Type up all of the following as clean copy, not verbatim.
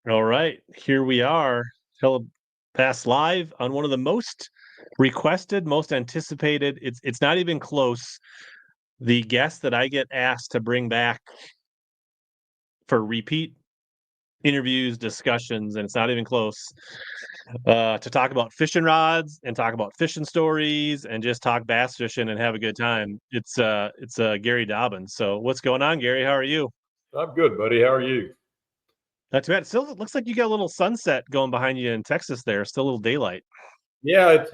All right, here we are, HellaBass Live on one of the most requested, most anticipated. It's not even close. The guest that I get asked to bring back for repeat interviews, discussions, and it's not even close. To talk about fishing rods and talk about fishing stories and just talk bass fishing and have a good time. It's Gary Dobyns. So what's going on, Gary? How are you? I'm good, buddy. How are you? Not too bad. Still looks like you got a little sunset going behind you in Texas there. Still a little daylight. Yeah,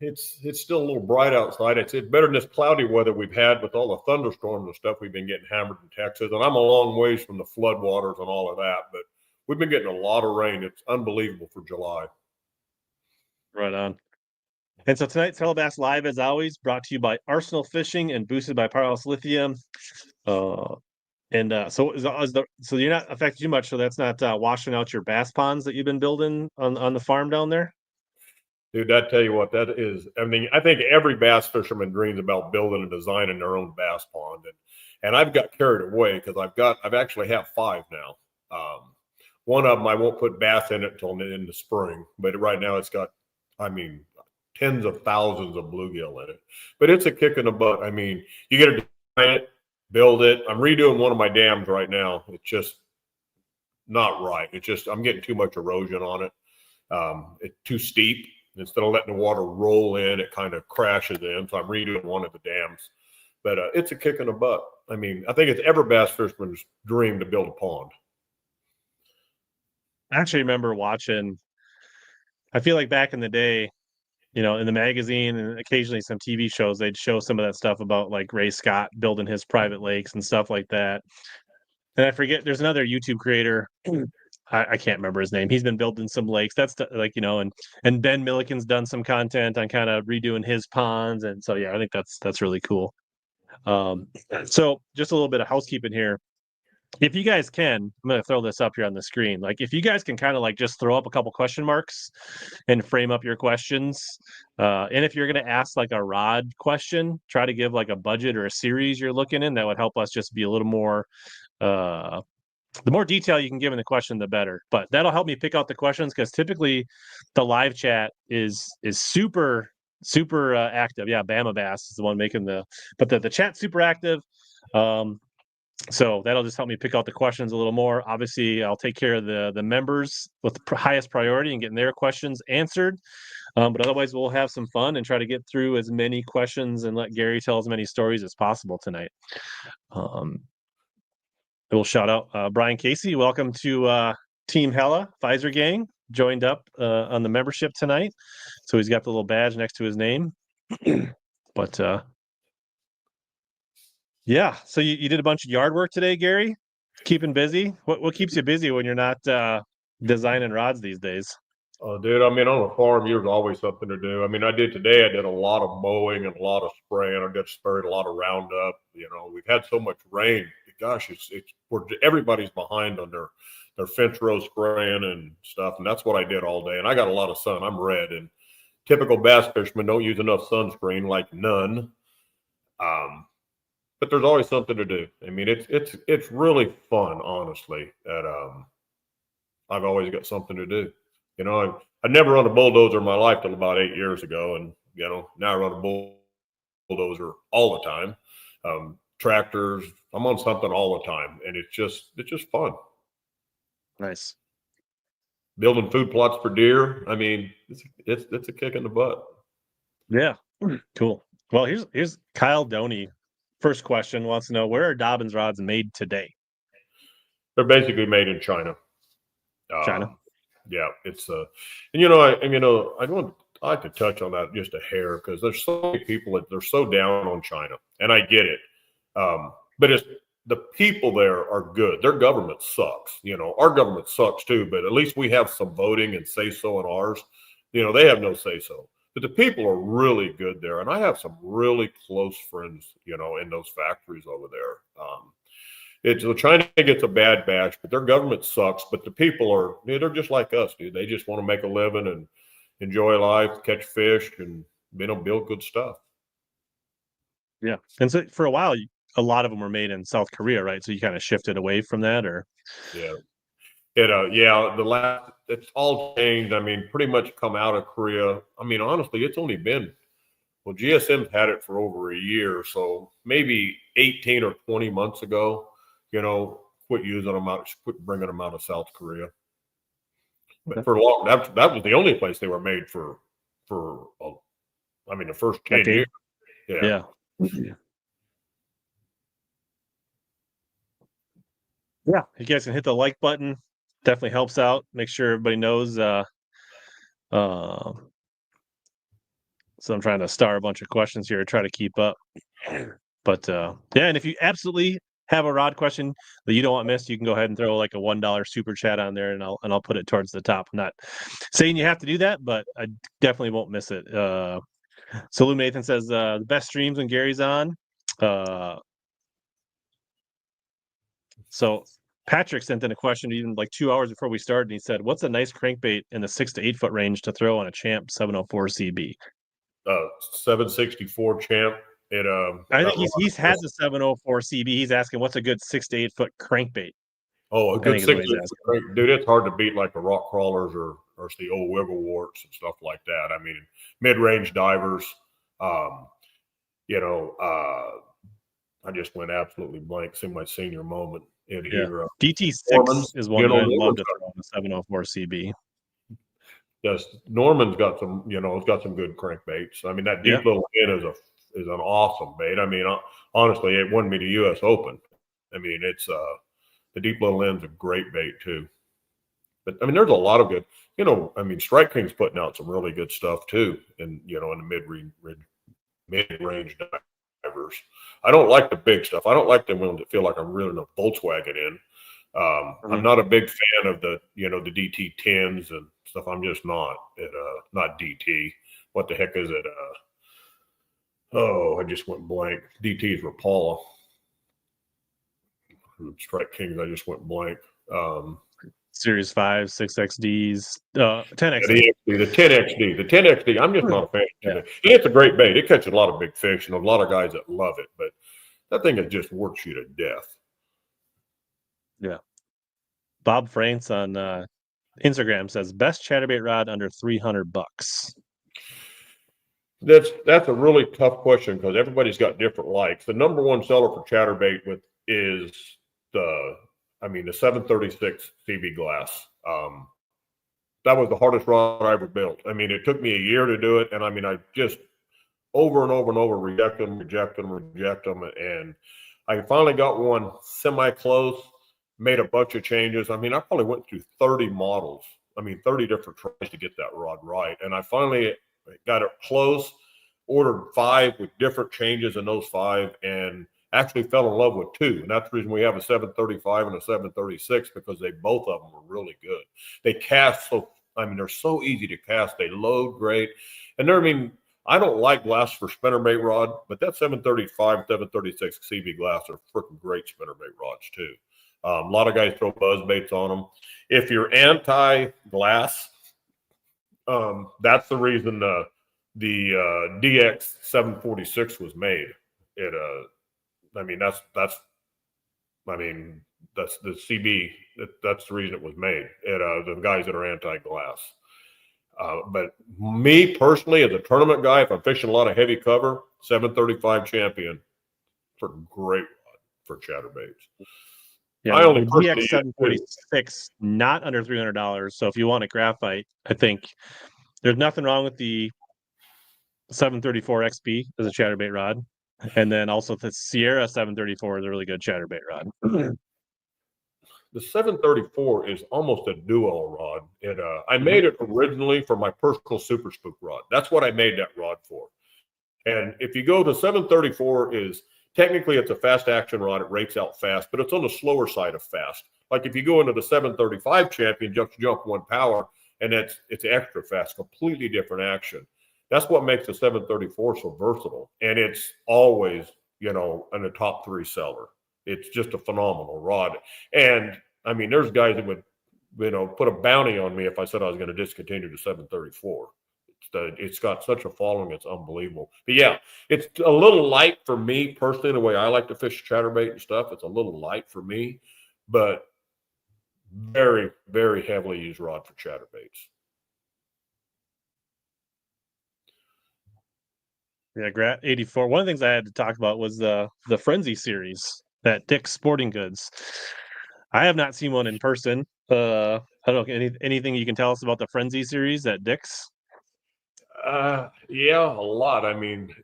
it's still a little bright outside. It's better than this cloudy weather we've had with all the thunderstorms and stuff we've been getting hammered in Texas. And I'm a long ways from the floodwaters and all of that, but we've been getting a lot of rain. It's unbelievable for July. Right on. And so tonight's HellaBass Live, as always, brought to you by Arsenal Fishing and boosted by Powerhouse Lithium. Uh, so you're not affected too much. So that's not washing out your bass ponds that you've been building on the farm down there. Dude, I tell you what, that is. I mean, I think every bass fisherman dreams about building and designing their own bass pond, and I've got carried away because I've actually have 5 now. One of them I won't put bass in it until in the spring, but right now it's got, I mean, tens of thousands of bluegill in it. But it's a kick in the butt. I mean, you got to design it, build it. I'm redoing one of my dams right now. It's just not right. It's just I'm getting too much erosion on it. It's too steep. Instead of letting the water roll in, it kind of crashes in. So I'm redoing one of the dams. But it's a kick in the butt. I mean, I think it's every bass fisherman's dream to build a pond. I actually remember watching. I feel like back in the day, in the magazine and occasionally some TV shows, they'd show some of that stuff about like Ray Scott building his private lakes and stuff like that. And I forget, there's another YouTube creator. I can't remember his name. He's been building some lakes. That's like, and Ben Milliken's done some content on kind of redoing his ponds. And so, yeah, I think that's really cool. So just a little bit of housekeeping here. If you guys can, I'm going to throw this up here on the screen. Like, if you guys can kind of like just throw up a couple question marks and frame up your questions. And if you're going to ask like a rod question, try to give like a budget or a series you're looking in. That would help us just be a little more, the more detail you can give in the question, the better. But that'll help me pick out the questions because typically the live chat is super active. Yeah, Bama Bass is the one making but the chat's super active. So that'll just help me pick out the questions a little more. Obviously, I'll take care of the members with the highest priority and getting their questions answered. But otherwise, we'll have some fun and try to get through as many questions and let Gary tell as many stories as possible tonight. We'll shout out Brian Casey. Welcome to Team Hella Pfizer Gang. Joined up on the membership tonight, so he's got the little badge next to his name. But yeah, so you did a bunch of yard work today, Gary. Keeping busy. What keeps you busy when you're not designing rods these days? Oh, dude, I mean, on a farm, there's always something to do. I mean, I did a lot of mowing and a lot of spraying. I just sprayed a lot of Roundup. We've had so much rain. Gosh, everybody's behind on their fence row spraying and stuff, and that's what I did all day. And I got a lot of sun. I'm red, and typical bass fishermen don't use enough sunscreen, like none. But there's always something to do. I mean, it's really fun, honestly. I've always got something to do. I never run a bulldozer in my life till about 8 years ago, and now I run a bulldozer all the time. Tractors, I'm on something all the time, and it's just fun. Nice. Building food plots for deer. I mean, it's a kick in the butt. Yeah, cool. Well, here's Kyle Doney. First question wants to know, where are Dobyns rods made today? They're basically made in China. China. Yeah, it's I like to touch on that just a hair because there's so many people that they're so down on China, and I get it. But it's the people there are good. Their government sucks. Our government sucks too, but at least we have some voting and say so in ours. They have no say so. But the people are really good there, and I have some really close friends, in those factories over there. China gets a bad bash, but their government sucks. But the people they're just like us, dude. They just want to make a living and enjoy life, catch fish, and build good stuff. Yeah, and so for a while, a lot of them were made in South Korea, right? So you kind of shifted away from that, or yeah. Yeah, it's all changed. I mean, pretty much come out of Korea. I mean, honestly, it's only been, well, GSM's had it for over a year, so maybe 18 or 20 months ago, quit using them quit bringing them out of South Korea. But for long, that was the only place they were made for the first 10 years. Yeah. Yeah, you guys can hit the like button. Definitely helps out. Make sure everybody knows. So I'm trying to star a bunch of questions here, try to keep up. But yeah, and if you absolutely have a rod question that you don't want missed, you can go ahead and throw like a $1 super chat on there, and I'll put it towards the top. I'm not saying you have to do that, but I definitely won't miss it. So Lou Nathan says the best streams when Gary's on. So Patrick sent in a question even like 2 hours before we started, and he said, "What's a nice crankbait in the 6 to 8 foot range to throw on a Champ 704 CB?" 764 Champ. I think he's had the 704 CB. He's asking what's a good 6 to 8 foot crankbait. Oh, a good 6 to 8 foot, dude. It's hard to beat like the rock crawlers or the old wiggle warts and stuff like that. I mean, mid range divers. I just went absolutely blank. Seemed my senior moment in here. DT6 is one that I'd love to throw on the 704 CB. Yes, Norman's got some, it's got some good crankbaits. I mean, that deep little in is an awesome bait. I mean, honestly, it won me the U.S. Open. I mean, it's the deep little end's a great bait too. But I mean, there's a lot of good. Strike King's putting out some really good stuff too, in the mid range divers. I don't like the big stuff. I don't like the ones that feel like I'm reeling a Volkswagen in. I'm not a big fan of the the DT 10s and stuff. I'm just not DT. What the heck is it? I just went blank. DT's Rapala. Strike Kings, I just went blank. Series 5, 6XDs, 10XD. The 10XD. The 10XD, I'm just not a fan of it. Yeah. It's a great bait. It catches a lot of big fish, and a lot of guys that love it, but that thing has just works you to death. Yeah. Bob France on Instagram says best chatterbait rod under $300. That's a really tough question because everybody's got different likes. The number one seller for chatterbait is the 736 CB glass. That was the hardest rod I ever built. I mean, it took me a year to do it, and I just over and over and over reject them, and I finally got one semi-close. Made a bunch of changes. I mean, I probably went through 30 models. 30 different tries to get that rod right. And I finally got it close, ordered 5 with different changes in those 5, and actually fell in love with 2. And that's the reason we have a 735 and a 736, because both of them were really good. They cast they're so easy to cast. They load great. And I don't like glass for spinnerbait rod, but that 735, 736 CB glass are freaking great spinnerbait rods too. A lot of guys throw buzz baits on them. If you're anti-glass, that's the reason the DX 746 was made. That's the CB. That's the reason it was made. The guys that are anti-glass. But me personally, as a tournament guy, if I'm fishing a lot of heavy cover, 735 Champion for great for chatterbaits. Yeah, I only DX 746 not under $300. So if you want a graphite, I think there's nothing wrong with the 734 XP as a chatterbait rod, and then also the Sierra 734 is a really good chatterbait rod. The 734 is almost a duo rod. I made it originally for my personal Super Spook rod. That's what I made that rod for. And if you go to 734 technically, it's a fast action rod. It rakes out fast, but it's on the slower side of fast. Like if you go into the 735 Champion, just jump 1 power, and it's extra fast, completely different action. That's what makes the 734 so versatile. And it's always, in the top 3 seller. It's just a phenomenal rod. And there's guys that would, put a bounty on me if I said I was going to discontinue the 734. It's got such a following, it's unbelievable. But yeah, it's a little light for me personally, the way I like to fish chatterbait and stuff. It's a little light for me, but Very, very heavily used rod for chatterbaits. Yeah, Grat 84. One of the things I had to talk about was the Frenzy series at Dick's Sporting Goods. I have not seen one in person. I don't know, anything you can tell us about the Frenzy series at Dick's? Yeah, a lot. I mean,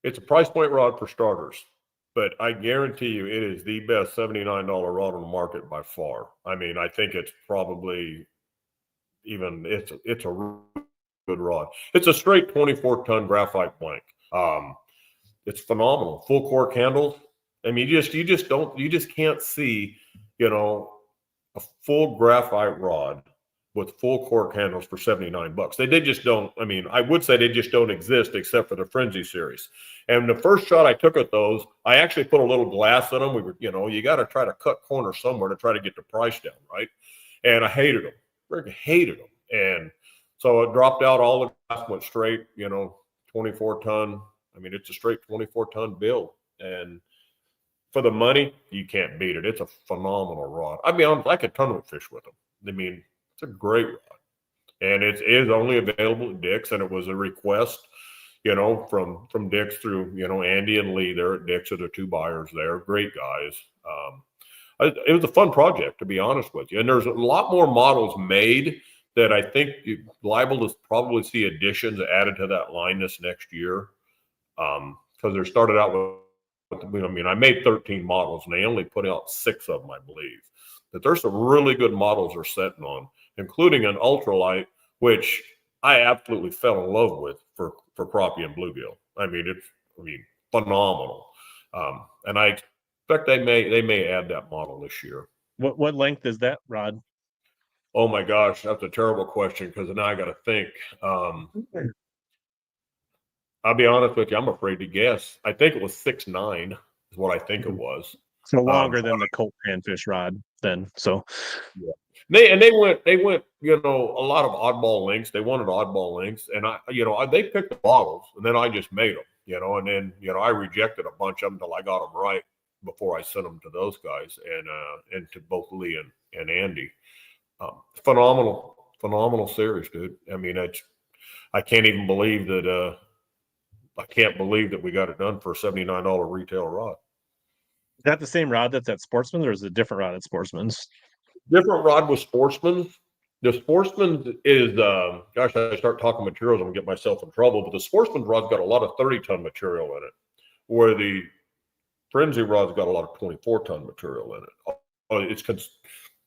it's a price point rod for starters, but I guarantee you it is the best $79 rod on the market by far. I mean, I think it's probably even it's a good rod. It's a straight 24-ton graphite blank. It's phenomenal. Full cork handles. I mean, you just can't see, a full graphite rod with full cork handles for $79. They just don't. I mean, I would say they just don't exist except for the Frenzy series. And the first shot I took at those, I actually put a little glass in them. We were, you got to try to cut corners somewhere to try to get the price down, right? And I hated them. Freaking hated them. And so it dropped out. All the glass went straight. 24-ton. I mean, it's a straight 24-ton build. And for the money, you can't beat it. It's a phenomenal rod. I mean, I could tournament fish with them. I mean, it's a great rod. And it is only available at Dick's, and it was a request, from Dick's through, Andy and Lee there at Dick's are the two buyers there. Great guys. It was a fun project, to be honest with you. And there's a lot more models made that I think you're liable to probably see additions added to that line this next year. Because they started out with, I made 13 models, and they only put out 6 of them, I believe. But there's some really good models they're setting on, including an ultralight, which I absolutely fell in love with for crappie and bluegill. I mean, it's phenomenal. And I expect they may add that model this year. What length is that rod? Oh my gosh, that's a terrible question because now I got to think. I'll be honest with you, I'm afraid to guess. I think it was 6'9" is what I think it was. So longer than the Colt panfish rod then. So yeah. They went, a lot of oddball lengths. They wanted oddball lengths, and they picked the models, and then I just made them, and then I rejected a bunch of them until I got them right before I sent them to those guys and to both Lee and Andy. Phenomenal series, dude. I mean, I can't even believe that. I can't believe that we got it done for a $79 retail rod. Is that the same rod that's at Sportsman's, or is it a different rod at Sportsman's? Different rod with Sportsman's. The Sportsman's is, gosh, I start talking materials, I'm going to get myself in trouble, but the Sportsman's rod's got a lot of 30-ton material in it, where the Frenzy rod's got a lot of 24-ton material in it. Let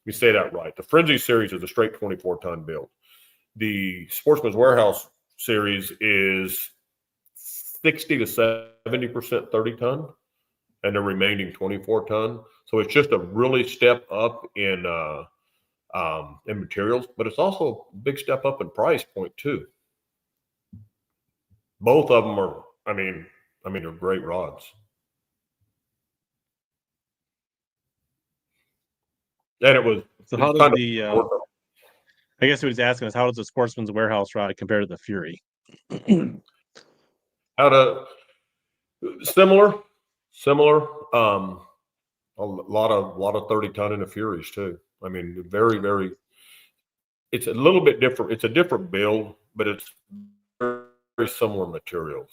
me say that right. The Frenzy series is a straight 24-ton build. The Sportsman's Warehouse series is 60 to 70% 30-ton, and the remaining 24-ton. So it's just a really step up in materials, but it's also a big step up in price point too. Both of them are, they're great rods. And it was. So how does I guess what he's asking is, how does the Sportsman's Warehouse rod compare to the Fury? Similar. A lot of 30-ton in the Furies too. I mean, very, very. It's a little bit different. It's a different build, but it's very, very similar materials.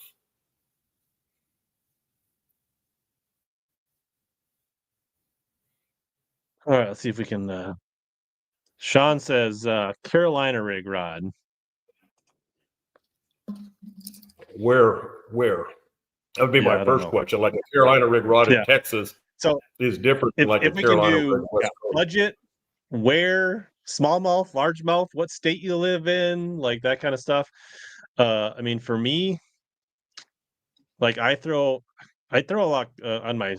All right, let's see if we can. Sean says Carolina rig rod. Where? That would be my first question. Like a Carolina rig rod in Texas, is different than like a Carolina rig West Coast. Budget, where, smallmouth, largemouth, what state you live in, like that kind of stuff. For me, like I throw a lot on my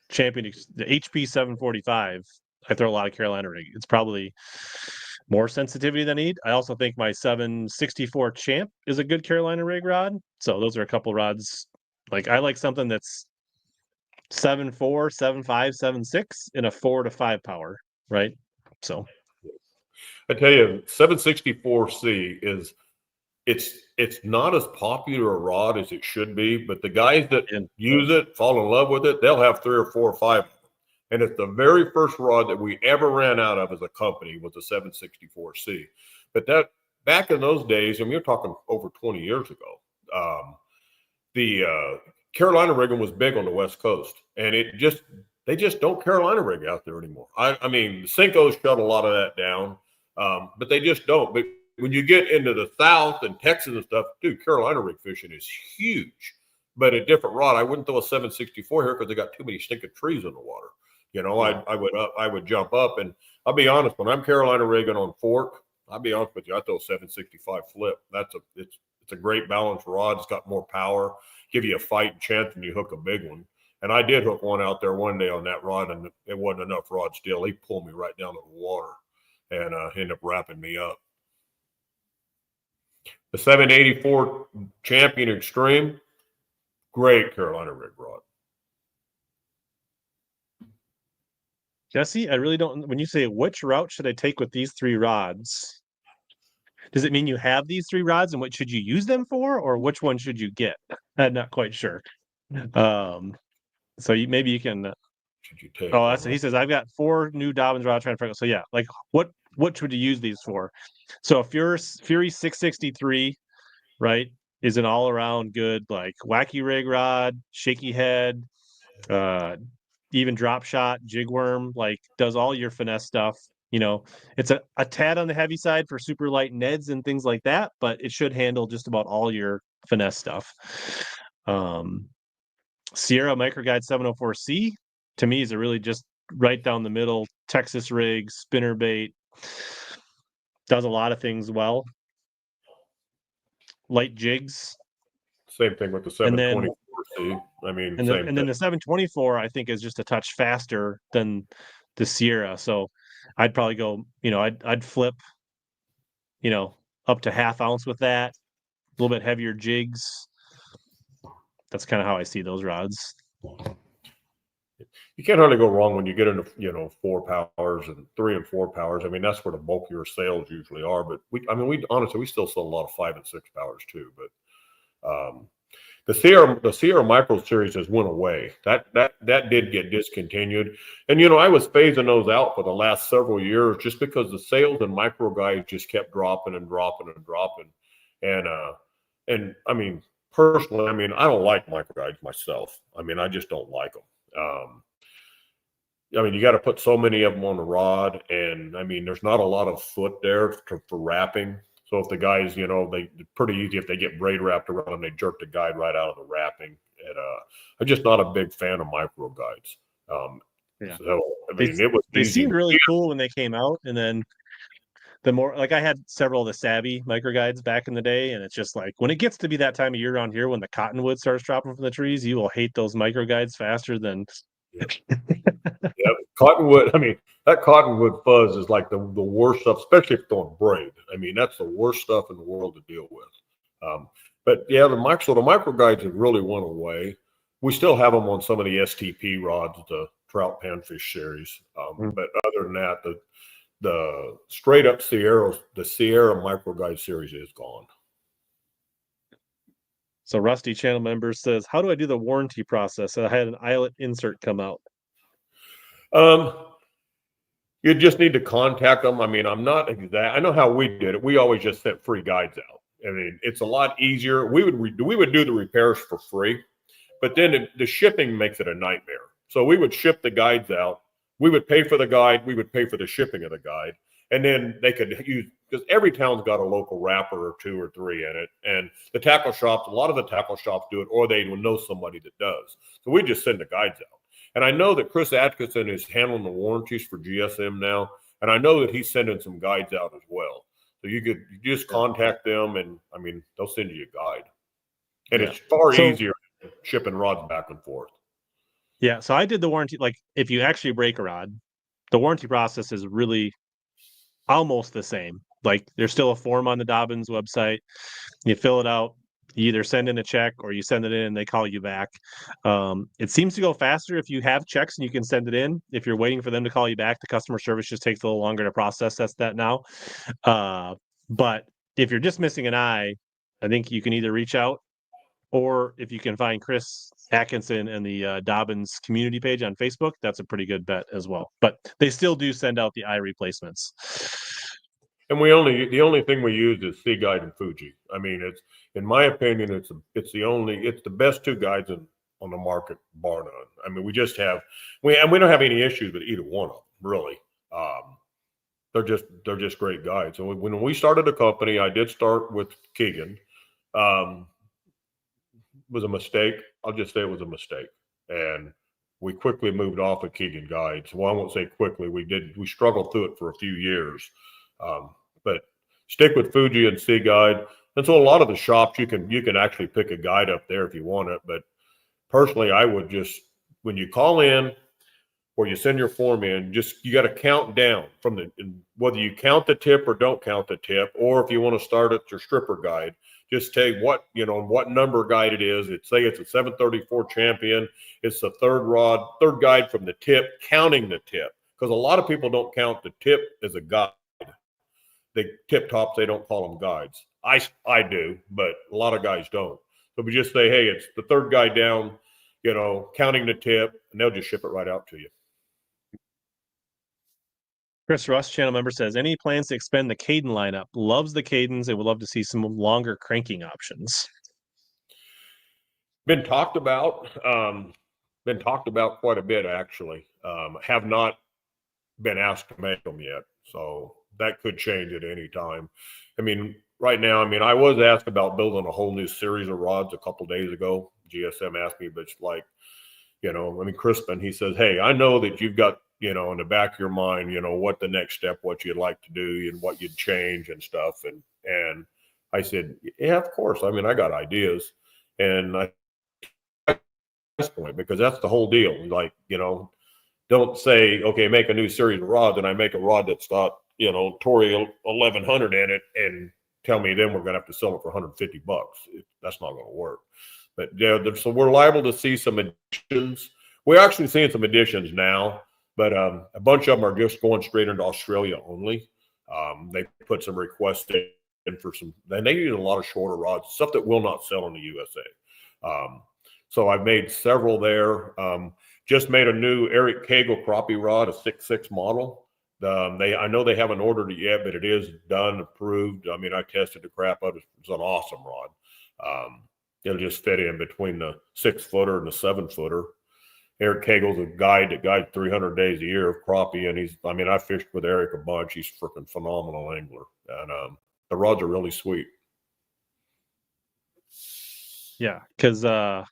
champion, the HP 745. I throw a lot of Carolina rig. It's probably more sensitivity than I need. I also think my 764 Champ is a good Carolina rig rod. So those are a couple rods. Like I like something that's 7.4, 7.5, 7.6 in a 4 to 5 power, right? So I tell you, 764C is it's not as popular a rod as it should be, but the guys that use it, fall in love with it, they'll have 3 or 4 or 5. And it's the very first rod that we ever ran out of as a company was the 764C. But that back in those days, and we're talking over 20 years ago, the Carolina rigging was big on the West Coast, and they just don't Carolina rig out there anymore. I mean, the Senkos shut a lot of that down, but they just don't. But when you get into the South and Texas and stuff, dude, Carolina rig fishing is huge. But a different rod. I wouldn't throw a 764 here because they got too many stinking trees in the water. You know, I would jump up, and I'll be honest, when I'm Carolina rigging on fork, I'll be honest with you, I throw a 765 flip. It's a great balanced rod. It's got more power, give you a fighting chance when you hook a big one. And I did hook one out there one day on that rod, and it wasn't enough rod steel. He pulled me right down to the water and ended up wrapping me up. The 784 Champion Extreme, great Carolina rig rod. Jesse, I really don't. When you say which route should I take with these 3 rods, does it mean you have these 3 rods and what should you use them for, or which one should you get? I'm not quite sure. So maybe you can. Should you take? Oh, that's he says. I've got 4 new Dobyns rods trying to figure. So yeah, like what should you use these for? So if your Fury 663, right, is an all around good like wacky rig rod, shaky head, even drop shot, jig worm, like does all your finesse stuff. You know, it's a tad on the heavy side for super light Neds and things like that, but it should handle just about all your finesse stuff. Sierra Microguide 704C to me is a really just right down the middle Texas rig, spinner bait, does a lot of things well. Light jigs. Same thing with the 724C. I mean, and then the 724 I think is just a touch faster than the Sierra. So I'd probably go, you know, I'd flip, you know, up to ½ ounce with that, a little bit heavier jigs. That's kind of how I see those rods. You can't hardly go wrong when you get into, you know, 4 powers and 3 and 4 powers. I mean, that's where the bulkier sales usually are. But we honestly, we still sell a lot of 5 and 6 powers too. But the Sierra Micro series has went away. That did get discontinued. And, you know, I was phasing those out for the last several years just because the sales and micro guides just kept dropping and dropping and dropping. And I mean, personally, I mean, I don't like micro guides myself. I mean, I just don't like them. I mean, you got to put so many of them on the rod, and I mean, there's not a lot of foot there for wrapping. So if the guys, you know, they're pretty easy if they get braid wrapped around and they jerk the guide right out of the wrapping. And I'm just not a big fan of micro guides. Yeah. So I mean, they seemed really cool when they came out, and then the more like I had several of the Savvy micro guides back in the day, and it's just like when it gets to be that time of year around here when the cottonwood starts dropping from the trees, you will hate those micro guides faster than. Yeah, cottonwood. I mean, that cottonwood fuzz is like the worst stuff, especially if throwing braid. I mean, that's the worst stuff in the world to deal with. But yeah, the micro guides have really went away. We still have them on some of the STP rods, the trout panfish series. But other than that, the straight up Sierra micro guide series is gone. So Rusty channel member says, how do I do the warranty process? I had an eyelet insert come out. You just need to contact them. I mean, I'm not exact. I know how we did it. We always just sent free guides out. I mean, it's a lot easier. We would do the repairs for free, but then the shipping makes it a nightmare. So we would ship the guides out. We would pay for the guide. We would pay for the shipping of the guide. And then they could use, because every town's got a local wrapper or 2 or 3 in it. And the tackle shops, a lot of the tackle shops do it, or they will know somebody that does. So we just send the guides out. And I know that Chris Atkinson is handling the warranties for GSM now. And I know that he's sending some guides out as well. So you just contact them, and I mean, they'll send you a guide. And it's far easier than shipping rods back and forth. Yeah. So I did the warranty. Like if you actually break a rod, the warranty process is really almost the same. Like there's still a form on the Dobyns website. You fill it out. You either send in a check or you send it in and they call you back. It seems to go faster if you have checks and you can send it in. If you're waiting for them to call you back, the customer service just takes a little longer to process that now. But if you're just missing an eye, I think you can either reach out Or if you can find Chris Atkinson and the Dobbins community page on Facebook, that's a pretty good bet as well. But they still do send out the eye replacements. And the only thing we use is Sea Guide and Fuji. I mean, it's, in my opinion, it's the best two guides on the market, bar none. I mean, we don't have any issues with either one of them, really. They're just great guides. So when we started the company, I did start with Keegan. Was a mistake. I'll just say it was a mistake. And we quickly moved off of Keegan guides. Well, I won't say quickly. We struggled through it for a few years. But stick with Fuji and Sea Guide. And so a lot of the shops, you can actually pick a guide up there if you want it. But personally, I would just, when you call in or you send your form in, you got to count down from whether you count the tip or don't count the tip, or if you want to start at your stripper guide, just take what number guide it is. Say it's a 734 Champion. It's the third guide from the tip, counting the tip. Because a lot of people don't count the tip as a guide. They tip tops, they don't call them guides. I do, but a lot of guys don't. So we just say, hey, it's the third guide down, counting the tip, and they'll just ship it right out to you. Chris Russ, channel member, says, any plans to expand the Caden lineup? Loves the Cadens and would love to see some longer cranking options. Been talked about quite a bit, actually. Have not been asked to make them yet. So that could change at any time. I mean, right now, I was asked about building a whole new series of rods a couple days ago. GSM asked me, but it's like, Crispin, he says, hey, I know that you've got, in the back of your mind, what the next step, what you'd like to do and what you'd change and stuff. And I said, yeah, of course. I got ideas. And point, because that's the whole deal. Like, don't say, okay, make a new series of rods and I make a rod that's got, Tory 1100 in it and tell me then we're going to have to sell it for $150. That's not going to work. But yeah, so we're liable to see some additions. We're actually seeing some additions now, but a bunch of them are just going straight into Australia only. They put some requests in for some, and they use a lot of shorter rods, stuff that will not sell in the USA. So I've made several there. Just made a new Eric Cagle crappie rod, a 6.6 model. I know they haven't ordered it yet, but it is done, approved. I tested the crap out of it. It's an awesome rod. It'll just fit in between the 6-footer and the 7-footer. Eric Cagle's a guide that guides 300 days a year of crappie, and I fished with Eric a bunch. He's a freaking phenomenal angler, and the rods are really sweet. Yeah, because there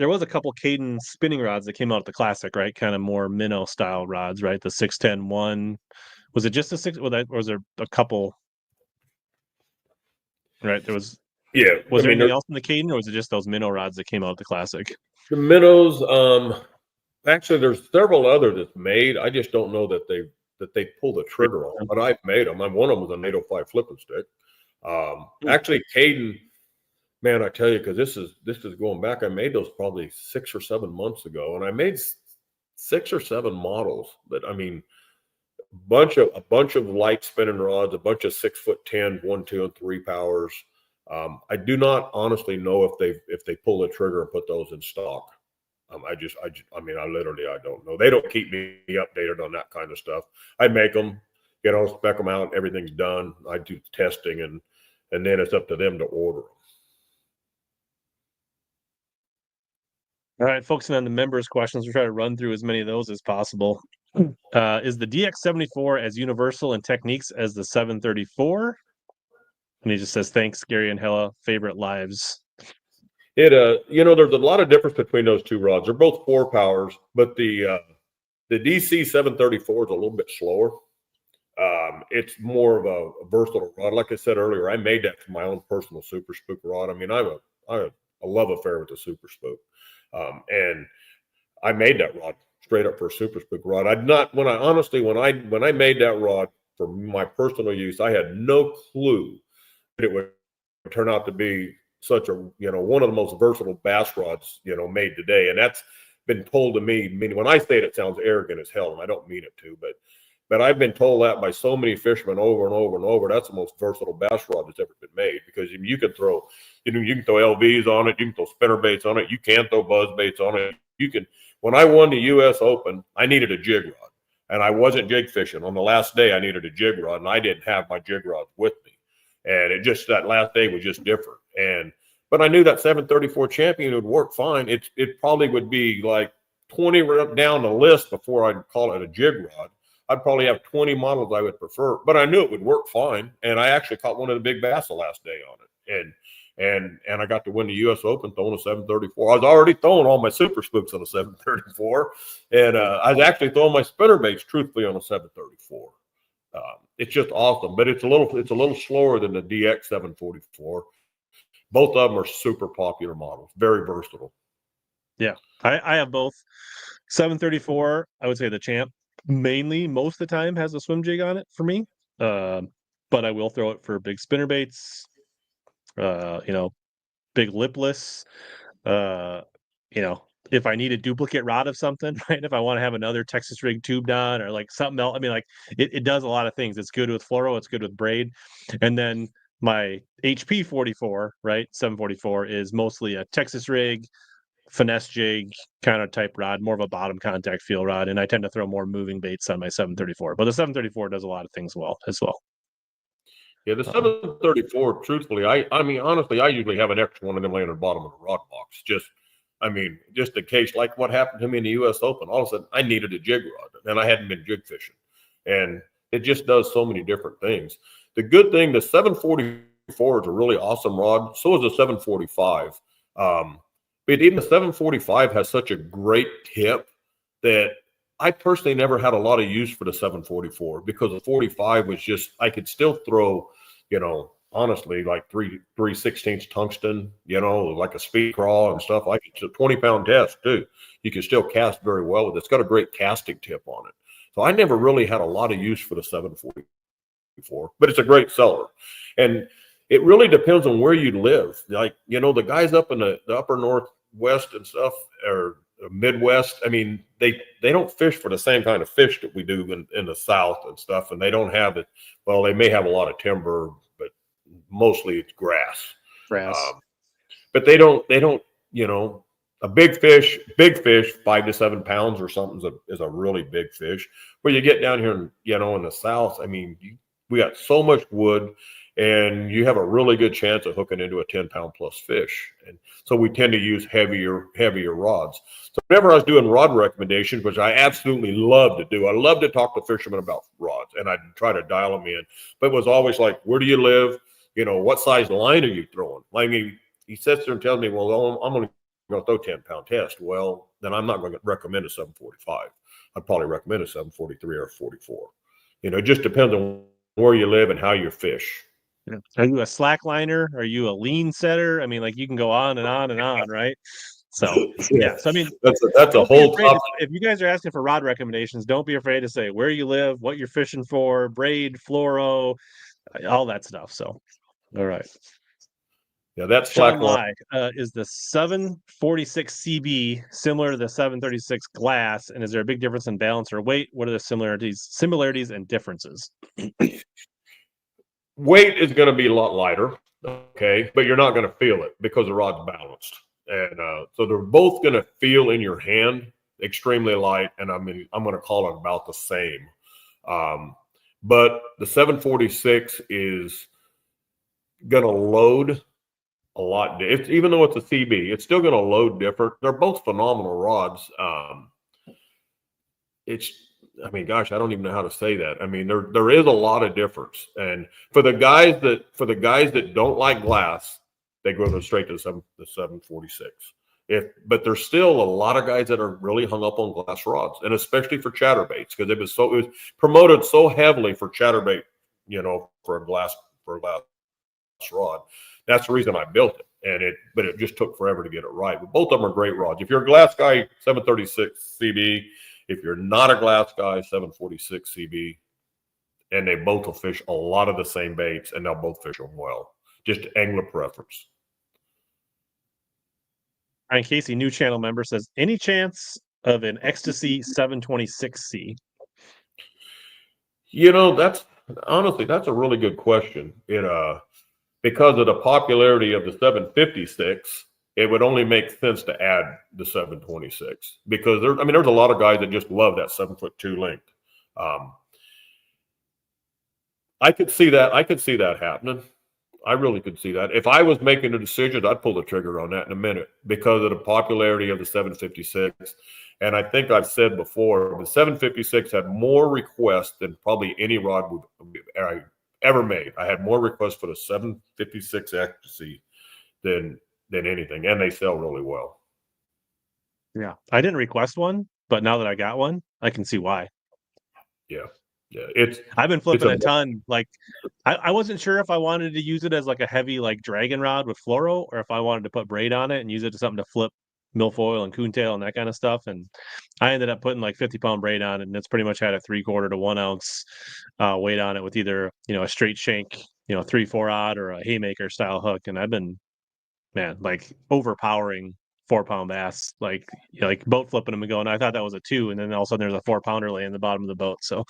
was a couple Caden spinning rods that came out at the Classic, right? Kind of more minnow style rods, right? The 610-1. Was it just a 6? Or was there a couple? Right, there was. Yeah. Was there anything else in the Caden, or was it just those minnow rods that came out at the Classic? The minnows, actually, there's several others that's made. I just don't know that they pull the trigger on, but I've made them. One of them was a NATO 5 flipping stick. Actually, Caden, man, I tell you, because this is going back. I made those probably 6 or 7 months ago, and I made 6 or 7 models. That a bunch of light spinning rods, a bunch of 6'10", 1, 2, and 3 powers. I do not honestly know if they pull the trigger and put those in stock. I don't know. They don't keep me updated on that kind of stuff. I make them, spec them out, everything's done. I do testing, and then it's up to them to order them. All right, focusing on the members' questions, we'll try to run through as many of those as possible. Is the DX74 as universal in techniques as the 734? And he just says, thanks, Gary and Hella, favorite lives. There's a lot of difference between those two rods. They're both 4 powers, but the DC 734 is a little bit slower. It's more of a versatile rod. Like I said earlier, I made that for my own personal Super Spook rod. I have a love affair with the Super Spook. And I made that rod straight up for a Super Spook rod. When I made that rod for my personal use, I had no clue that it would turn out to be such a, one of the most versatile bass rods, made today. And that's been told to me. When I say it, it sounds arrogant as hell, and I don't mean it to, but But I've been told that by so many fishermen over and over and over. That's the most versatile bass rod that's ever been made, because you can throw, you can throw LVs on it, you can throw spinner baits on it, you can throw buzz baits on it. You can. When I won the U.S. Open, I needed a jig rod, and I wasn't jig fishing. On the last day, I needed a jig rod, and I didn't have my jig rods with me, and it just, that last day was just different. But I knew that 734 Champion would work fine. It probably would be like 20 down the list before I'd call it a jig rod. I'd probably have 20 models I would prefer, but I knew it would work fine. And I actually caught one of the big bass the last day on it. And I got to win the U.S. Open throwing a 734. I was already throwing all my super spooks on a 734. And I was actually throwing my spinner baits, truthfully, on a 734. It's just awesome, but it's a little slower than the DX 744. Both of them are super popular models, very versatile. Yeah, I have both. 734, I would say the Champ mainly most of the time has a swim jig on it for me, but I will throw it for big spinner baits, big lipless, if I need a duplicate rod of something, right? If I want to have another Texas rig tubed on, or like something else, I mean, like it does a lot of things. It's good with fluoro, it's good with braid. And then my HP 44, right, 744 is mostly a Texas rig, finesse jig kind of type rod, more of a bottom contact feel rod, and I tend to throw more moving baits on my 734. But the 734 does a lot of things as well. Yeah, the 734, truthfully, I mean, honestly, I usually have an extra one of them laying at the bottom of the rod box. Just in case, like what happened to me in the U.S. Open. All of a sudden, I needed a jig rod, and I hadn't been jig fishing. And it just does so many different things. The good thing, the 744 is a really awesome rod. So is the 745. But even the 745 has such a great tip that I personally never had a lot of use for the 744, because the 45 was just, I could still throw, honestly, like 3/16 tungsten, like a speed crawl and stuff. Like it's a 20-pound test too. You can still cast very well with it. It's got a great casting tip on it. So I never really had a lot of use for the 744, but it's a great seller. And it really depends on where you live. Like, the guys up in the upper Northwest and stuff, or Midwest, I mean, they don't fish for the same kind of fish that we do in the South and stuff. And they don't have it. Well, they may have a lot of timber, but mostly it's grass. But they don't, a big fish, 5 to 7 pounds or something is a really big fish. Where you get down here, in the South, I mean, we got so much wood, and you have a really good chance of hooking into a 10-pound plus fish. And so we tend to use heavier rods. So whenever I was doing rod recommendations, which I absolutely love to do, I love to talk to fishermen about rods, and I'd try to dial them in. But it was always like, where do you live? What size line are you throwing? I mean, he sits there and tells me, well, I'm going to throw 10-pound test. Well, then I'm not going to recommend a 745. I'd probably recommend a 743 or a 44. It just depends on where you live and how you fish. Are you a slack liner? Are you a lean setter? I mean, like, you can go on and on and on, right? So yeah. So I mean, that's a whole topic. If you guys are asking for rod recommendations, don't be afraid to say where you live, what you're fishing for, braid, fluoro, all that stuff. So, all right. Yeah, that's slack line. Is the 746 CB similar to the 736 glass, and is there a big difference in balance or weight? What are the similarities and differences? Weight is going to be a lot lighter, okay, but you're not going to feel it because the rod's balanced. And so they're both going to feel in your hand extremely light, and I'm going to call it about the same. But the 746 is going to load a lot. Even though it's a CB, it's still going to load different. They're both phenomenal rods. I mean, gosh, I don't even know how to say that. I mean, there is a lot of difference. And for the guys that don't like glass, they go straight to the 746. But there's still a lot of guys that are really hung up on glass rods, and especially for chatterbaits, because it was promoted so heavily for chatterbait, for a glass rod. That's the reason I built it. But it just took forever to get it right. But both of them are great rods. If you're a glass guy, 736 CB. If you're not a glass guy, 746 CB. And they both will fish a lot of the same baits, and they'll both fish them well. Just angler preference. Ryan Casey, new channel member, says, any chance of an Xtasy 726C? You know, that's honestly, that's a really good question. Because of the popularity of the 756, it would only make sense to add the 726 because there's a lot of guys that just love that 7'2" length. I could see that. I could see that happening. I really could see that. If I was making a decision, I'd pull the trigger on that in a minute because of the popularity of the 756. And I think I've said before, the 756 had more requests than probably any rod I ever made. I had more requests for the 756 Xtasy than anything, and they sell really well. Yeah, I didn't request one, but now that I got one, I can see why. Yeah. I've been flipping a ton. Like, I wasn't sure if I wanted to use it as like a heavy like dragon rod with fluoro, or if I wanted to put braid on it and use it to something to flip milfoil and coontail and that kind of stuff. And I ended up putting like 50-pound braid on it, and it's pretty much had a 3/4 to 1 ounce weight on it with either a straight shank 3/4 odd or a haymaker style hook. And I've been like overpowering 4-pound bass, like boat flipping them and going. I thought that was a 2, and then all of a sudden there's a 4-pounder laying in the bottom of the boat. So.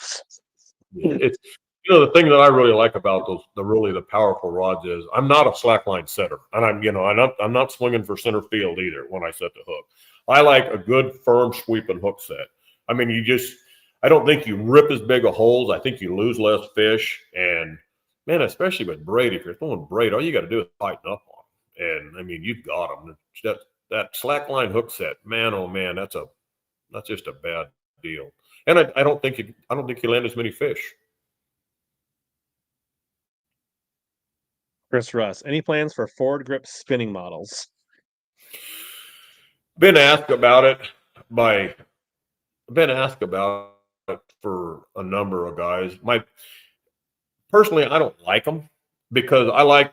It's the thing that I really like about the powerful rods is I'm not a slackline setter, and I'm not swinging for center field either when I set the hook. I like a good firm sweeping hook set. I mean, I don't think you rip as big of holes. I think you lose less fish, and man, especially with braid, if you're throwing braid, all you got to do is tighten up on them, and I mean you've got them. That slackline hook set, man, oh man, that's just a bad deal. And I don't think you land as many fish. Chris Russ, any plans for forward grip spinning models? Been asked about it for a number of guys. Personally, I don't like them because I like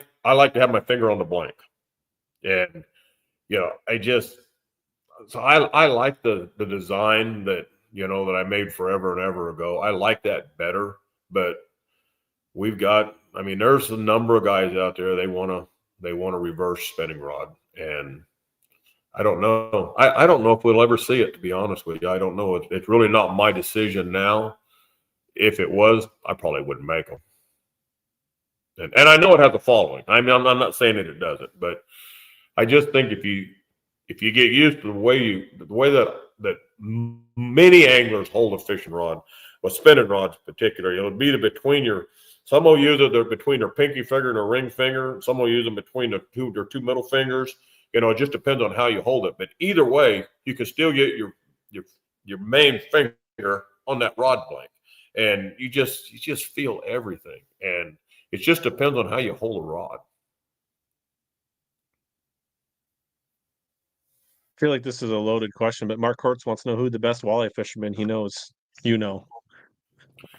to have my finger on the blank, and I like the design that that I made forever and ever ago. I like that better, but there's a number of guys out there, they want to reverse spinning rod, and I don't know. I don't know if we'll ever see it, to be honest with you. I don't know. It's really not my decision now. If it was, I probably wouldn't make them. And I know it has a following. I mean, I'm not saying that it doesn't, but I just think if you get used to the way that many anglers hold a fishing rod, with spinning rods in particular, it'll be some will use it between their pinky finger and their ring finger. Some will use them between their two middle fingers. It just depends on how you hold it. But either way, you can still get your main finger on that rod blank, and you just feel everything. And it just depends on how you hold a rod. I feel like this is a loaded question, but Mark Kortz wants to know who the best walleye fisherman he knows.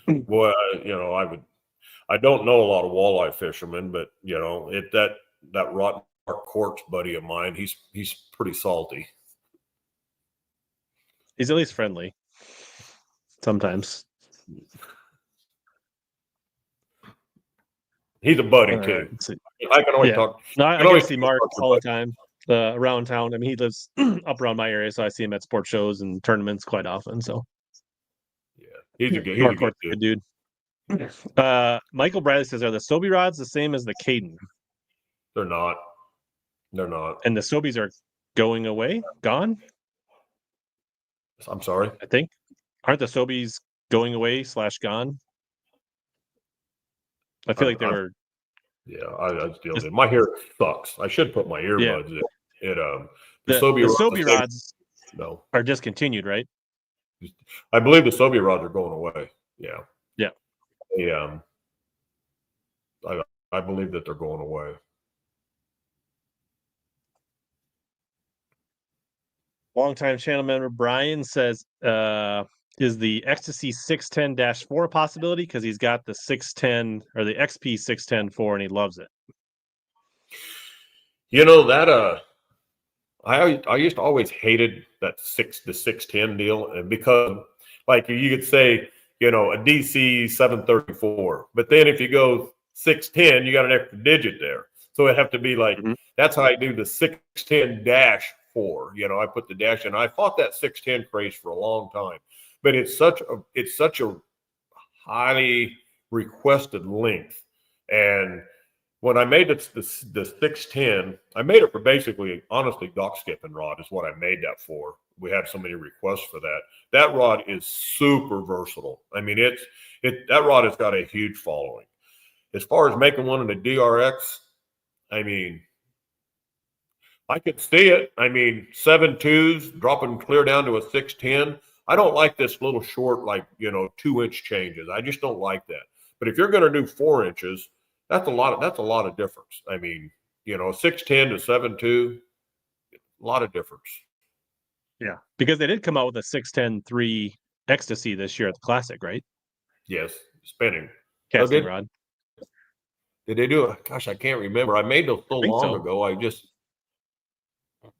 Well, I don't know a lot of walleye fishermen, but that Mark Kortz buddy of mine, he's pretty salty. He's at least friendly sometimes. He's a buddy too. I can always talk. No, I always see Mark all the time around town. I mean, he lives up around my area, so I see him at sports shows and tournaments quite often. So yeah, he's a good dude. Michael Bradley says, are the Sobe rods the same as the Caden? They're not. And the Sobies are going away? Gone? I'm sorry? I think. Aren't the Sobies going away / gone? I feel like they were. Yeah, I still did. My hair sucks. I should put my earbuds in. The Sobe rods are discontinued, right? I believe the Sobe rods are going away. Yeah. Yeah. I believe that they're going away. Longtime channel member Brian says, is the Xtasy 610-4 a possibility? Because he's got the 610 or the XP 610-4 and he loves it. That I used to always hated the 610 deal, and because like you could say, a DC 734, but then if you go 610, you got an extra digit there, so it have to be like that's how I do the 610-4. I put the dash in. I fought that 610 craze for a long time, but it's such a highly requested length. And when I made it the 610, I made it for basically, honestly, dock skipping rod is what I made that for. We had so many requests for that. That rod is super versatile. I mean, that rod has got a huge following. As far as making one in a DRX, I mean, I could see it. I mean, 7.2s dropping clear down to a 610. I don't like this little short, like, 2-inch changes. I just don't like that. But if you're going to do 4 inches, that's a lot of difference. I mean, 610 to 7.2, a lot of difference. Yeah, because they did come out with a 610-3 Xtasy this year at the Classic, right? Yes, spinning Casting rod. Did they do it? Gosh, I can't remember. I made those so long ago.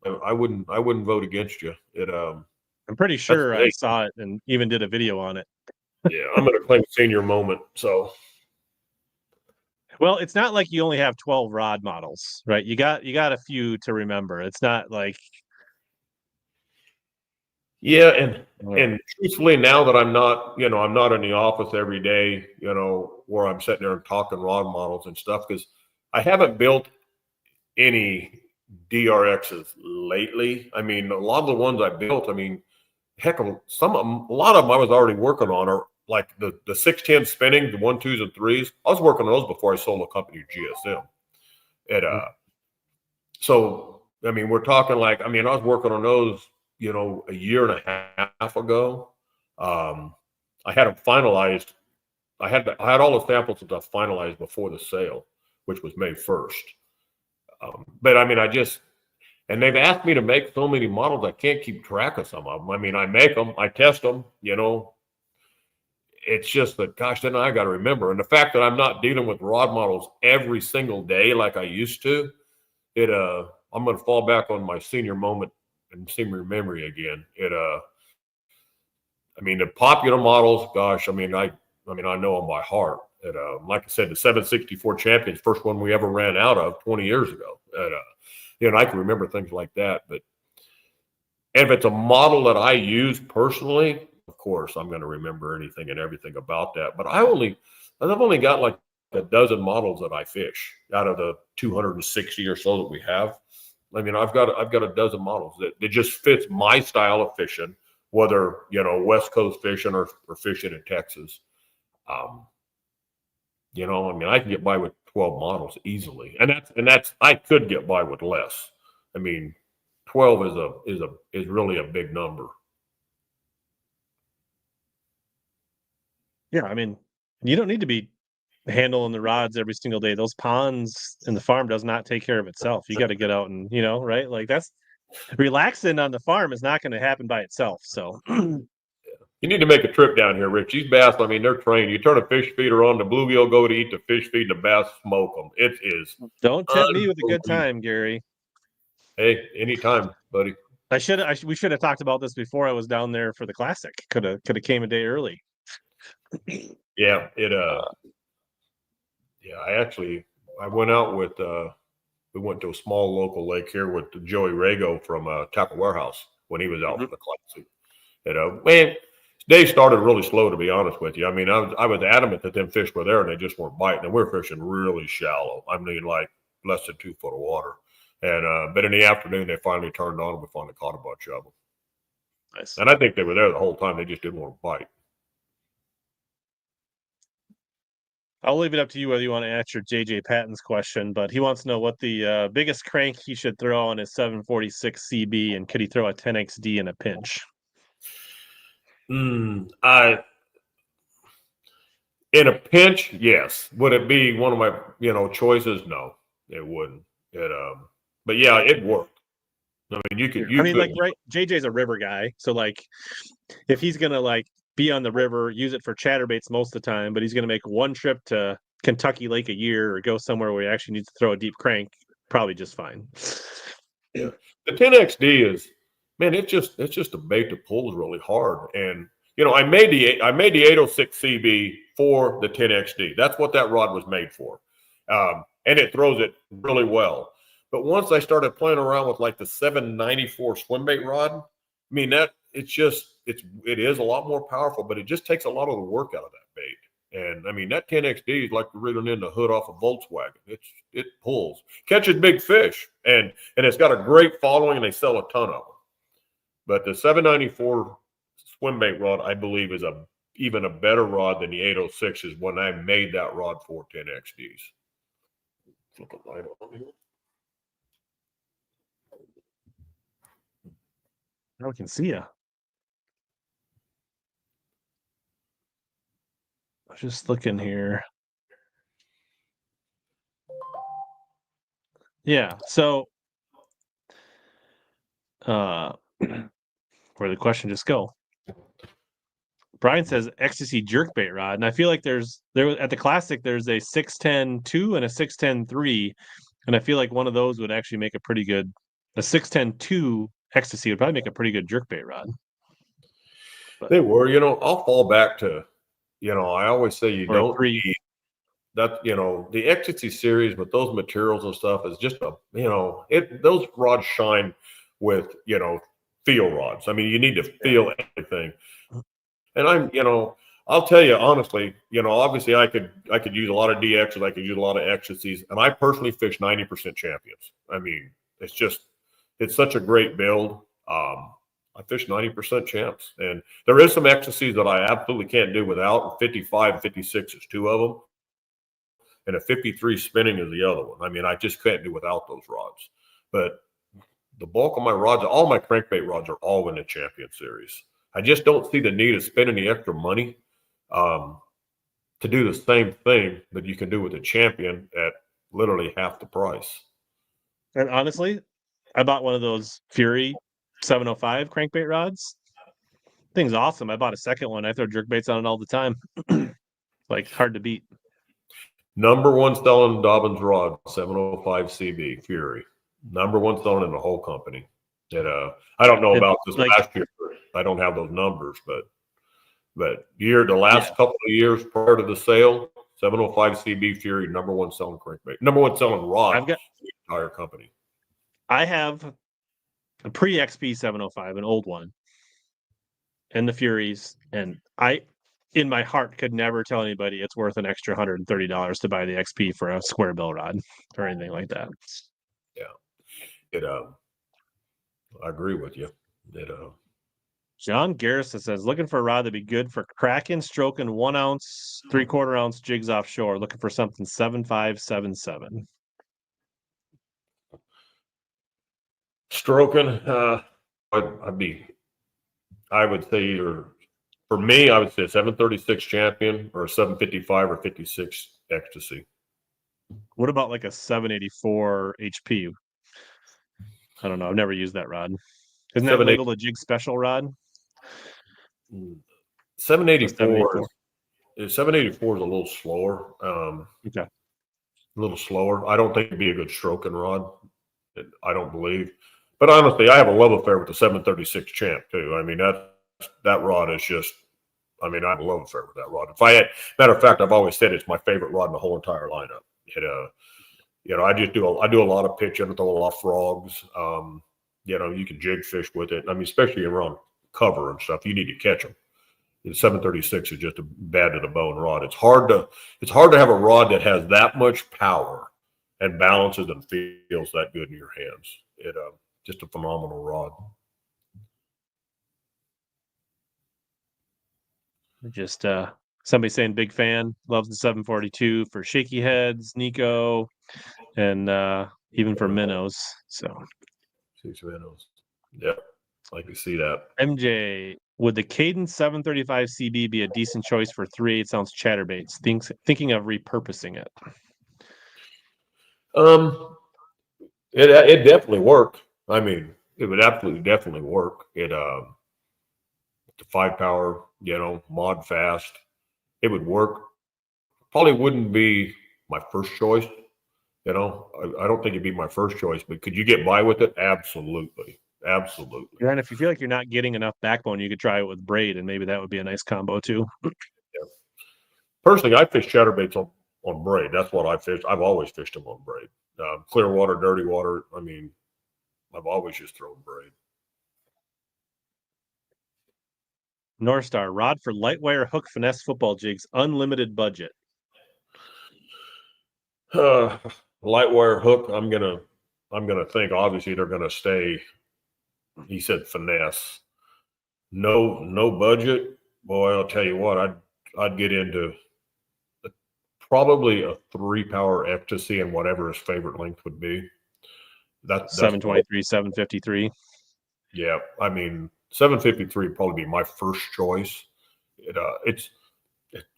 I wouldn't vote against you. I'm pretty sure I saw it and even did a video on it. Yeah, I'm going to claim senior moment. So, well, it's not like you only have 12 rod models, right? You got a few to remember. It's not like. Yeah, and truthfully, now that I'm not in the office every day, where I'm sitting there and talking rod models and stuff, because I haven't built any DRXs lately. I mean, a lot of the ones I built, I mean, heck, a lot of them I was already working on are like the 610 spinning, the 1, 2s, and 3s. I was working on those before I sold the company GSM. So I mean, we're talking like, I mean, I was working on those, a year and a half ago. I had them finalized. I had all the samples that I finalized before the sale, which was May 1st. But I mean, and they've asked me to make so many models, I can't keep track of some of them. I mean, I make them, I test them, It's just that, gosh, then I got to remember. And the fact that I'm not dealing with rod models every single day like I used to, I'm going to fall back on my senior moment and senior memory again. I mean, the popular models, gosh, I mean, I know them by heart. Like I said, the 764 Champions, first one we ever ran out of 20 years ago. I can remember things like that. But if it's a model that I use personally, of course, I'm going to remember anything and everything about that. But I've only got like a dozen models that I fish out of the 260 or so that we have. I mean, I've got a dozen models that just fits my style of fishing, whether West Coast fishing or fishing in Texas. I mean, I can get by with 12 models easily, and that's I could get by with less. I mean, 12 is really a big number. Yeah, I mean, you don't need to be handling the rods every single day. Those ponds in the farm does not take care of itself. You got to get out and, right? Like that's relaxing on the farm is not going to happen by itself. So you need to make a trip down here, Rich. These bass, I mean, they're trained. You turn a fish feeder on, the bluegill go to eat the fish feed, the bass smoke them. It is. Don't tempt me with a good time, Gary. Hey, anytime, buddy. We should have talked about this before I was down there for the Classic. Could have came a day early. Yeah, I went out with, we went to a small local lake here with Joey Rago from Tackle Warehouse when he was out for the Classic. Man, day started really slow, to be honest with you. I mean, I was adamant that them fish were there and they just weren't biting. And we're fishing really shallow. I mean, like less than 2 foot of water. And but in the afternoon, they finally turned on and we finally caught a bunch of them. Nice. And I think they were there the whole time. They just didn't want to bite. I'll leave it up to you whether you want to answer JJ Patton's question, but he wants to know what the biggest crank he should throw on his 746 CB, and could he throw a 10XD in a pinch? In a pinch, yes. Would it be one of my choices? No, it wouldn't. But yeah, it worked. I mean, you could. Right? JJ's a river guy, so like, if he's gonna like be on the river, use it for chatterbaits most of the time, but he's going to make one trip to Kentucky Lake a year or go somewhere where he actually needs to throw a deep crank, probably just fine. Yeah. The 10XD is, man, it's just a bait that pulls really hard. And, I made the 806 CB for the 10XD. That's what that rod was made for. And it throws it really well. But once I started playing around with like the 794 swimbait rod, I mean, it is a lot more powerful, but it just takes a lot of the work out of that bait. And I mean, that 10XD is like reeling in the hood off a Volkswagen. It pulls, catches big fish, and it's got a great following, and they sell a ton of them. But the 794 Swimbait rod, I believe, is even a better rod than the 806s when I made that rod for 10XDs. Flip the light on here. Now we can see you. I was just looking here. Yeah, so where the question just go? Brian says Xtasy jerkbait rod, and I feel like there at the Classic there's a 610-2 and a 610-3, and I feel like one of those would actually make a 610-2 Xtasy would probably make a pretty good jerkbait rod. But they were, I'll fall back to, I always say you don't need that, the Xtasy series with those materials and stuff is just those rods shine with, feel rods. I mean, you need to feel everything. And I'll tell you honestly, obviously I could use a lot of DXs, I could use a lot of Xtasy's, and I personally fish 90% champions. I mean, it's such a great build. I fish 90% champs, and there is some Xtasy's that I absolutely can't do without. 55, 56 is two of them, and a 53 spinning is the other one. I mean, I just can't do without those rods. But the bulk of my rods, all my crankbait rods, are all in the champion series. I just don't see the need of spending the extra money to do the same thing that you can do with a champion at literally half the price. And honestly, I bought one of those Fury 705 crankbait rods. Thing's awesome. I bought a second one. I throw jerkbaits on it all the time. Like, hard to beat. #1 selling Dobyns Rods, 705 CB Fury. #1 selling in the whole company. And I don't know about this last year. I don't have those numbers, but the last couple of years prior to the sale, 705 CB Fury, #1 selling crankbait, #1 selling rod. I've got the entire company. I have a pre-XP 705, an old one, and the Furies, and I, in my heart, could never tell anybody it's worth an extra $130 to buy the XP for a square bill rod or anything like that. Yeah, I agree with you. John Garrison says, looking for a rod that'd be good for cracking, stroking 1 ounce, 3/4 ounce jigs offshore. Looking for something 7.5, 7.7. Stroking, I would say either, for me, I would say a 736 champion or a 755 or 56 Xtasy. What about like a 784 HP? I don't know. I've never used that rod. Isn't that labeled a jig special rod? 784 is a little slower. Okay. A little slower. I don't think it'd be a good stroking rod. I don't believe. But honestly, I have a love affair with the 736 Champ too. I mean, that rod is just, I mean, I have a love affair with that rod. Matter of fact, I've always said it's my favorite rod in the whole entire lineup. I do a lot of pitching, I throw a lot of frogs. You can jig fish with it. I mean, especially around cover and stuff, you need to catch them. The 736 is just a bad to the bone rod. It's hard to have a rod that has that much power and balances and feels that good in your hands. Just a phenomenal rod. Just somebody saying big fan, loves the 742 for shaky heads, Nico, and even for minnows. So 6 minnows. Yep. I can see that. MJ, would the Cadence 735 CB be a decent choice for 3/8 ounce chatterbaits? Thinking of repurposing it. It definitely work. I mean, it would absolutely definitely work. The 5-power, mod fast, it would work. Probably wouldn't be my first choice. I don't think it'd be my first choice, but could you get by with it? Absolutely. Absolutely. Yeah, and if you feel like you're not getting enough backbone, you could try it with braid, and maybe that would be a nice combo too. Yeah. Personally, I fish chatterbaits on braid. That's what I fish. I've always fished them on braid. Clear water, dirty water. I mean, I've always just thrown braid. North Star rod for light wire hook finesse football jigs, unlimited budget. Light wire hook. I'm gonna think. Obviously, they're gonna stay. He said finesse. No budget. Boy, I'll tell you what. I'd get into probably a 3-power Xtasy and whatever his favorite length would be. That's 723, 753. Yeah, I mean 753 would probably be my first choice.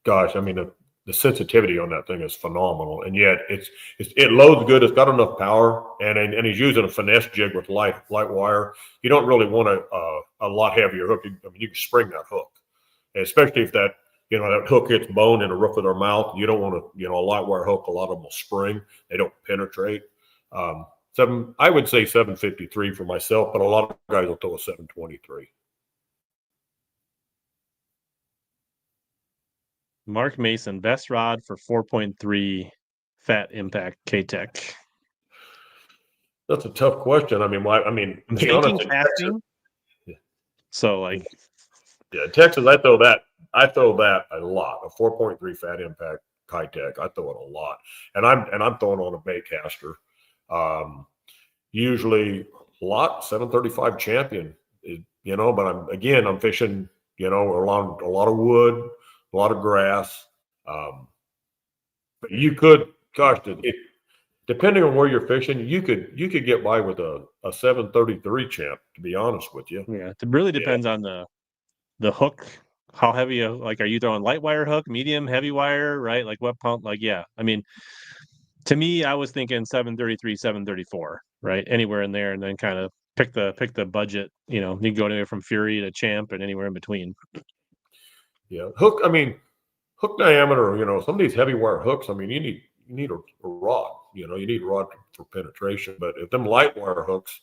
Gosh, I mean the sensitivity on that thing is phenomenal, and yet it loads good. It's got enough power, and he's using a finesse jig with light wire. You don't really want a lot heavier hook. I mean, you can spring that hook, especially if that hook hits bone in the roof of their mouth. You don't want a light wire hook. A lot of them will spring. They don't penetrate. I would say 753 for myself, but a lot of guys will throw a 723. Mark Mason, best rod for 4.3 fat impact K-Tech. That's a tough question. I mean, I'm thinking casting. So like, yeah, Texas, I throw that a lot. A 4.3 fat impact K-Tech, I throw it a lot, and I'm throwing on a bait caster. Usually a lot 735 champion, but I'm fishing, a lot of wood, a lot of grass. But you could, gosh, depending on where you're fishing, you could get by with a 733 champ, to be honest with you. Yeah, it really depends on the hook. How heavy, are you throwing light wire hook, medium, heavy wire, right? Like what pump? Like, yeah, I mean, to me, I was thinking 733, 734, right? Anywhere in there, and then kind of pick the budget. You can go anywhere from Fury to Champ and anywhere in between. Yeah, hook diameter. Some of these heavy wire hooks. I mean, you need a rod. You need a rod for penetration. But if them light wire hooks,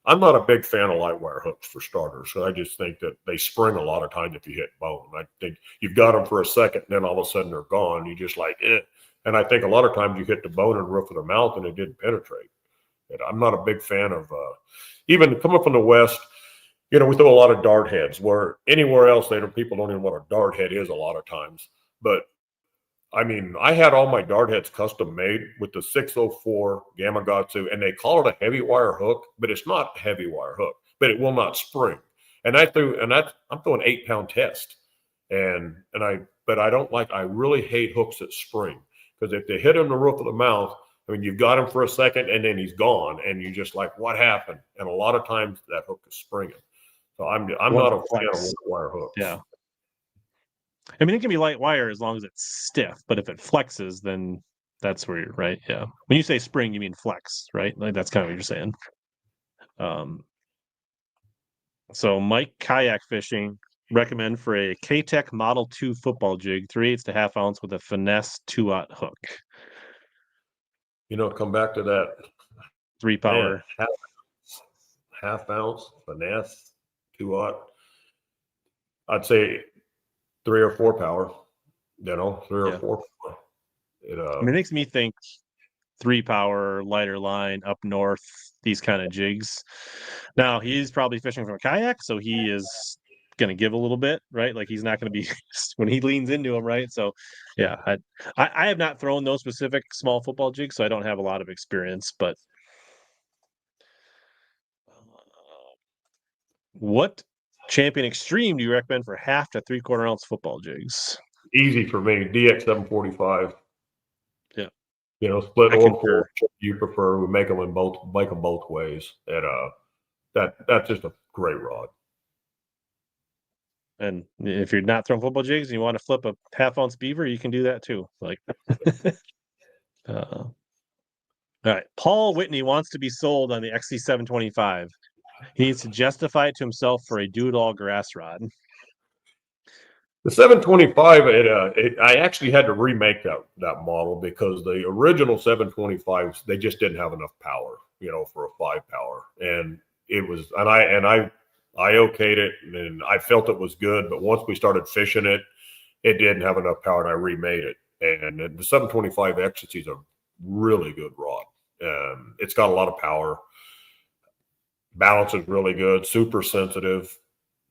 I'm not a big fan of light wire hooks for starters. So I just think that they spring a lot of times if you hit bone. I think you've got them for a second, and then all of a sudden they're gone. You just like it. And I think a lot of times you hit the bone and roof of the mouth and it didn't penetrate. And I'm not a big fan of even coming from the West. We throw a lot of dart heads where anywhere else people don't even know what a dart head is a lot of times. But I mean, I had all my dart heads custom made with the 604 Gamakatsu, and they call it a heavy wire hook, but it's not a heavy wire hook, but it will not spring. And I'm throwing 8-pound test. But I really hate hooks that spring. Because if they hit him in the roof of the mouth, I mean, you've got him for a second and then he's gone, and you just like, what happened? And a lot of times that hook is springing. So I'm not a fan of wire hooks. Yeah. I mean, it can be light wire as long as it's stiff, but if it flexes, then that's where you're right. Yeah. When you say spring, you mean flex, right? Like that's kind of what you're saying. So Mike Kayak Fishing recommend for a K-Tech Model 2 football jig, 3/8 to 1/2 ounce with a Finesse 2/0 hook. Come back to that 3-power. Half ounce Finesse 2/0. I'd say 3 or 4 power. 3 or 4 power. It makes me think 3-power, lighter line, up north, these kind of jigs. Now he's probably fishing from a kayak, so he is going to give a little bit, right? Like he's not going to be when he leans into him, right? So yeah, I have not thrown those specific small football jigs, so I don't have a lot of experience. But what Champion Extreme do you recommend for 1/2 to 3/4 ounce football jigs? Easy for me. DX 745. Yeah. Split or four. You prefer? We make them both ways. And that's just a great rod. And if you're not throwing football jigs and you want to flip a 1/2 ounce beaver, you can do that too. Like, all right. Paul Whitney wants to be sold on the Xtasy 725. He needs to justify it to himself for a do-it-all grass rod. The 725, I actually had to remake that model because the original 725s, they just didn't have enough power, for a 5-power. And it was, and I okayed it and I felt it was good. But once we started fishing it, it didn't have enough power, and I remade it. And the 725 Xtasy is a really good rod. It's got a lot of power. Balance is really good, super sensitive.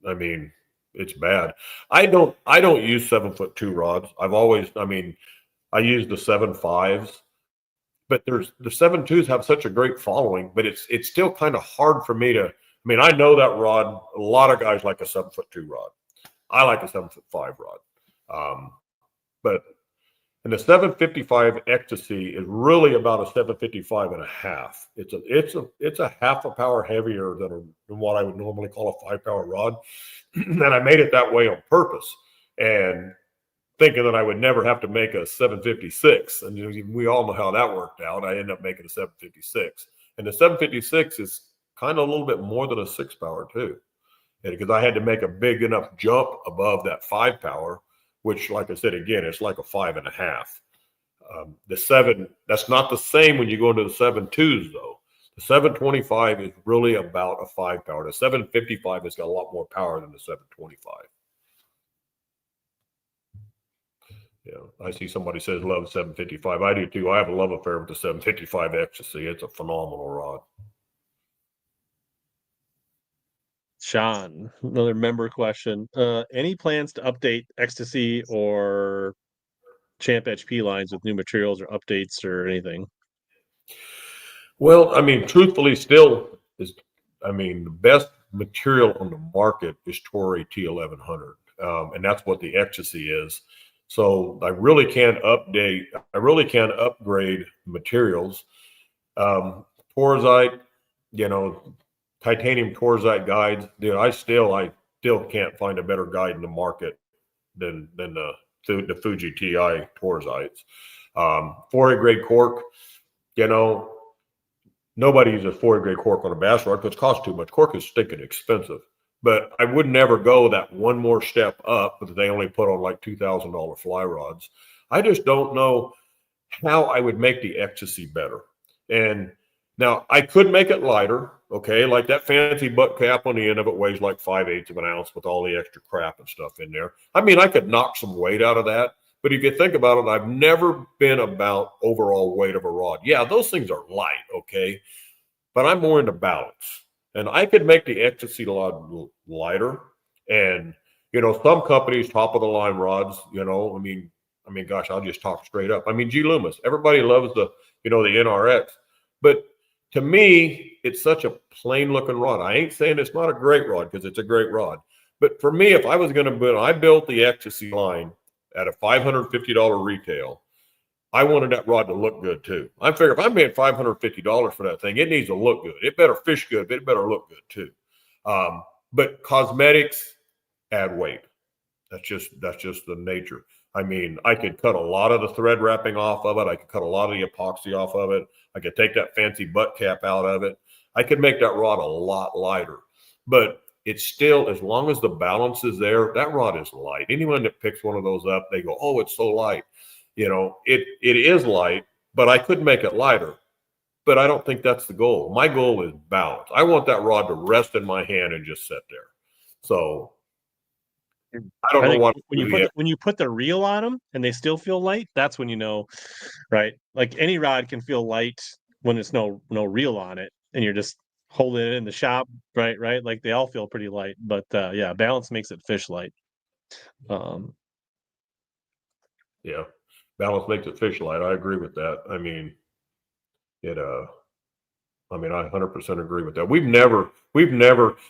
I mean, it's bad. I don't use 7'2" rods. I've always, I mean, I use the 7.5s, but there's the 7.2s have such a great following, but it's still kind of hard for me to. I mean, I know that rod. A lot of guys like a 7'2" rod. I like a 7'5" rod, but and the 755 Xtasy is really about a 755 and a half. It's a half a power heavier than what I would normally call a 5-power rod, and I made it that way on purpose, and thinking that I would never have to make a 756. And we all know how that worked out. I ended up making a 756, and the 756 is kind of a little bit more than a 6-power too, because I had to make a big enough jump above that 5-power. Which, like I said, again, it's like a 5.5. The 7, that's not the same when you go into the 7.2s, though. The 725 is really about a 5-power. The 755 has got a lot more power than the 725. Yeah, I see somebody says love 755. I do too. I have a love affair with the 755 Xtasy. It's a phenomenal rod. Sean, another member question. Any plans to update Xtasy or Champ HP lines with new materials or updates or anything? Well, I mean, truthfully, still is. I mean, the best material on the market is Toray T1100, and that's what the Xtasy is. So I really can't update. I really can't upgrade materials. Torzite, titanium Torzite guides. Dude, I still can't find a better guide in the market than the Fuji TI Torzites. 4A grade cork, nobody uses 4A grade cork on a bass rod because it costs too much. Cork is stinking expensive. But I would never go that one more step up because they only put on like $2,000 fly rods. I just don't know how I would make the Xtasy better. And now I could make it lighter, okay? Like that fancy butt cap on the end of it weighs like 5/8 of an ounce with all the extra crap and stuff in there. I mean, I could knock some weight out of that. But if you think about it, I've never been about overall weight of a rod. Yeah, those things are light, okay? But I'm more into balance. And I could make the Xtasy rod lighter. And, some companies, top of the line rods, I mean, gosh, I'll just talk straight up. I mean, G Loomis, everybody loves the NRX. But to me, it's such a plain looking rod. I ain't saying it's not a great rod because it's a great rod. But for me, if I was going to build, I built the Xtasy line at a $550 retail. I wanted that rod to look good too. I figure if I'm paying $550 for that thing, it needs to look good. It better fish good, but it better look good too. But cosmetics add weight. That's just the nature. I mean, I could cut a lot of the thread wrapping off of it. I could cut a lot of the epoxy off of it. I could take that fancy butt cap out of it. I could make that rod a lot lighter. But it's still, as long as the balance is there, that rod is light. Anyone that picks one of those up, they go, oh, it's so light. It is light, but I could make it lighter. But I don't think that's the goal. My goal is balance. I want that rod to rest in my hand and just sit there. So I don't know what when you put the reel on them and they still feel light, that's when right? Like any rod can feel light when there's no reel on it, and you're just holding it in the shop, right? Like they all feel pretty light, but yeah, balance makes it fish light. Yeah, balance makes it fish light. I agree with that. I mean, I 100% agree with that. We've never,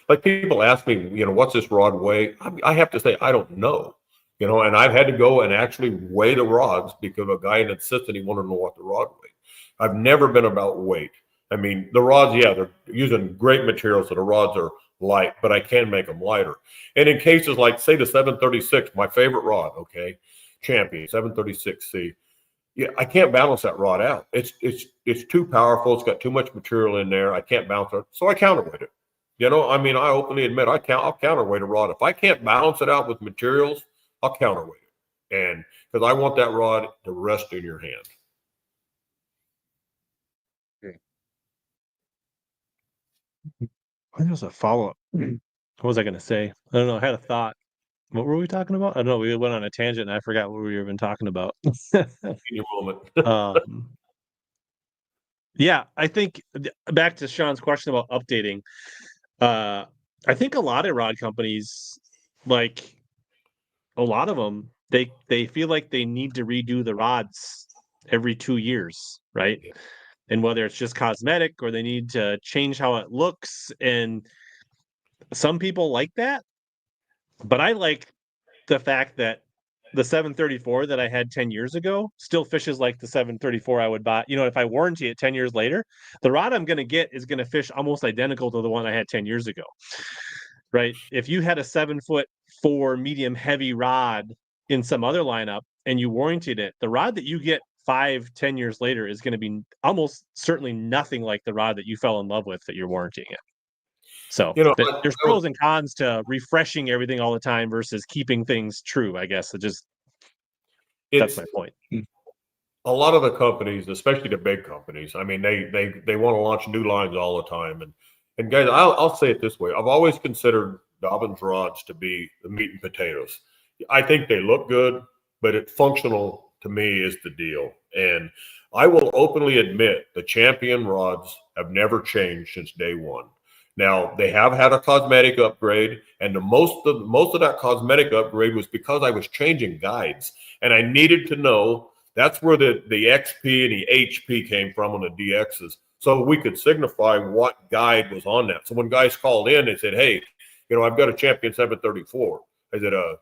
like people ask me, what's this rod weigh? I have to say, I don't know, and I've had to go and actually weigh the rods because a guy insisted he wanted to know what the rod weighed. I've never been about weight. I mean, the rods, yeah, they're using great materials, so the rods are light, but I can make them lighter. And in cases like, say, the 736, my favorite rod, okay, Champion 736C. Yeah, I can't balance that rod out. It's too powerful. It's got too much material in there. I can't balance it, so I counterweight it. I openly admit I'll counterweight a rod. If I can't balance it out with materials, I'll counterweight it, and because I want that rod to rest in your hand. Okay. I think it was a follow-up. What was I going to say? I don't know. I had a thought. What were we talking about? I don't know. We went on a tangent and I forgot what we were even talking about. In your moment. Yeah, I think back to Sean's question about updating. I think a lot of rod companies like a lot of them, they feel like they need to redo the rods every 2 years, right? And whether it's just cosmetic or they need to change how it looks, and some people like that, but I like the fact that the 734 that I had 10 years ago still fishes like the 734 I would buy. You know, if I warranty it 10 years later, the rod I'm going to get is going to fish almost identical to the one I had 10 years ago. Right? If you had a 7'4" medium heavy rod in some other lineup and you warranted it, the rod that you get 5-10 years later is going to be almost certainly nothing like the rod that you fell in love with that you're warranting it. So You know, there's pros and cons to refreshing everything all the time versus keeping things true, I guess. That's my point. A lot of the companies, especially the big companies, I mean, they want to launch new lines all the time. And guys, I'll say it this way: I've always considered Dobyns rods to be the meat and potatoes. I think they look good, but it functional to me is the deal. And I will openly admit the champion rods have never changed since day one. Now, they have had a cosmetic upgrade, and most of that cosmetic upgrade was because I was changing guides, and I needed to know. That's where the XP and the HP came from on the DXs, so we could signify what guide was on that. So when guys called in, they said, "Hey, you know, I've got a Champion 734. Is it a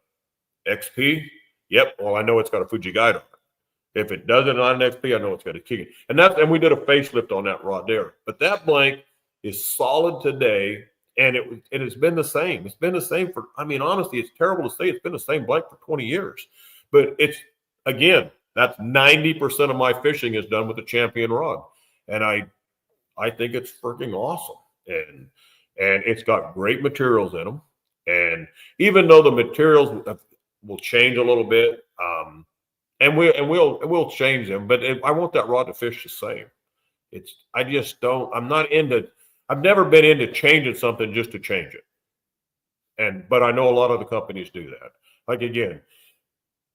XP? Yep. Well, I know it's got a Fuji guide on it. If it doesn't on an XP, I know it's got a Keegan." And we did a facelift on that rod there. But that blank is solid today, and it has been the same. It's been the same for. I mean, honestly, it's terrible to say it's been the same blank for 20 years, but it's again. That's 90% of my fishing is done with the champion rod. And I think it's freaking awesome. And it's got great materials in them. And even though the materials will change a little bit, and we'll change them, but I want that rod to fish the same. I just don't, I've never been into changing something just to change it. But I know a lot of the companies do that. Like again,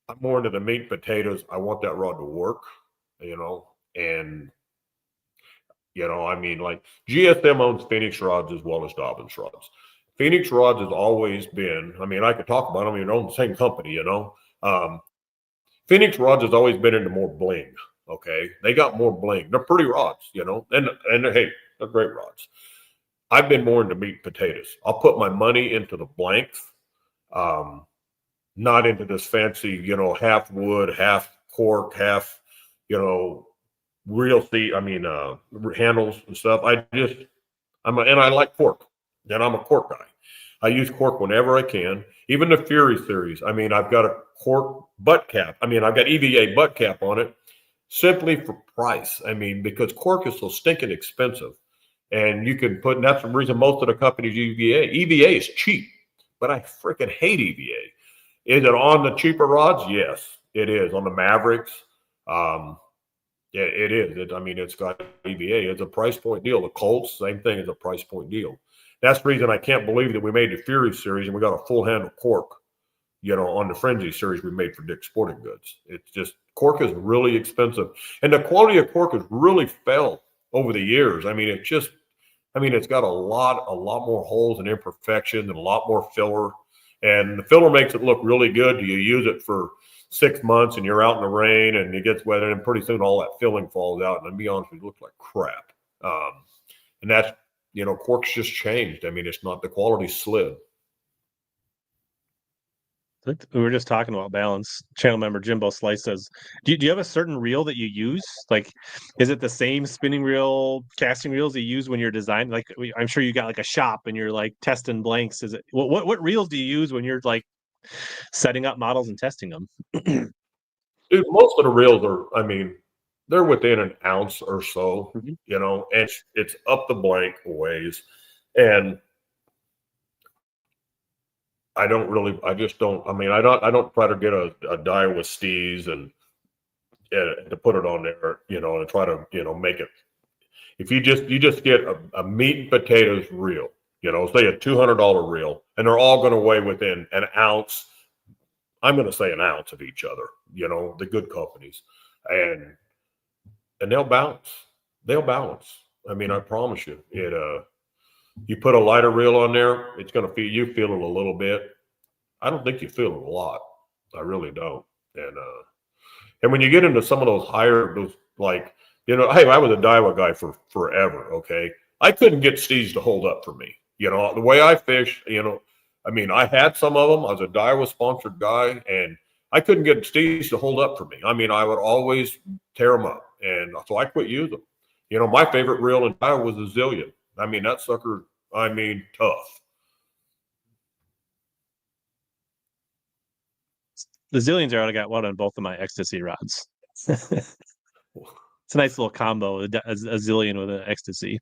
I'm more into the meat and potatoes. I want that rod to work, you know, and, you know, I mean, like GSM owns Phoenix Rods as well as Dobyns Rods. Phoenix Rods has always been, I mean, I could talk about them, you know, the same company, you know. Phoenix Rods has always been into more bling, okay? They got more bling. They're pretty rods, you know, and hey, they're great rods. I've been more into meat and potatoes. I'll put my money into the blanks. Not into this fancy, you know, half wood, half cork, half, you know, handles and stuff. And I like cork, and I'm a cork guy. I use cork whenever I can. Even the Fury series. I mean, I've got a cork butt cap. I mean, I've got EVA butt cap on it simply for price. I mean, because cork is so stinking expensive. And and that's the reason most of the companies use EVA. EVA is cheap, but I freaking hate EVA. Is it on the cheaper rods? Yes, it is. On the Mavericks, it is. It's got EVA. It's a price point deal. The Colts, same thing, is a price point deal. That's the reason I can't believe that we made the Fury series and we got a full handle cork, you know, on the Frenzy series we made for Dick's Sporting Goods. It's just, cork is really expensive. And the quality of cork has really fell over the years. I mean, it's got a lot more holes and imperfections and a lot more filler. And the filler makes it look really good. You use it for 6 months and you're out in the rain and it gets wet, and pretty soon all that filling falls out. And to be honest, it looks like crap. And that's, you know, cork's just changed. I mean, it's not, the quality slid. We were just talking about balance. Channel member Jimbo Slice says, do you have a certain reel that you use? Like, is it the same spinning reel, casting reels you use when you're designing? Like, I'm sure you got like a shop and you're like testing blanks. Is it what reels do you use when you're like setting up models and testing them? Dude, most of the reels are, I mean, they're within an ounce or so, you know, and it's up the blank ways. And I don't try to get a Daiwa Steez and to put it on there, you know, and try to, you know, make it. If you just get a meat and potatoes reel, you know, say a $200 reel, and they're all going to weigh within an ounce. I'm going to say an ounce of each other, you know, the good companies, and they'll balance. They'll balance. I mean, I promise you, you put a lighter reel on there, it's going to feel it a little bit. I don't think you feel it a lot. I really don't. And when you get into some of those higher, those like, you know, hey, I was a Daiwa guy for forever. Okay. I couldn't get steeds to hold up for me. You know, the way I fish, you know, I mean, I had some of them. I was a Daiwa sponsored guy, and I couldn't get steeds to hold up for me. I mean, I would always tear them up. And so I quit using them. You know, my favorite reel in Daiwa was a Zillion. I mean, that sucker, I mean, tough. The Zillions are out. I got one on both of my Xtasy rods. It's a nice little combo, a Zillion with an Xtasy.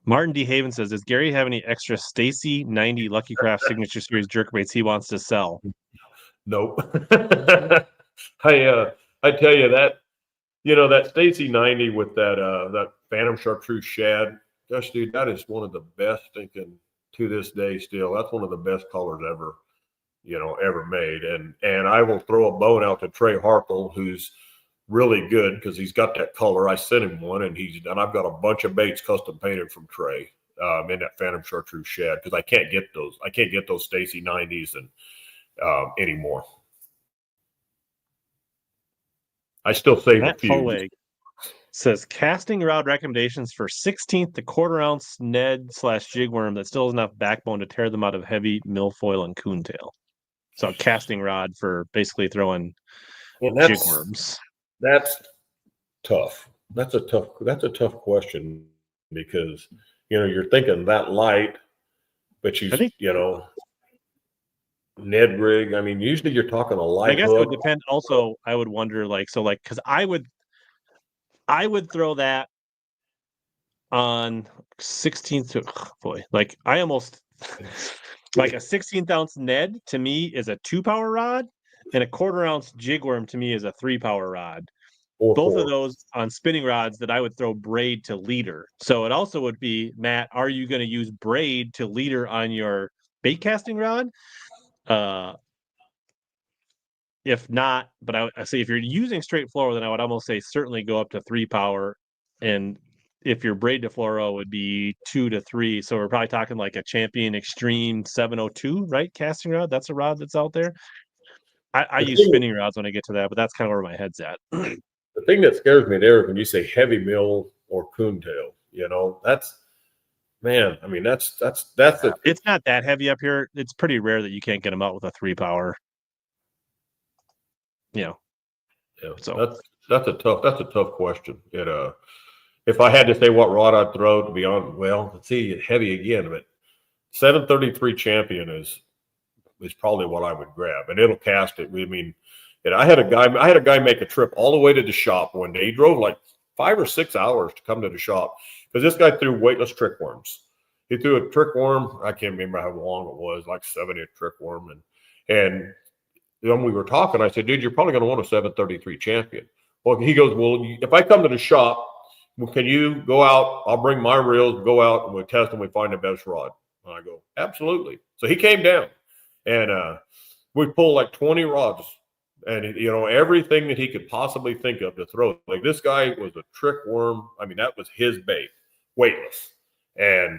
Martin D. Haven says, does Gary have any extra Xtasy 90 Lucky Craft Signature Series jerkbaits he wants to sell? Nope. I tell you that, you know, that Xtasy 90 with that Phantom Chartreuse shad, gosh, dude, that is one of the best thinking to this day still. That's one of the best colors ever, you know, ever made. And I will throw a bone out to Trey Harple, who's really good because he's got that color. I sent him one, and I've got a bunch of baits custom painted from Trey in that Phantom Chartreuse shad, because I can't get those Xtasy 90s and anymore. I still save a few. Says casting rod recommendations for 16th to quarter ounce Ned / jigworm that still has enough backbone to tear them out of heavy milfoil and coontail. So a casting rod for basically throwing jigworms. That's tough. That's a tough question, because, you know, you're thinking that light, but you know, Ned rig. I mean, usually you're talking a light. I guess it would depend. Also, I would wonder, like, so, like, because I would throw that on 16th to like I almost like a 16th ounce Ned to me is a 2-power rod, and a quarter ounce jigworm to me is a 3-power rod. Both of those on spinning rods that I would throw braid to leader. So it also would be, Matt, are you going to use braid to leader on your bait casting rod? If not, but I say if you're using straight fluoro, then I would almost say certainly go up to 3-power. And if your braid to fluoro would be 2 to 3. So we're probably talking like a Champion Extreme 702, right? Casting rod. That's a rod that's out there. I use spinning rods when I get to that, but that's kind of where my head's at. The thing that scares me there is when you say heavy mill or coontail, you know, that's, man, I mean, that's it's not that heavy up here. It's pretty rare that you can't get them out with a 3-power. Yeah. So that's a tough question. If I had to say what rod I'd throw, to be honest, well, let's see, heavy again, but 733 Champion is probably what I would grab, and it'll cast it. I mean, I had a guy make a trip all the way to the shop one day. He drove like 5 or 6 hours to come to the shop because this guy threw weightless trick worms. He threw a trick worm. I can't remember how long it was, like 7-inch trick worm, and when we were talking, I said, dude, you're probably going to want a 733 Champion. Well, he goes, well, if I come to the shop, well, can you go out? I'll bring my reels, go out, and we'll test them. We find the best rod. And I go, absolutely. So he came down, and we pulled like 20 rods, and, you know, everything that he could possibly think of to throw. Like, this guy was a trick worm. I mean, that was his bait, weightless. And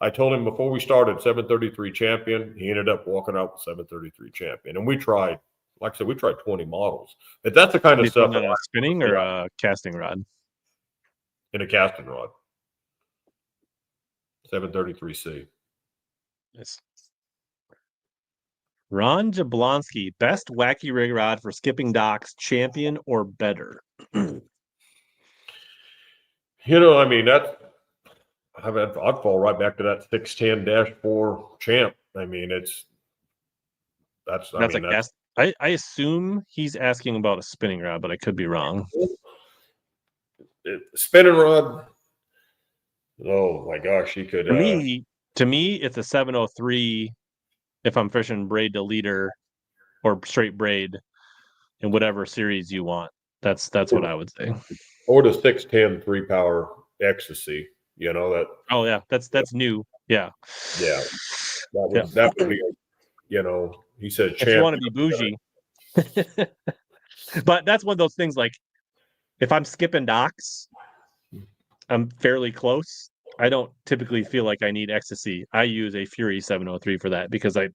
I told him before we started 733 Champion, he ended up walking out with 733 Champion. And we tried, like I said, we tried 20 models. But that's the kind of stuff. On a spinning or a casting rod? In a casting rod. 733C. Yes. Ron Jablonski, best wacky rig rod for skipping docks, Champion or better? You know, I mean, I'd fall right back to that 610-4 Champ. I mean, I assume he's asking about a spinning rod, but I could be wrong. Spinning rod. Oh my gosh, he could. To me, it's a 703 if I'm fishing braid to leader or straight braid in whatever series you want. That's what I would say. Or the 610 3-power Xtasy. You know that. Oh yeah, that's new. Yeah. Yeah. That would be. You know, he said. If you want to be bougie. But that's one of those things. Like, if I'm skipping docks, I'm fairly close. I don't typically feel like I need Xtasy. I use a Fury 703 for that because I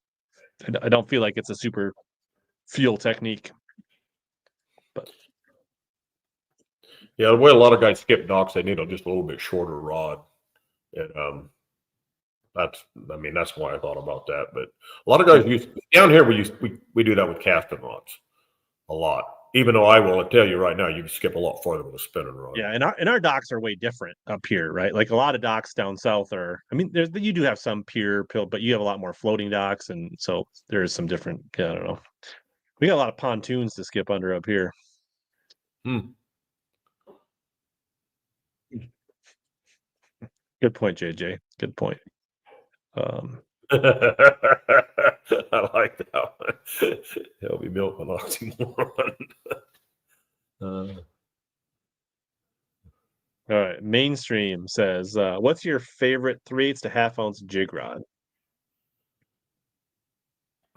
don't feel like it's a super feel technique. But yeah, the way a lot of guys skip docks, they need just a little bit shorter rod, and that's why I thought about that. But a lot of guys use down here. We do that with casting rods a lot. Even though I will tell you right now, you can skip a lot farther with a spinning rod. yeah, and our docks are way different up here, right? Like a lot of docks down south are. I mean, you do have some pier, but you have a lot more floating docks, and so there's some different. Yeah, I don't know. We got a lot of pontoons to skip under up here. Good point, JJ. Good point. I like that one. He'll be milking oxymoron. All right. Mainstream says, what's your favorite 3/8 to half-ounce jig rod?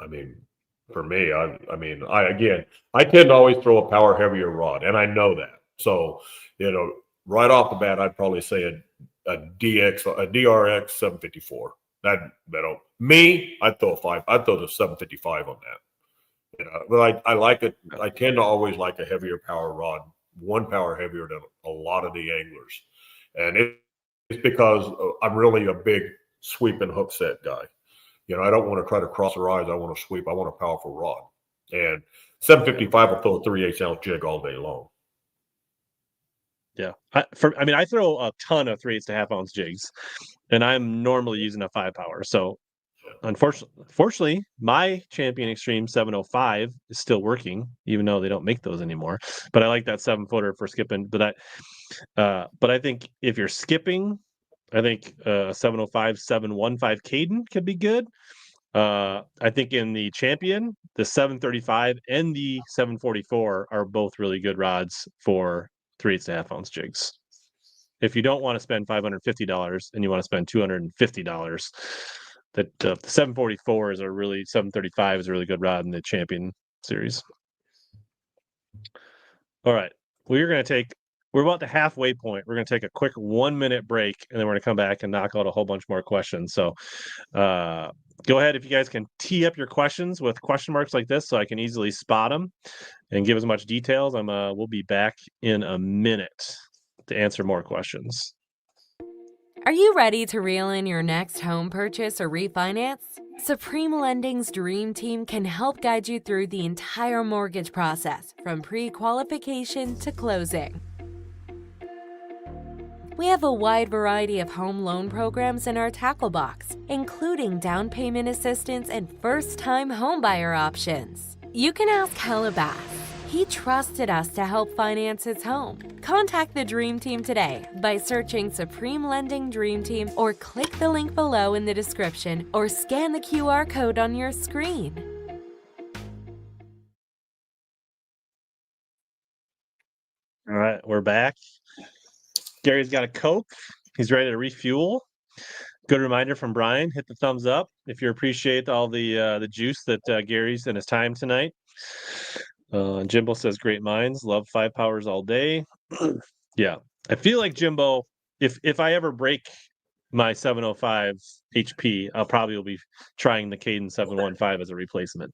I mean, for me, I tend to always throw a power heavier rod, and I know that. So, right off the bat, I'd probably say a DRX 754. I'd throw the 755 on that. But I like it. I tend to always like a heavier power rod, 1 power heavier than a lot of the anglers, and it's because I'm really a big sweep and hook set guy. I don't want to try to cross their eyes. I want to sweep. I want a powerful rod, and 755 will throw a 3/8 ounce jig all day long. Yeah, I throw a ton of 3/8 to half-ounce jigs, and I'm normally using a 5 power. So, unfortunately, my Champion Extreme 705 is still working, even though they don't make those anymore. But I like that 7-footer for skipping. But I think if you're skipping, I think 705 715 Caden could be good. I think in the Champion, the 735 and the 744 are both really good rods for 3/8 to half-ounce jigs. If you don't want to spend $550 and you want to spend $250, the 744 is 735 is a really good rod in the Champion series. All right, we're about the halfway point. We're going to take a quick 1-minute break, and then we're going to come back and knock out a whole bunch more questions. So go ahead if you guys can tee up your questions with question marks like this so I can easily spot them and give as much details. We'll be back in a minute to answer more questions. Are you ready to reel in your next home purchase or refinance? Supreme Lending's Dream Team can help guide you through the entire mortgage process, from pre-qualification to closing. We have a wide variety of home loan programs in our tackle box, including down payment assistance and first-time homebuyer options. You can ask HellaBass. He trusted us to help finance his home. Contact the Dream Team today by searching Supreme Lending Dream Team, or click the link below in the description, or scan the QR code on your screen. All right, we're back. Gary's got a Coke. He's ready to refuel. Good reminder from Brian. Hit the thumbs up if you appreciate all the juice that Gary's in his time tonight. Jimbo says, great minds. Love 5 powers all day. Yeah. I feel like Jimbo, if I ever break my 705 HP, I'll probably be trying the Caden 715 as a replacement.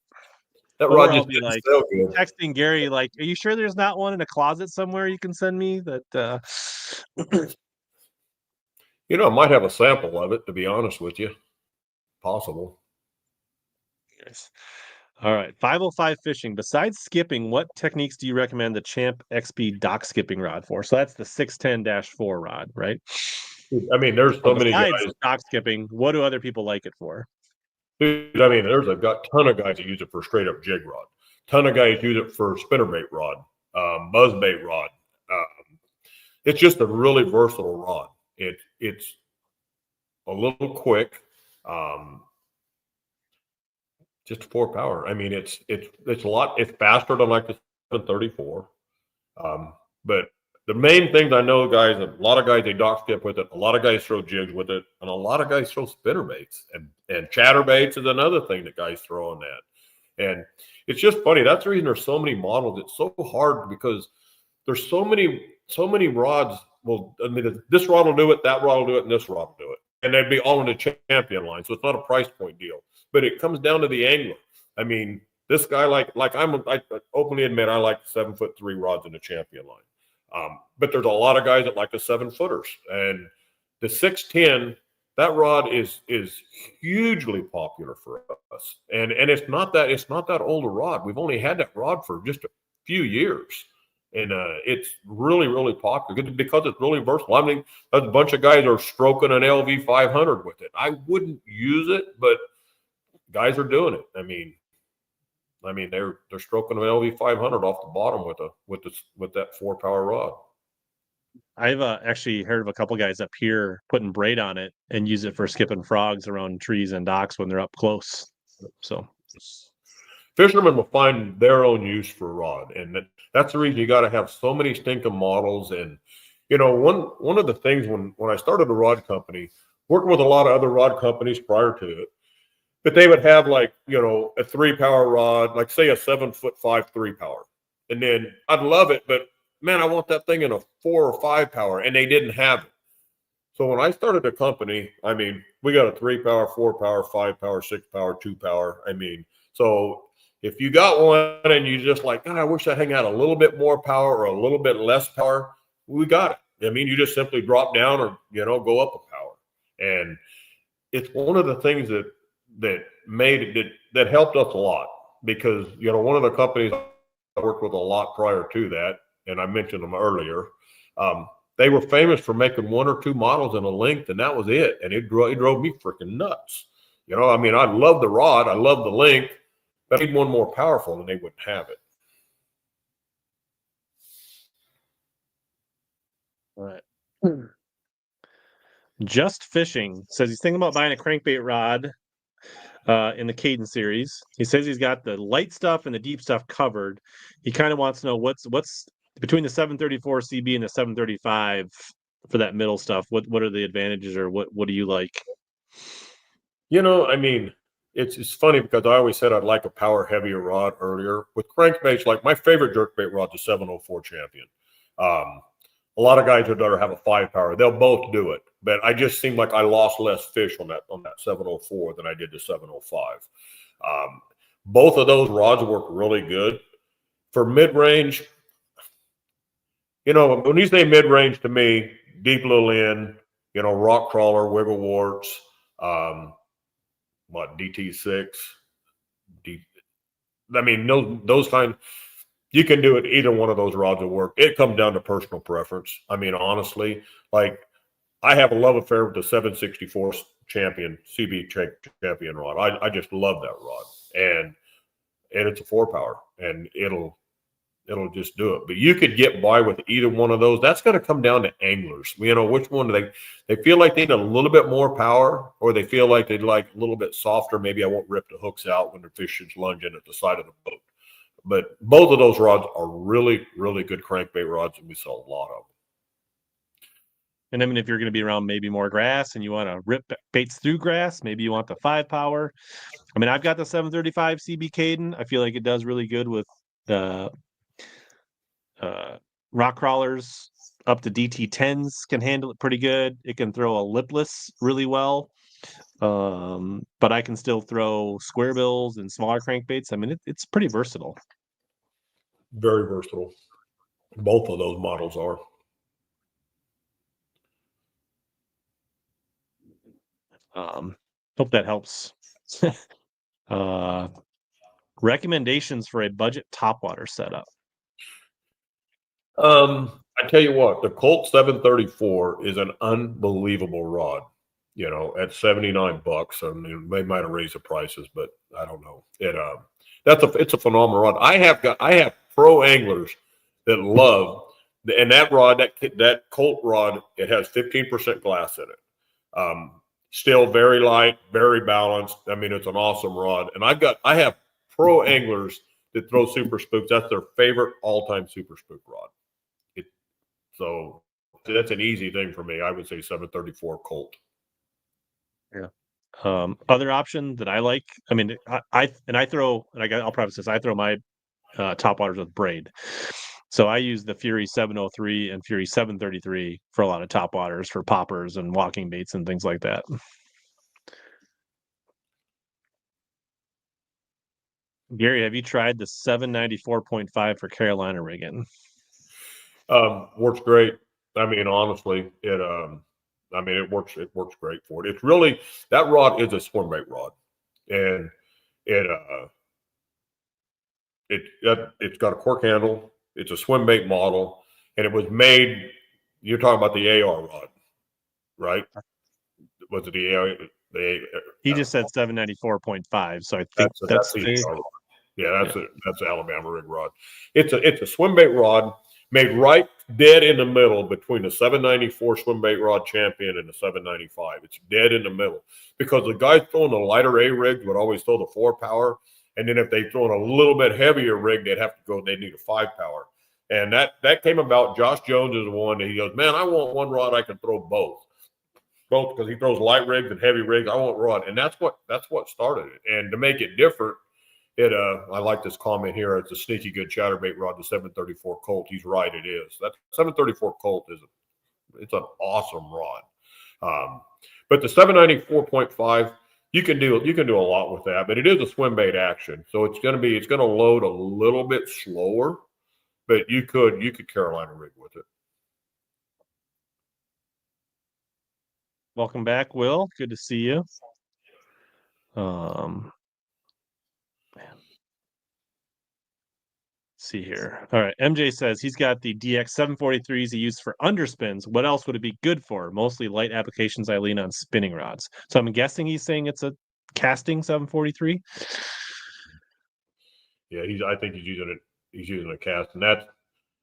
That or rod I'll just be like so good. texting Gary, like, are you sure there's not one in a closet somewhere you can send me that I might have a sample of it, to be honest with you. Possible. Yes. All right. 505 fishing. Besides skipping, what techniques do you recommend the Champ XP dock skipping rod for? So that's the 610-4 rod, right? I mean, there's so many guys. Dock skipping, what do other people like it for? Dude, I mean, there's a ton of guys that use it for straight up jig rod. Ton of guys use it for spinnerbait rod, buzzbait rod. It's just a really versatile rod. It's a little quick. Just 4 power. I mean, it's a lot. It's faster than like the 734. But the main things I know, guys, a lot of guys, they dock skip with it. A lot of guys throw jigs with it, and a lot of guys throw spinnerbaits, and chatterbaits is another thing that guys throw on that. And it's just funny. That's the reason there's so many models. It's so hard because there's so many rods well, I mean, this rod will do it, that rod will do it, and this rod will do it. And they'd be all in the champion line. So it's not a price point deal. But it comes down to the angler. I mean, this guy, I openly admit I like the 7'3" rods in the champion line. But there's a lot of guys that like the 7-footers. And the 610, that rod is hugely popular for us. And it's not that old a rod. We've only had that rod for just a few years. And it's really, really popular because it's really versatile. I mean, a bunch of guys are stroking an LV 500 with it. I wouldn't use it, but guys are doing it. I mean, they're stroking an LV 500 off the bottom with that 4-power rod. I've actually heard of a couple guys up here putting braid on it and use it for skipping frogs around trees and docks when they're up close. So fishermen will find their own use for a rod, and that's the reason you got to have so many stinking models. And you know, one of the things when I started a rod company, working with a lot of other rod companies prior to it, but they would have, like, you know, a 3-power rod, like say a 7'5" 3-power, and then I'd love it, but man, I want that thing in a 4 or 5-power, and they didn't have it. So when I started the company, I mean, we got a 3-power, 4-power, 5-power, 6-power, 2-power. I mean, so if you got one and you just like, God, I wish that thing had a little bit more power or a little bit less power, we got it. I mean, you just simply drop down or, you know, go up a power. And it's one of the things that made it, that helped us a lot, because, you know, one of the companies I worked with a lot prior to that, and I mentioned them earlier, they were famous for making 1 or 2 models in a length, and that was it. And it drove me freaking nuts. You know, I mean, I love the rod, I love the length, but I need one more powerful, and they wouldn't have it. all right. Just Fishing says he's thinking about buying a crankbait rod in the Caden series. He says he's got the light stuff and the deep stuff covered. He kind of wants to know what's between the 734 CB and the 735 for that middle stuff. What are the advantages, or what do you like? You know, I mean, it's funny because I always said I'd like a power heavier rod earlier. With crankbaits, like my favorite jerkbait rod is the 704 Champion. A lot of guys would rather have a 5-power. They'll both do it, but I just seemed like I lost less fish on that 704 than I did the 705. Both of those rods work really good for mid-range. You know, when you say mid-range to me, deep little end, you know, rock crawler, wiggle warts, DT6, I mean, those kind, you can do it. Either one of those rods will work. It comes down to personal preference. I mean, honestly, like, I have a love affair with the 764 Champion, CB Champion rod. I just love that rod, and it's a 4-power, and it'll just do it. But you could get by with either one of those. That's going to come down to anglers. You know, which one do they feel like they need a little bit more power, or they feel like they'd like a little bit softer. Maybe I won't rip the hooks out when the fish is lunging at the side of the boat. But both of those rods are really, really good crankbait rods, and we sell a lot of them. And I mean, if you're going to be around maybe more grass and you want to rip baits through grass, maybe you want the 5-power. I mean, I've got the 735 CB Caden. I feel like it does really good with the rock crawlers. Up to DT10s can handle it pretty good. It can throw a lipless really well. But I can still throw square bills and smaller crankbaits. I mean, it's pretty versatile. Very versatile. Both of those models are. Hope that helps. Recommendations for a budget topwater setup. I tell you what, the Colt 734 is an unbelievable rod. You know, at $79. I mean, they might have raised the prices, but I don't know. It's a phenomenal rod. I have pro anglers that love, and that rod, that Colt rod, it has 15% glass in it. Still very light, very balanced. I mean, it's an awesome rod. And I have pro anglers that throw super spooks. That's their favorite all-time super spook rod. So that's an easy thing for me. I would say 734 Colt. Yeah. Other option that I like, I mean, I'll preface this, I throw my topwaters with braid. So I use the Fury 703 and Fury 733 for a lot of top waters for poppers and walking baits and things like that. Gary, have you tried the 794.5 for Carolina rigging? Works great. I mean, honestly, it works great for it. It's really, that rod is a swim bait rod, and it's got a cork handle. It's a swim bait model, and it was made. You're talking about the AR rod, right? Was it the AR? He just said 794.5, so I think that's the AR rod. Yeah, that's the Alabama rig rod. It's a swim bait rod made right dead in the middle between the 794 swim bait rod champion and the 795. It's dead in the middle because the guys throwing the lighter A rigs would always throw the 4 power. And then if they throw in a little bit heavier rig, they'd need a 5 power. And that came about. Josh Jones is the one that he goes, man, I want one rod I can throw both because he throws light rigs and heavy rigs. I want rod. And that's what started it. And to make it different, I like this comment here. It's a sneaky good chatterbait rod, the 734 Colt. He's right, it is. That 734 Colt it's an awesome rod. But the 794.5, you can do a lot with that, but it is a swim bait action. So it's gonna load a little bit slower, but you could Carolina rig with it. Welcome back, Will. Good to see you. See here. All right. MJ says he's got the DX 743s he used for underspins. What else would it be good for? Mostly light applications. I lean on spinning rods. So I'm guessing he's saying it's a casting 743. Yeah, I think he's using a cast, and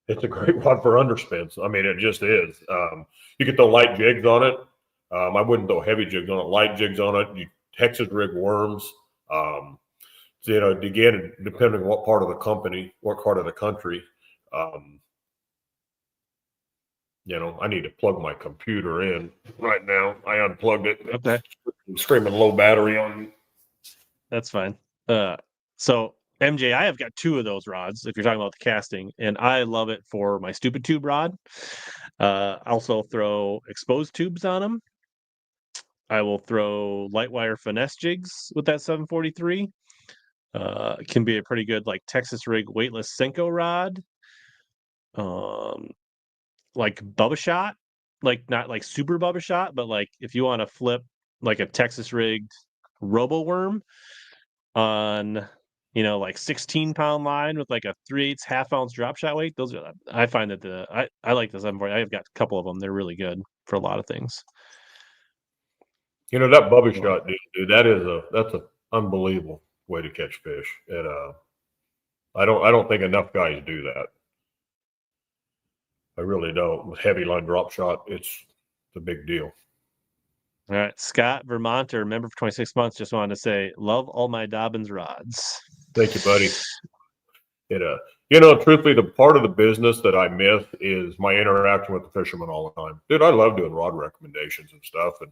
it's a great rod for underspins. I mean, it just is. You can throw light jigs on it. I wouldn't throw heavy jigs on it. Light jigs on it. You Texas rig worms. So, again, depending on what part of the country, I need to plug my computer in right now. I unplugged it. Okay. It's screaming low battery on me. That's fine. So MJ, I have got 2 of those rods, if you're talking about the casting, and I love it for my stupid tube rod. Also throw exposed tubes on them. I will throw light wire finesse jigs with that 743. It can be a pretty good like Texas rig weightless Senko rod. Like Bubba Shot, like not like super Bubba Shot, but like if you want to flip like a Texas rigged Robo Worm on like 16-pound line with like a 3/8 half-ounce drop shot weight, those are, I find that I like the 740. I've got a couple of them. They're really good for a lot of things. That Bubba Shot, dude, that's an unbelievable way to catch fish. And I don't think enough guys do that. I really don't. With heavy line drop shot, it's a big deal. All right, Scott Vermonter, member for 26 months, just wanted to say, love all my Dobyns rods. Thank you, buddy. Truthfully, the part of the business that I miss is my interaction with the fishermen all the time. Dude, I love doing rod recommendations and stuff. And,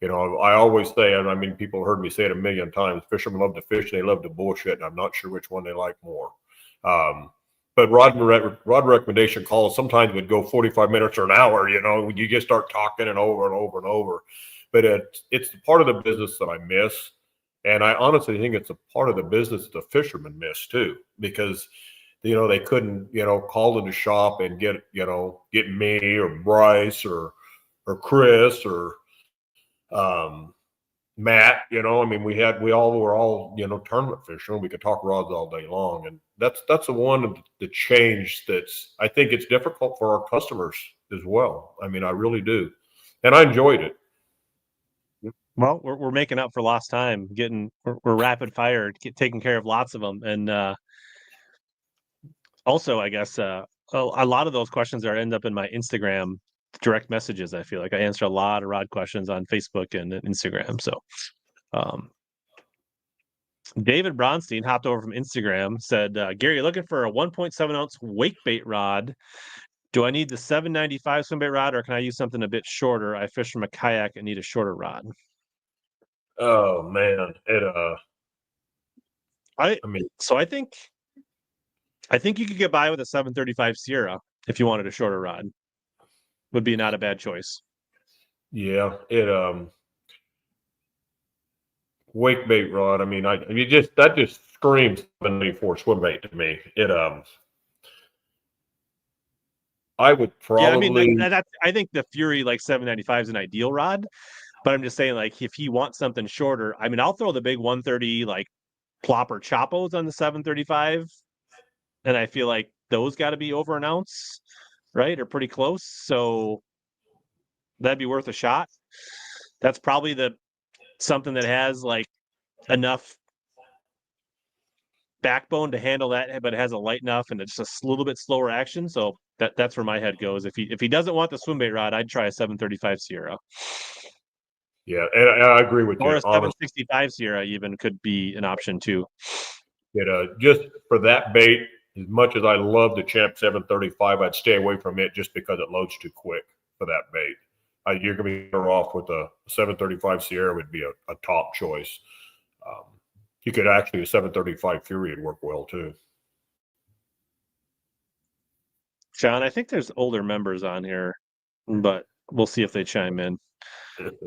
I always say, and I mean, people heard me say it a million times, fishermen love to fish, they love to bullshit, and I'm not sure which one they like more. But rod recommendation calls sometimes would go 45 minutes or an hour, you just start talking and over and over and over. But it's the part of the business that I miss. And I honestly think it's a part of the business the fishermen miss too, because, they couldn't, call in the shop and get me or Bryce or Chris or Matt, we all were tournament fishermen. We could talk rods all day long. And that's the one of the change I think it's difficult for our customers as well. I mean, I really do. And I enjoyed it. Well, we're making up for lost time, we're rapid fire, taking care of lots of them. And also, I guess, a lot of those questions end up in my Instagram direct messages. I feel like I answer a lot of rod questions on Facebook and Instagram. So David Bronstein hopped over from Instagram, said, Gary, looking for a 1.7 ounce wake bait rod. Do I need the 795 swim bait rod, or can I use something a bit shorter? I fish from a kayak and need a shorter rod. Oh man, I think you could get by with a 735 Sierra if you wanted a shorter rod. Would be not a bad choice. Yeah, wake bait rod. I mean, that just screams 784 swim bait to me. I would probably. Yeah, I mean, I think the Fury like 795 is an ideal rod, but I'm just saying, like, if he wants something shorter, I mean, I'll throw the big 130 like plopper choppos on the 735, and I feel like those got to be over an ounce, right, or pretty close. So that'd be worth a shot. That's probably something that has like enough backbone to handle that, but it has a light enough and it's just a little bit slower action. So that's where my head goes. If he doesn't want the swim bait rod, I'd try a 735 Sierra. Yeah, and I agree with you. Or a 765 Sierra even could be an option too. Just for that bait, as much as I love the Champ 735, I'd stay away from it just because it loads too quick for that bait. You're going to be better off with a 735 Sierra would be a top choice. You could actually, a 735 Fury would work well too. John, I think there's older members on here, but we'll see if they chime in.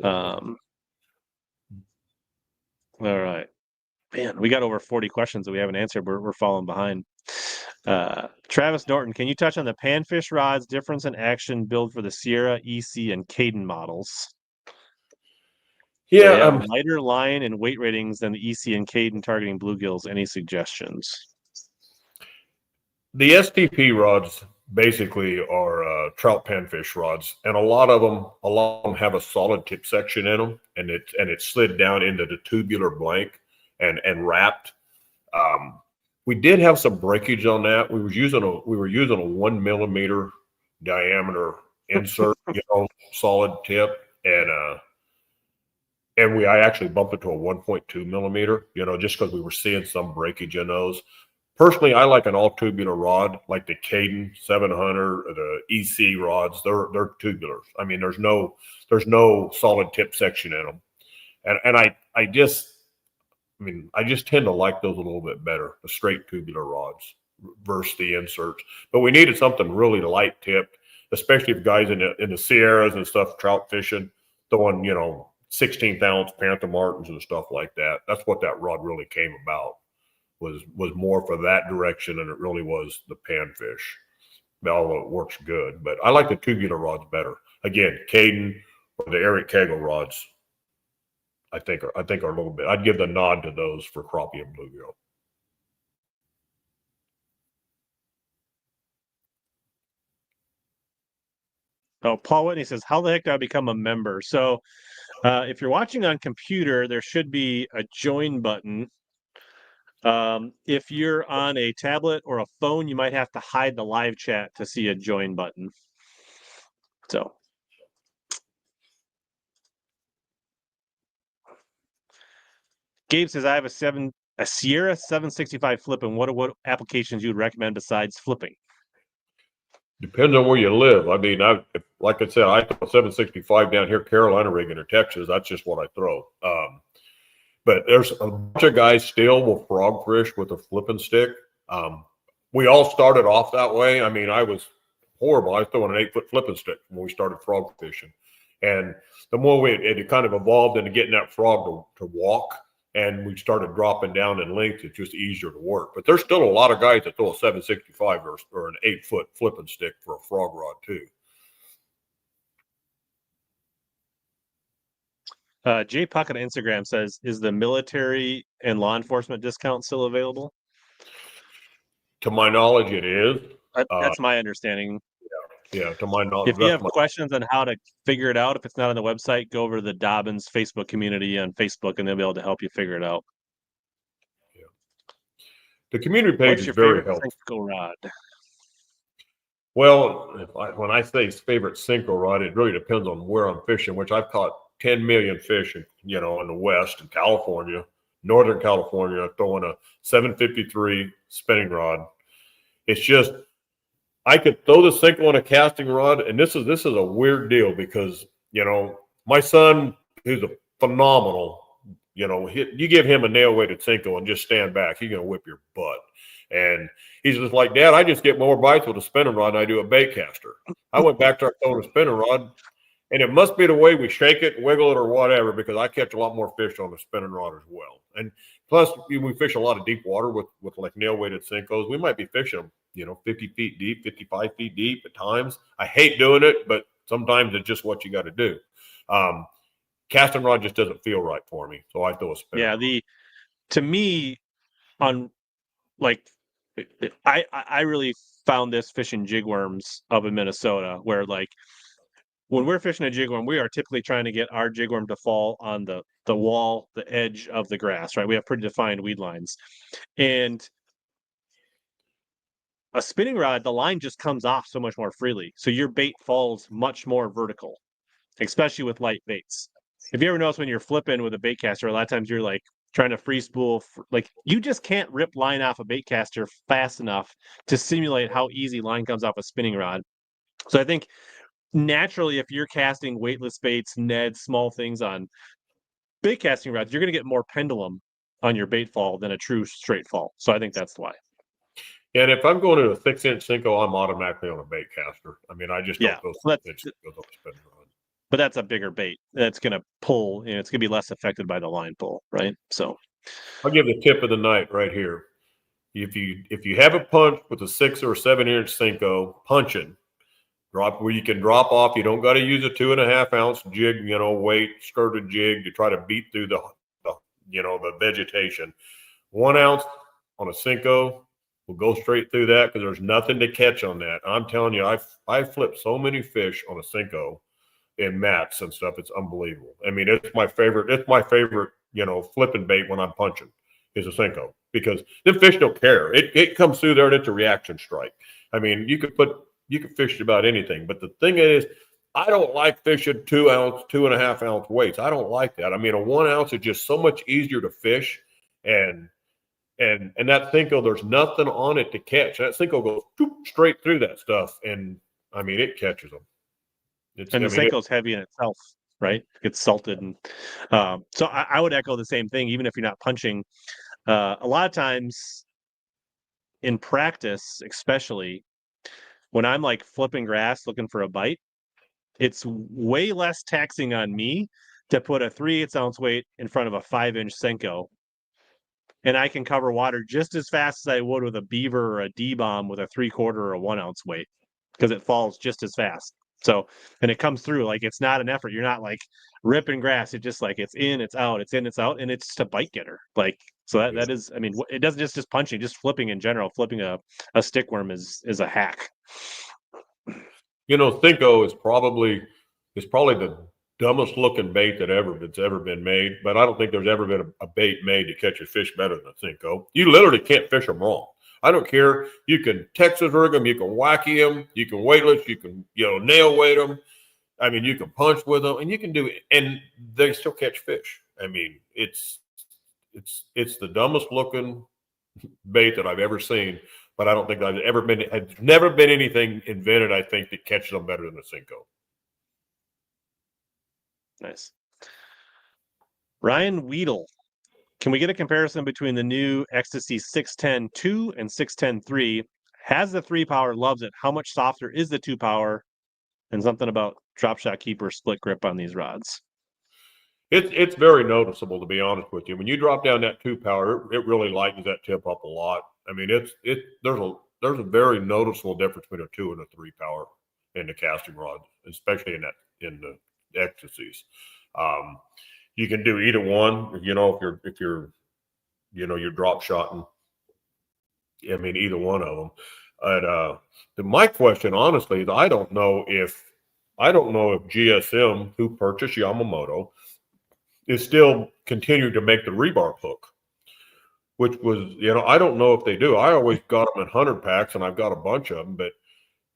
All right. Man, we got over 40 questions that we haven't answered. We're falling behind. Travis Norton, can you touch on the panfish rods difference in action build for the Sierra, EC, and Caden models? Yeah, lighter line and weight ratings than the EC and Caden targeting bluegills. Any suggestions? The STP rods basically are trout panfish rods, and a lot of them have a solid tip section in them, and it slid down into the tubular blank and wrapped. We did have some breakage on that. We were using a 1 millimeter diameter insert, solid tip, and I actually bumped it to a 1.2 millimeter, just because we were seeing some breakage in those. Personally, I like an all tubular rod, like the Caden 700 or the EC rods. They're tubular. I mean, there's no solid tip section in them, and I just tend to like those a little bit better, the straight tubular rods versus the inserts. But we needed something really light tipped, especially if guys in the Sierras and stuff trout fishing, throwing 16th ounce Panther Martins and stuff like that. That's what that rod really came about, was more for that direction than it really was the panfish. Although it works good, but I like the tubular rods better. Again, Caden or the Eric Kegel rods, I think are a little bit. I'd give the nod to those for crappie and bluegill. Oh, Paul Whitney says, how the heck do I become a member? So if you're watching on computer, there should be a join button. If you're on a tablet or a phone, you might have to hide the live chat to see a join button. So Gabe says, I have a Sierra 765 flip, and what applications you would recommend besides flipping? Depends on where you live. I mean, like I said, I throw 765 down here, Carolina rigging or Texas. That's just what I throw. But there's a bunch of guys still will frog fish with a flipping stick. We all started off that way. I mean, I was horrible. I was throwing an 8-foot flipping stick when we started frog fishing. And the more it kind of evolved into getting that frog to walk, and we started dropping down in length, it's just easier to work. But there's still a lot of guys that throw a 765 or an 8-foot flipping stick for a frog rod too. Jay Puck on Instagram says, is the military and law enforcement discount still available? To my knowledge, it is. That's my understanding. Yeah, to my knowledge. If you have questions on how to figure it out, if it's not on the website, go over to the Dobbins Facebook community on Facebook, and they'll be able to help you figure it out. Yeah. The community page is very helpful. Senko rod? Well, when I say favorite Senko rod, it really depends on where I'm fishing, which I've caught 10 million fish, in the West, in California, Northern California, throwing a 753 spinning rod. It's just, I could throw the Senko on a casting rod, and this is a weird deal because, my son, who's a phenomenal, you give him a nail weighted Senko and just stand back, he's going to whip your butt. And he's just like, Dad, I just get more bites with a spinning rod than I do a bait caster. I went back to our spinning rod, and it must be the way we shake it, wiggle it, or whatever, because I catch a lot more fish on the spinning rod as well. And plus, we fish a lot of deep water with like nail-weighted Senkos. We might be fishing them, you know, 50 feet deep, 55 feet deep at times. I hate doing it, but sometimes it's just what you got to do. Casting rod just doesn't feel right for me, so I throw a spinning rod. To me, on like, I really found this fishing jigworms up in Minnesota, where like, when we're fishing a jigworm, we are typically trying to get our jigworm to fall on the wall, the edge of the grass, right? We have pretty defined weed lines. And a spinning rod, the line just comes off so much more freely. So your bait falls much more vertical, especially with light baits. If you ever notice when you're flipping with a bait caster, a lot of times you're like trying to free spool, like you just can't rip line off a bait caster fast enough to simulate how easy line comes off a spinning rod. So I think naturally, if you're casting weightless baits, neds, small things on bait casting rods, you're going to get more pendulum on your bait fall than a true straight fall. So I think that's why. And if I'm going to a 6-inch Senko, I'm automatically on a bait caster. I mean, I just don't go 6 inches on a spinning rod. But that's a bigger bait that's going to pull, and it's going to be less affected by the line pull, right? So I'll give the tip of the night right here. If you have a punch with a 6 or 7-inch Senko, punching, drop where you can drop off. You don't got to use a 2.5 ounce jig, you know, weight skirted jig to try to beat through the vegetation. 1 ounce on a Senko will go straight through that because there's nothing to catch on that. I'm telling you, I flipped so many fish on a Senko in mats and stuff. It's unbelievable. I mean, it's my favorite. It's my favorite, you know, flipping bait when I'm punching is a Senko, because the fish don't care. It comes through there and it's a reaction strike. I mean, you could fish about anything, but the thing is, I don't like fishing 2 ounce, 2.5 ounce weights. I don't like that. I mean, a 1 ounce is just so much easier to fish, and that Senko, there's nothing on it to catch. That Senko goes straight through that stuff, and I mean, it catches them. The Senko's heavy in itself, right? It's salted, and so I would echo the same thing. Even if you're not punching, a lot of times in practice, especially when I'm like flipping grass looking for a bite, it's way less taxing on me to put a 3/8 ounce weight in front of a 5-inch Senko, and I can cover water just as fast as I would with a beaver or a D-bomb with a 3/4 or a 1 ounce weight, because it falls just as fast. So, and it comes through like it's not an effort. You're not like ripping grass. It's just like it's in, it's out, it's in, it's out, and it's just a bite getter. Like, so that is, I mean, it doesn't just punching, just flipping in general. Flipping a stickworm is a hack. You know, Senko is probably the dumbest looking bait that's ever been made. But I don't think there's ever been a bait made to catch a fish better than a Senko. You literally can't fish them wrong. I don't care. You can Texas rig them, you can wacky them, you can weightless, you can, you know, nail weight them. I mean, you can punch with them, and you can do it, and they still catch fish. I mean, it's the dumbest looking bait that I've ever seen, but I don't think had never been anything invented, I think, that catches them better than a Senko. Nice. Ryan Weedle. Can we get a comparison between the new Xtasy 610-2 and 610-3? Has the 3-power, loves it. How much softer is the 2-power? And something about drop shot keeper split grip on these rods. It's very noticeable, to be honest with you. When you drop down that 2-power, it really lightens that tip up a lot. I mean, there's a very noticeable difference between a 2 and a 3-power in the casting rod, especially in the Xtasys. You can do either one, you know, if you're you're drop shotting. I mean, either one of them. And my question, honestly, is I don't know if GSM, who purchased Yamamoto, is still continuing to make the rebarb hook, which was, you know, I don't know if they do. I always got them in 100 packs, and I've got a bunch of them. But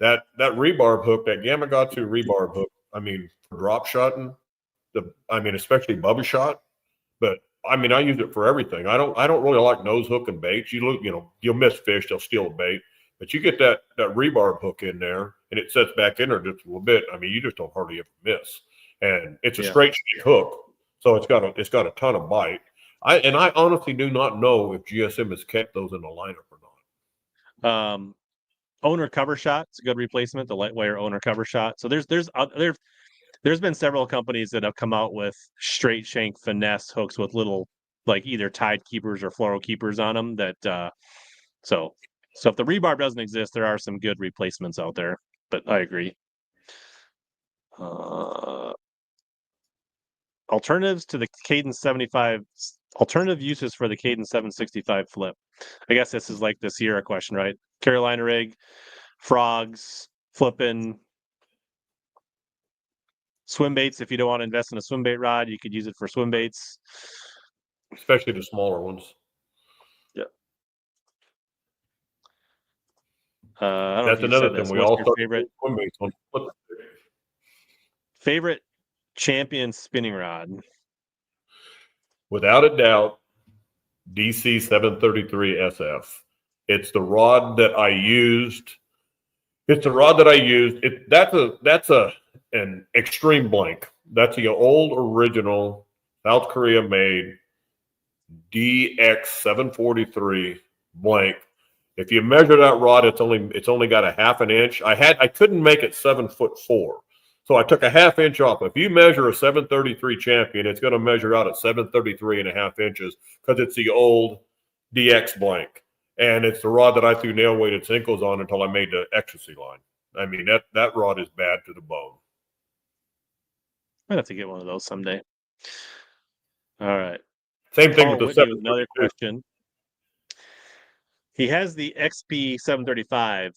that rebarb hook, that Gamakatsu rebarb hook, I mean, for drop shotting, especially bubba shot, but I mean, I use it for everything. I don't really like nose hooking baits. You'll miss fish, they'll steal a bait, but you get that rebarb hook in there, and it sets back in there just a little bit. I mean, you just don't hardly ever miss, and it's a straight shake hook, so it's got a ton of bite. I honestly do not know if GSM has kept those in the lineup or not. Owner cover shot. It's a good replacement. The light wire owner cover shot. So there's been several companies that have come out with straight shank finesse hooks with little like either tide keepers or fluoro keepers on them. That so if the rebarb doesn't exist, there are some good replacements out there. But I agree. Alternatives to the Cadence 75. Alternative uses for the Cadence 765 flip. I guess this is like the Sierra question, right? Carolina rig, frogs, flipping, swim baits. If you don't want to invest in a swim bait rod, you could use it for swim baits, especially the smaller ones. Yeah. I don't That's know if another thing. We all favorite swim baits on favorite champion spinning rod. Without a doubt, DC 733 SF. It's the rod that I used. It's the rod that I used. That's an extreme blank. That's the old original South Korea made DX 743 blank. If you measure that rod, it's only got a half an inch. I couldn't make it 7'4". So I took a half inch off. If you measure a 733 champion, it's going to measure out at 733.5 inches because it's the old DX blank. And it's the rod that I threw nail weighted Senkos on until I made the Xtasy line. I mean, that rod is bad to the bone. I'd have to get one of those someday. All right. Same thing with the 732. Another question. He has the XP 735.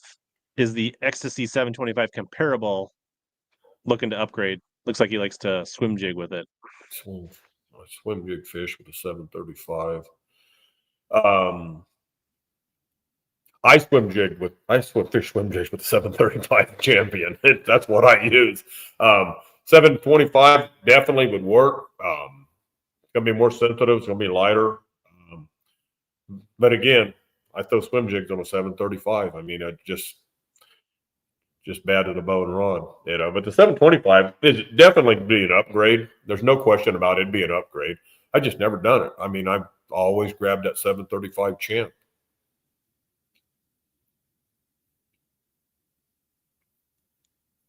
Is the Xtasy 725 comparable? Looking to upgrade. Looks like he likes to swim jig with it. Swim jig fish with a 735. I fish swim jigs with the 735 champion. That's what I use. 725 definitely would work. It's gonna be more sensitive. It's gonna be lighter. But again, I throw swim jigs on a 735. I mean, I just bad to the bone rod, you know. But the 725 is definitely be an upgrade. There's no question about it being an upgrade. I just never done it. I mean, I've always grabbed that 735 champ.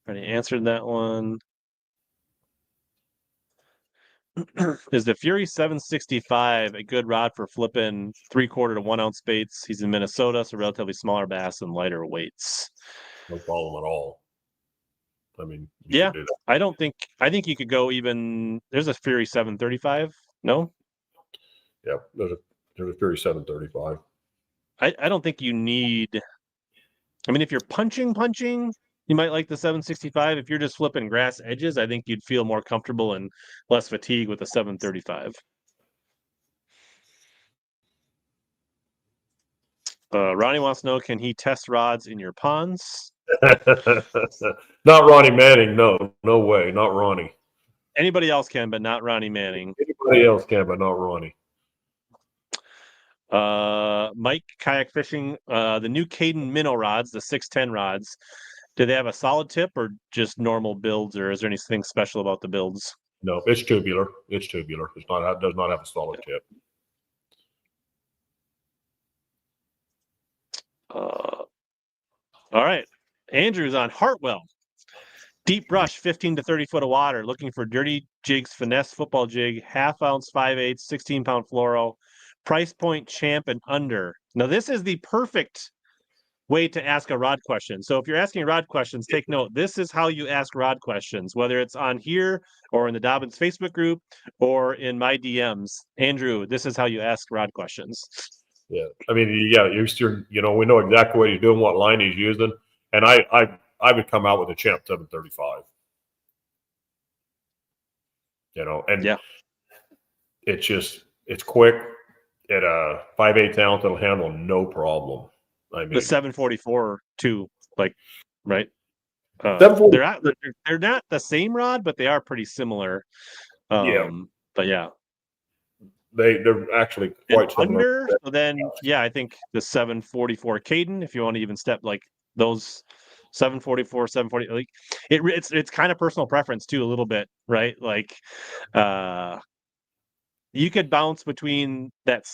Already answered that one. Is the Fury 765 a good rod for flipping 3/4 to 1 ounce baits? He's in Minnesota, so relatively smaller bass and lighter weights. No problem at all. I mean, yeah, I think you could go even. There's a Fury 735. No. Yeah, there's a Fury 735. I don't think you need. I mean, if you're punching, you might like the 765. If you're just flipping grass edges, I think you'd feel more comfortable and less fatigue with the 735. Ronnie wants to know, can he test rods in your ponds? Not Ronnie Manning. No way. Not Ronnie. Anybody else can, but not Ronnie Manning. Anybody else can, but not Ronnie. Mike Kayak Fishing, the new Caden minnow rods, the 610 rods, do they have a solid tip or just normal builds, or is there anything special about the builds? No, it's tubular. It does not have a solid tip. All right. Andrew's on Hartwell. Deep brush, 15 to 30 foot of water, looking for dirty jigs, finesse football jig, 1/2 ounce, 5/8, 16-pound fluoro, price point champ and under. Now, this is the perfect way to ask a rod question. So if you're asking rod questions, take note. This is how you ask rod questions, whether it's on here or in the Dobyns Facebook group or in my DMs. Andrew, this is how you ask rod questions. Yeah, I mean, we know exactly what he's doing, what line he's using, and I would come out with a champ 735. You know, and yeah, it's quick at a 5/8 ounce. It'll handle no problem. I mean, the 744 too, like, right? They're not the same rod, but they are pretty similar. Yeah, but yeah, they're actually quite similar. Under, so then, yeah, I think the 744 Caden, if you want to even step like those 744, 740, like it's kind of personal preference too, a little bit, right? Like, you could bounce between that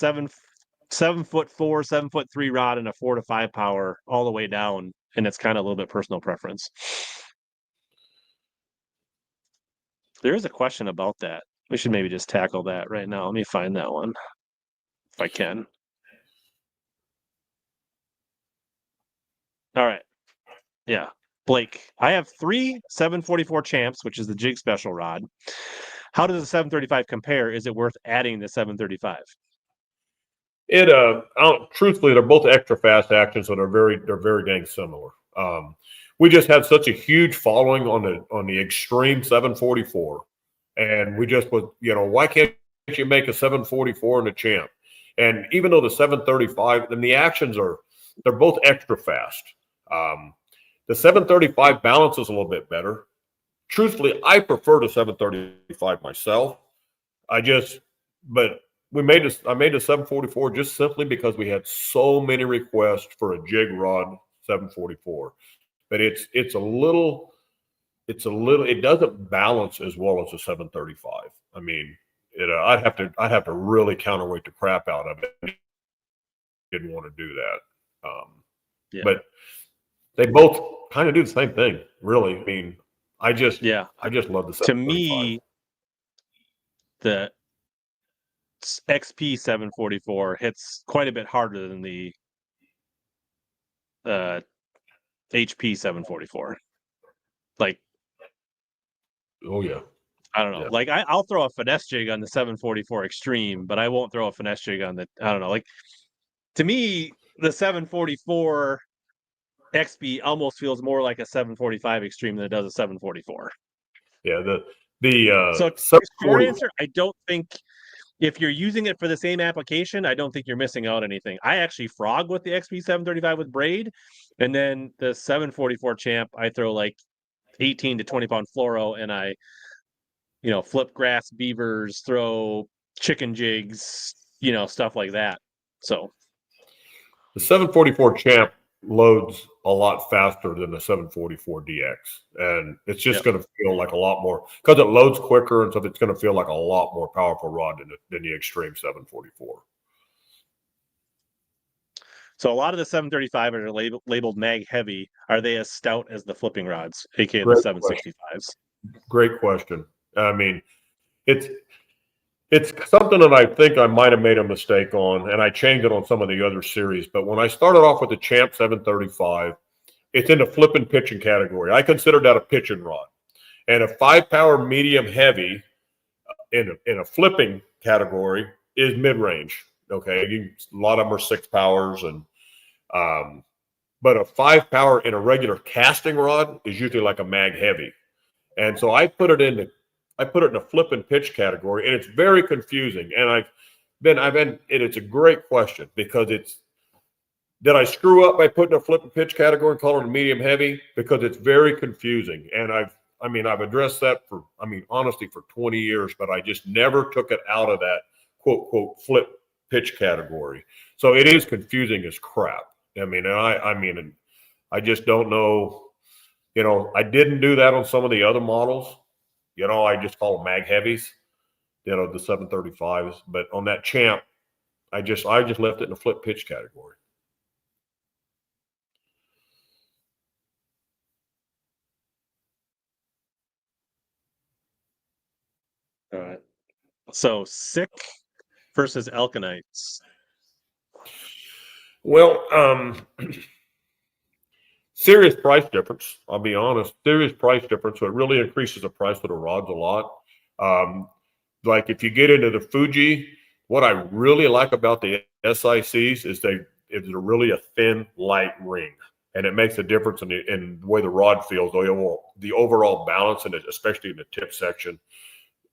7'4", 7'3" rod and a 4 to 5 power all the way down, and it's kind of a little bit personal preference. There is a question about that. We should maybe just tackle that right now. Let me find that one if I can. All right. Yeah. Blake, I have 3 744 champs, which is the jig special rod. How does the 735 compare? Is it worth adding the 735? Truthfully, they're both extra fast actions, so they're very dang similar. We just had such a huge following on the extreme 744, and we just was, why can't you make a 744 in the champ? And even though the 735 and the actions they're both extra fast. The 735 balances a little bit better. Truthfully, I prefer the 735 myself. But I made the 744 just simply because we had so many requests for a jig rod 744. But it doesn't balance as well as a 735. I mean, I'd have to really counterweight the crap out of it. Didn't want to do that. But they both kind of do the same thing, really. I mean, I just love the 735. To me, the XP 744 hits quite a bit harder than the HP 744. Like, oh yeah, I don't know. Yeah. Like I'll throw a finesse jig on the 744 Extreme, but I won't throw a finesse jig on the. I don't know. Like, to me, the 744 XP almost feels more like a 745 Extreme than it does a 744. Yeah, so short answer, I don't think if you're using it for the same application, I don't think you're missing out anything. I actually frog with the XP 735 with braid, and then the 744 champ, I throw like 18 to 20 pound fluoro, and I, flip grass beavers, throw chicken jigs, stuff like that. So the 744 champ loads a lot faster than the 744 DX, and it's just going to feel like a lot more because it loads quicker, and so it's going to feel like a lot more powerful rod than the Extreme 744. So a lot of the 735 are labeled mag heavy. Are they as stout as the flipping rods, aka the 765s? Great question. I mean, it's something that I think I might have made a mistake on, and I changed it on some of the other series. But when I started off with the Champ 735, it's in the flipping pitching category. I consider that a pitching rod. And a 5-power medium heavy in a flipping category is mid-range. Okay, a lot of them are 6 powers, but a 5-power in a regular casting rod is usually like a mag heavy. And so I put it in a flip and pitch category, and it's very confusing. And it's a great question because did I screw up by putting a flip and pitch category and calling it a medium heavy? Because it's very confusing. And I've addressed that honestly for 20 years, but I just never took it out of that quote flip pitch category. So it is confusing as crap. I just don't know. I didn't do that on some of the other models. I just call them mag heavies, the 735s. But on that Champ, I just left it in the flip pitch category. All right. So sick versus alkanites. Well, serious price difference. I'll be honest. Serious price difference. So it really increases the price of the rods a lot. Like if you get into the Fuji, what I really like about the SICs is they're really a thin, light ring, and it makes a difference in the way the rod feels, the overall balance, and especially in the tip section.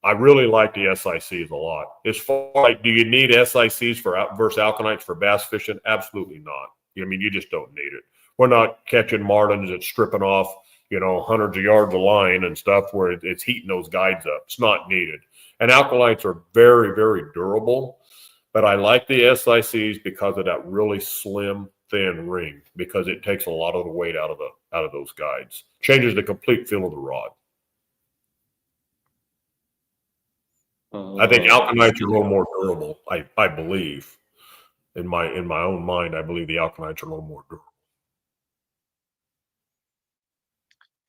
I really like the SICs a lot. As far like, do you need SICs versus alkanites for bass fishing? Absolutely not. You just don't need it. We're not catching marlins and stripping off, hundreds of yards of line and stuff where it's heating those guides up. It's not needed. And alkalites are very, very durable, but I like the SICs because of that really slim, thin ring, because it takes a lot of the weight out of those guides. Changes the complete feel of the rod. I think alkanites are a little more durable, I believe. in my own mind, I believe the alkanites are a little more durable.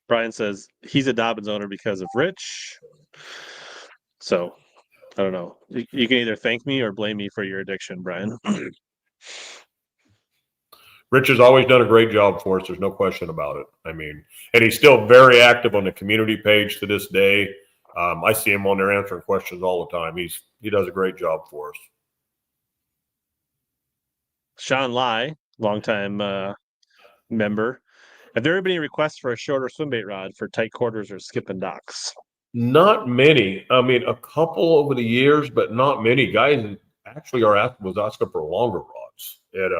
Brian says he's a Dobbins owner because of Rich. So I don't know. You can either thank me or blame me for your addiction, Brian. Rich has always done a great job for us. There's no question about it. I mean, and he's still very active on the community page to this day. I see him on there answering questions all the time. He does a great job for us. Sean Lai, longtime member. Have there been any requests for a shorter swimbait rod for tight quarters or skipping docks? Not many. I mean, a couple over the years, but not many. Guys actually was asking for longer rods. And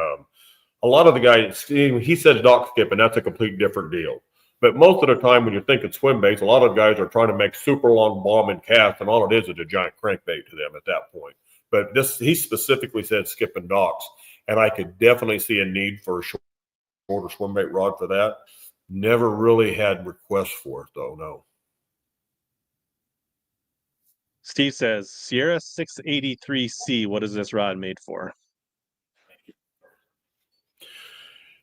a lot of the guys, he says dock skip, and that's a complete different deal. But most of the time when you're thinking swim baits, a lot of guys are trying to make super long bomb and cast, and all it is a giant crankbait to them at that point. But he specifically said skipping docks, and I could definitely see a need for a shorter swim bait rod for that. Never really had requests for it, though, no. Steve says, Sierra 683C, what is this rod made for?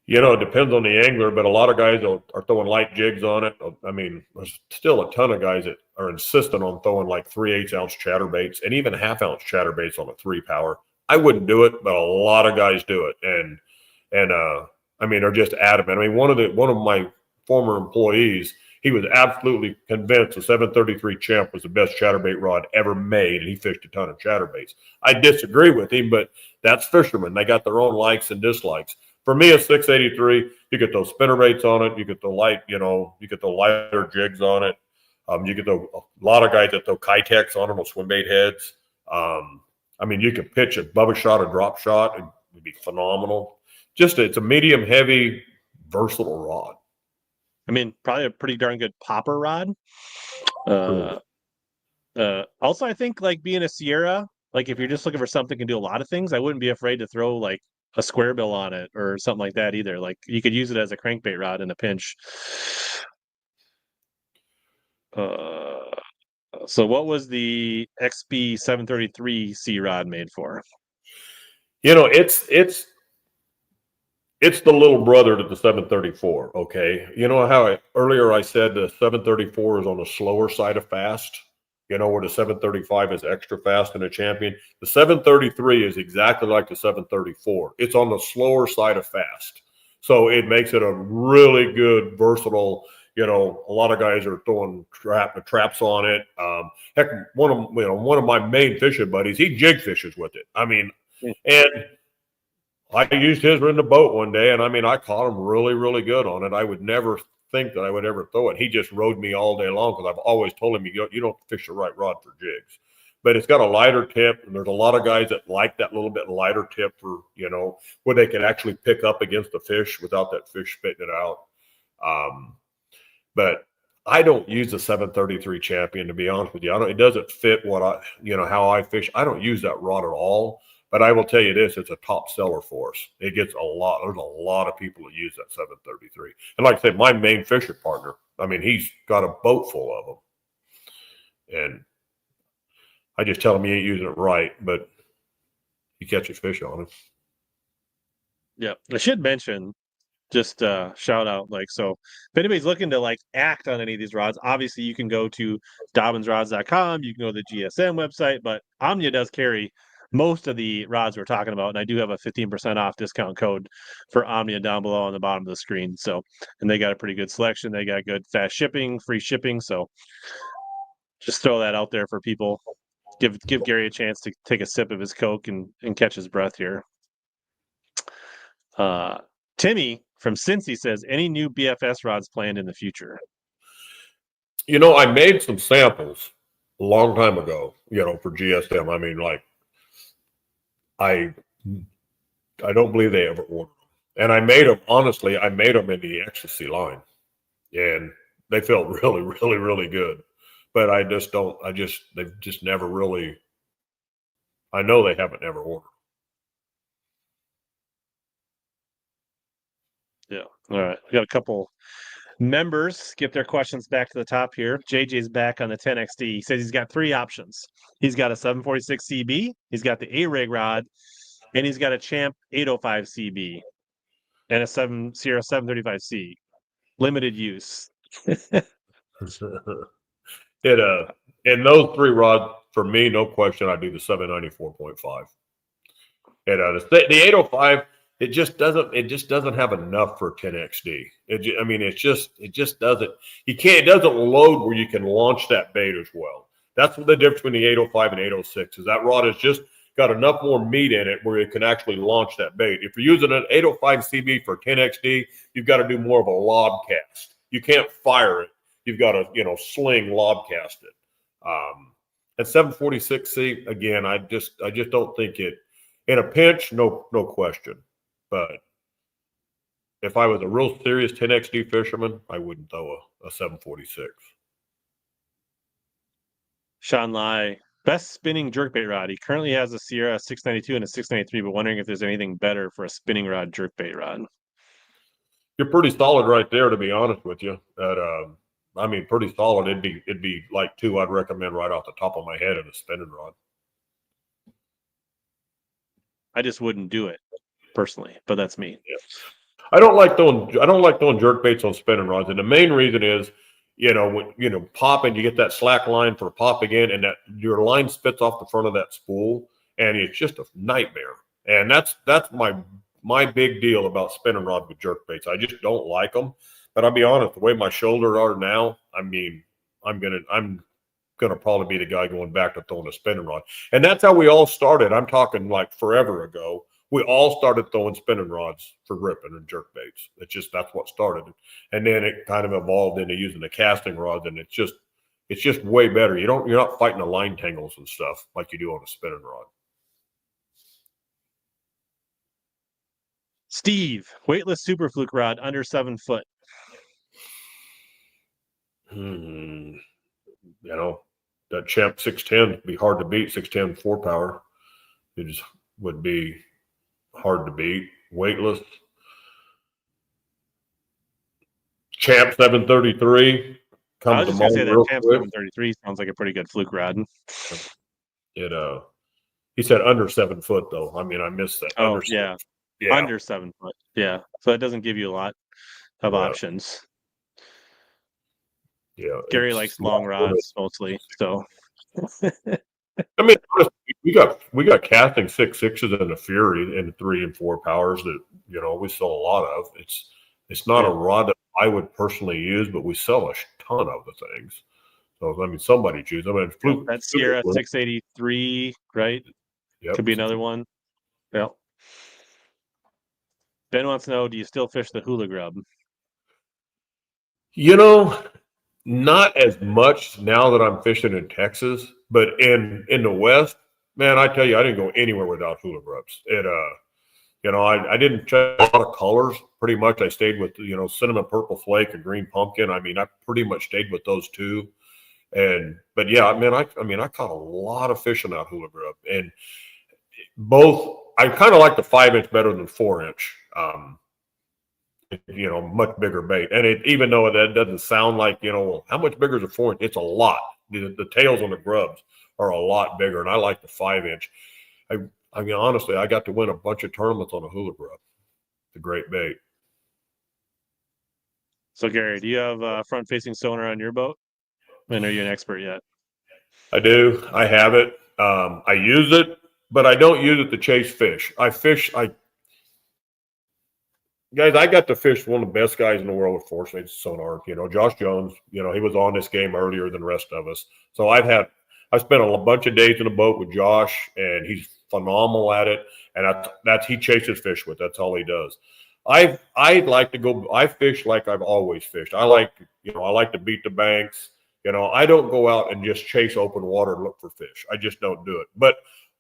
You know, it depends on the angler, but a lot of guys are throwing light jigs on it. I mean, there's still a ton of guys that are insistent on throwing like 3/8 ounce chatterbaits and even 1/2 ounce chatterbaits on a 3-power. I wouldn't do it, but a lot of guys do it. And I mean, they're just adamant. I mean, one of my former employees, he was absolutely convinced the 733 Champ was the best chatterbait rod ever made, and he fished a ton of chatterbaits. I disagree with him, but that's fishermen. They got their own likes and dislikes. For me, a 683, you get those spinnerbaits on it. You get the you get the lighter jigs on it. You get a lot of guys that throw Kitex on them with swim bait heads. I mean, you can pitch a Bubba shot, a drop shot. It would be phenomenal. It's a medium heavy, versatile rod. I mean, probably a pretty darn good popper rod. Also, I think like being a Sierra, like if you're just looking for something that can do a lot of things, I wouldn't be afraid to throw like a square bill on it or something like that either. Like you could use it as a crankbait rod in a pinch. So what was the XB 733C rod made for? You know, it's the little brother to the 734, okay? You know how earlier I said the 734 is on the slower side of fast? You know, where the 735 is extra fast in a Champion? The 733 is exactly like the 734. It's on the slower side of fast. So it makes it a really good, versatile, you know, a lot of guys are throwing traps on it. Heck, one of my main fishing buddies, he jig fishes with it. I mean, and I used his in the boat one day, and I mean, I caught him really, really good on it. I would never think that I would ever throw it. He just rode me all day long because I've always told him, you don't fish the right rod for jigs. But it's got a lighter tip, and there's a lot of guys that like that little bit lighter tip for, you know, where they can actually pick up against the fish without that fish spitting it out. But I don't use the 733 Champion, to be honest with you. It doesn't fit how I fish. I don't use that rod at all. But I will tell you this, it's a top seller for us. It gets a lot. There's a lot of people that use that 733. And like I said, my main fishing partner, I mean, he's got a boat full of them. And I just tell him he ain't using it right, but he catches fish on it. Yeah, I should mention, just shout out, like, so if anybody's looking to like act on any of these rods, obviously you can go to DobynsRods.com, you can go to the GSM website, but Omnia does carry most of the rods we're talking about, and I do have a 15% off discount code for Omnia down below on the bottom of the screen. So, and they got a pretty good selection. They got good fast shipping, free shipping. So just throw that out there for people. Give Gary a chance to take a sip of his Coke and catch his breath here. Timmy from Cincy says, any new BFS rods planned in the future? You know, I made some samples a long time ago, you know, for GSM. I mean, like, I don't believe they ever ordered them. And I made them, honestly, I made them in the Xtasy line. And they felt really, really, really good. But they've just never really, I know they haven't ever ordered. Yeah. All right. We got a couple members get their questions back to the top here. JJ's back on the 10XD. He says he's got 3 options. He's got a 746 CB. He's got the A-Rig rod, and he's got a Champ 805 CB and a Sierra 735C, limited use. And those 3 rods for me, no question, I do the 794.5. And the 805, it just doesn't have enough for 10XD. It just doesn't. It doesn't load where you can launch that bait as well. That's the difference between the 805 and 806 is that rod has just got enough more meat in it where it can actually launch that bait. If you're using an 805 CB for 10XD, you've got to do more of a lob cast. You can't fire it. You've got to, sling lob cast it. At 746C, again, I just don't think it, in a pinch, no question. But if I was a real serious 10XD fisherman, I wouldn't throw a 746. Sean Lai, best spinning jerkbait rod. He currently has a Sierra 692 and a 693, but wondering if there's anything better for a spinning rod jerkbait rod. You're pretty solid right there, to be honest with you. Pretty solid. It'd be like 2 I'd recommend right off the top of my head in a spinning rod. I just wouldn't do it personally, but that's me. Yeah. I don't like throwing jerk baits on spinning rods, and the main reason is, when popping, you get that slack line for popping in, and that your line spits off the front of that spool, and it's just a nightmare. And that's my big deal about spinning rods with jerk baits. I just don't like them. But I'll be honest, the way my shoulders are now, I'm gonna probably be the guy going back to throwing a spinning rod. And that's how we all started. I'm talking like forever ago. We all started throwing spinning rods for ripping and jerk baits. That's what started. And then it kind of evolved into using the casting rods, and it's just way better. You're not fighting the line tangles and stuff like you do on a spinning rod. Steve, weightless super fluke rod under 7 foot. That Champ 610 would be hard to beat. 610 4-power, it just would be hard to beat. Weightless. Champ 733 comes. I was just gonna say that Champ 733 sounds like a pretty good fluke rod. He said under 7 foot though. I missed that. Oh, yeah. Under 7 foot. Yeah. So it doesn't give you a lot of options. Yeah. Gary likes long rods mostly. So we got casting 6.6s and a Fury and 3 and 4 powers that we sell a lot of. It's not a rod that I would personally use, but we sell a ton of the things. So somebody choose. Fluke, that Sierra 683, right? Yep. Could be another one. Yeah. Ben wants to know, do you still fish the hula grub? Not as much now that I'm fishing in Texas, but in the West, man, I tell you, I didn't go anywhere without hula grubs. I didn't check a lot of colors. Pretty much I stayed with, cinnamon purple flake and green pumpkin. I pretty much stayed with those 2. But yeah, I caught a lot of fish on that hula grub, and I kind of like the 5-inch better than 4-inch. Much bigger bait. And even though that doesn't sound like, how much bigger is a 4-inch? It's a lot. The tails on the grubs are a lot bigger, and I like the 5-inch. Honestly, I got to win a bunch of tournaments on a hula grub. It's a great bait. So, Gary, do you have front-facing sonar on your boat? And are you an expert yet? I do. I have it. I use it, but I don't use it to chase fish. Guys, I got to fish one of the best guys in the world with force-facing sonar. Josh Jones, he was on this game earlier than the rest of us. So I spent a bunch of days in the boat with Josh, and he's phenomenal at it. And he chases fish with. That's all he does. I fish like I've always fished. I like to beat the banks. I don't go out and just chase open water and look for fish. I just don't do it. But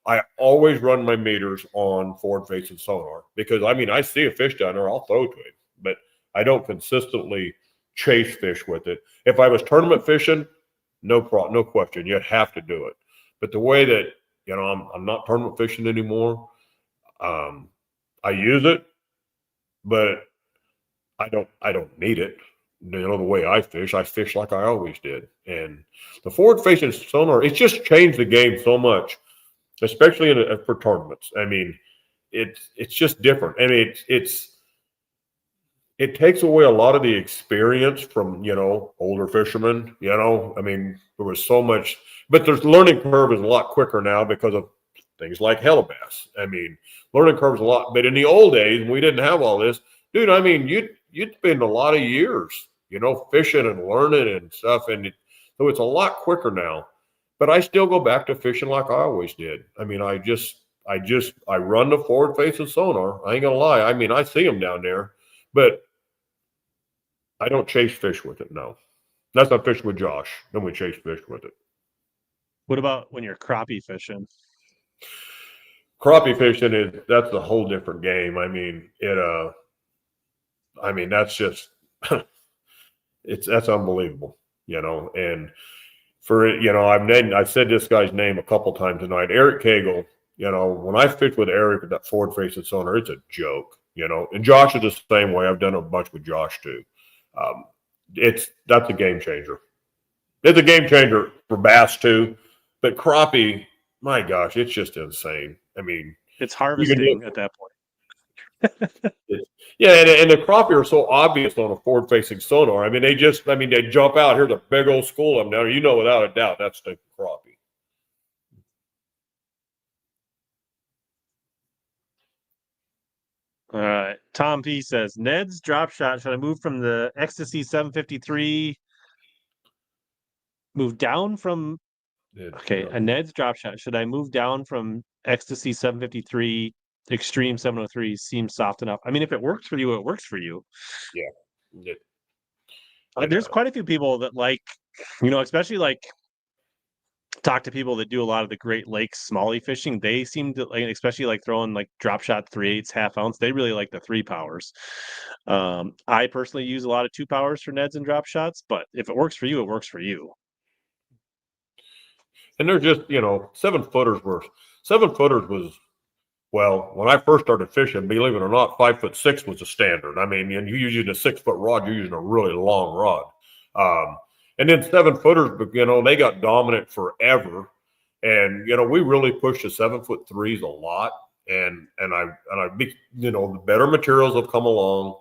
I always run my meters on forward-facing sonar because, I see a fish down there, I'll throw to him. But I don't consistently chase fish with it. If I was tournament fishing, no question, you'd have to do it. But the way that, I'm not tournament fishing anymore, I use it, but I don't need it. The way I fish like I always did. And the forward-facing sonar, it's just changed the game so much, especially for tournaments. it's just different. I mean, it takes away a lot of the experience from, you know, older fishermen, you know. I mean, there was so much, but there's learning curve is a lot quicker now because of things like HellaBass. I mean, learning curve is a lot, but in the old days when we didn't have all this, dude, I mean, you'd spend a lot of years, you know, fishing and learning and stuff. And so it's a lot quicker now, but I still go back to fishing like I always did. I mean, I run the forward facing sonar. I ain't gonna lie. I mean, I see them down there, but I don't chase fish with it. No, that's not fishing with Josh. Then we chase fish with it. What about when you're crappie fishing? Crappie fishing that's a whole different game. I mean, that's just, that's unbelievable, you know. And for it, you know, I've said this guy's name a couple times tonight, Eric Cagle. You know, when I fish with Eric with that forward facing sonar, it's a joke, you know. And Josh is the same way. I've done a bunch with Josh too. That's a game changer. It's a game changer for bass too, but crappie, my gosh, it's just insane. I mean, it's harvesting at that point. Yeah, and the crappie are so obvious on a forward-facing sonar. I mean, they jump out. Here's a big old school of them down. You know, without a doubt, that's the crappie. All right. Tom P says, Ned's drop shot. Should I move from the Xtasy 753? Move down from. Okay, a Ned's drop shot. Should I move down from Xtasy 753? Extreme 703 seems soft enough. I mean, if it works for you, it works for you. Yeah. There's quite a few people that like, you know, especially like talk to people that do a lot of the Great Lakes smallie fishing. They seem to like, especially like throwing like drop shot 3/8 half ounce. They really like the 3 powers. I personally use a lot of 2 powers for Neds and drop shots, but if it works for you, it works for you. And they're just, you know, 7-footers was, well, when I first started fishing, believe it or not, 5'6" was the standard. I mean, and you're using a 6-foot rod, you're using a really long rod. And then 7-footers, you know, they got dominant forever. And, you know, we really pushed the 7-foot threes a lot. And you know, the better materials have come along.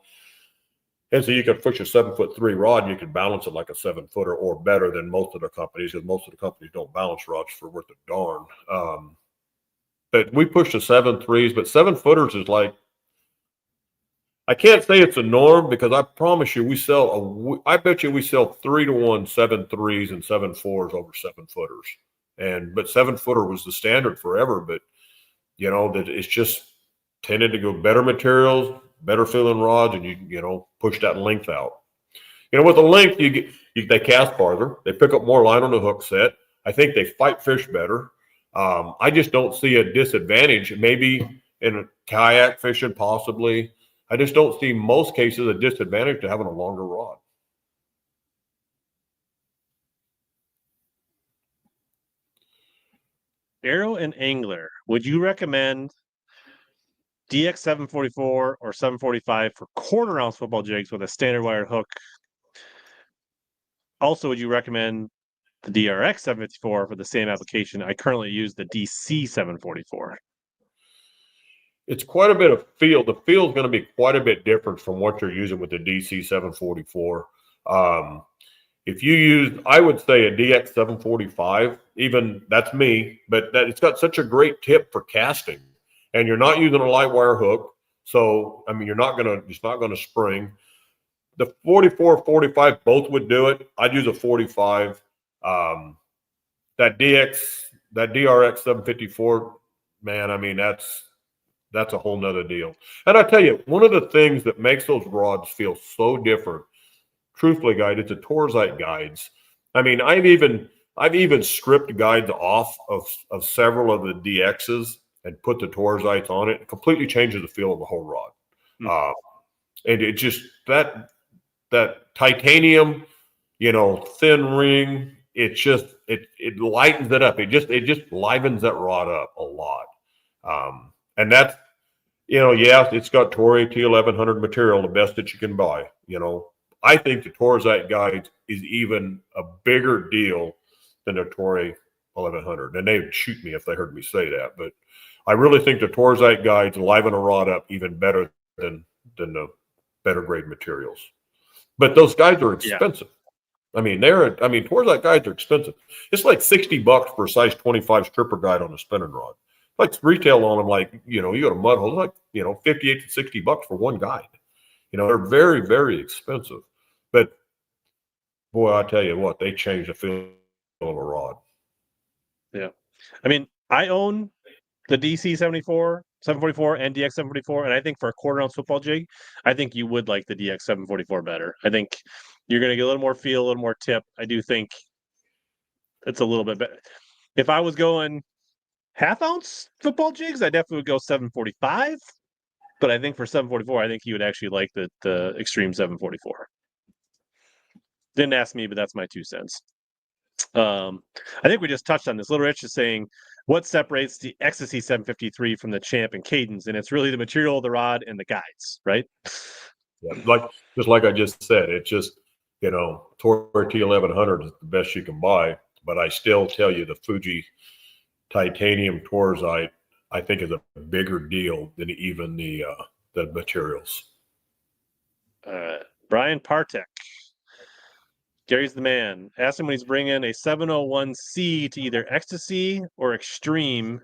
And so you can push a 7'3" rod and you can balance it like a 7-footer or better than most of the companies, because most of the companies don't balance rods for worth a darn. But we push the 7.3s, but 7-footers is like, I can't say it's a norm, because I promise you I bet you we sell 3-to-1 7.3s and 7.4s over 7-footers. But 7-footer was the standard forever, but you know, that it's just tended to go better materials, better feeling rods, and you know, push that length out. You know, with the length, they cast farther, they pick up more line on the hook set. I think they fight fish better. I just don't see a disadvantage. Maybe in a kayak fishing, possibly. I just don't see most cases a disadvantage to having a longer rod. Arrow and angler, would you recommend DX 744 or 745 for 1/4 ounce football jigs with a standard wired hook? Also, would you recommend the DRX 754 for the same application? I currently use the DC 744. It's quite a bit of feel. The feel is going to be quite a bit different from what you're using with the DC 744. If you use, I would say a DX 745, even that's me, but it's got such a great tip for casting, and you're not using a light wire hook. So, I mean, it's not going to spring. The 44, 45, both would do it. I'd use a 45. That DRX 754, man, I mean, that's a whole nother deal. And I tell you, one of the things that makes those rods feel so different, truthfully, guys, it's the Torzite guides. I mean, I've even stripped guides off of several of the DXs and put the Torzites on it. It completely changes the feel of the whole rod. And it just, that titanium, you know, thin ring, it lightens it up. It just livens that rod up a lot. And that's, you know, yeah, it's got Toray T1100 material, the best that you can buy. You know, I think the Torzite guide is even a bigger deal than the Toray 1100. And they would shoot me if they heard me say that. But I really think the Torzite guides liven a rod up even better than the better grade materials. But those guides are expensive. I mean, Torzite guides are expensive. It's like $60 for a size 25 stripper guide on a spinning rod. Like retail on them, like, you go to mud holes, like, $58 to $60 for one guide. They're very, very expensive. But boy, I tell you what, they change the feel of a rod. Yeah. I mean, I own the DC 74, 744 and DX 744. And I think for a quarter ounce football jig, I think you would like the DX 744 better. I think you're going to get a little more feel, a little more tip. I do think it's a little bit better. If I was going half ounce football jigs, I definitely would go 745. But I think for 744, I think you would actually like the Extreme 744. Didn't ask me, but that's my 2 cents. I think we just touched on this. Little Rich is saying, what separates the Xtasy 753 from the Champ and Cadence? And it's really the material of the rod and the guides, right? Yeah, just like I just said, it's just, Tour T1100 is the best you can buy. But I still tell you the Fuji titanium Torzite, I think, is a bigger deal than even the materials. Brian Partek. Gary's the man. Ask him when he's bringing a 701C to either Xtasy or Extreme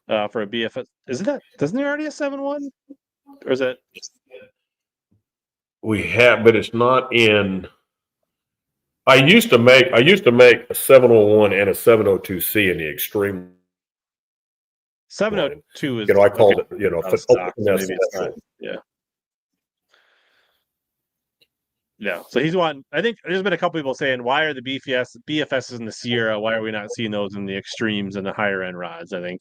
for a BFS. Doesn't there already a 7-1? Or is that? We have, but it's not in. I used to make a 701 and a 702C in the Extreme. 702 is. I called it. Stock, so maybe it's not. Yeah. Yeah, so he's one. I think there's been a couple people saying, why are the BFSs in the Sierra? Why are we not seeing those in the Extremes and the higher end rods? I think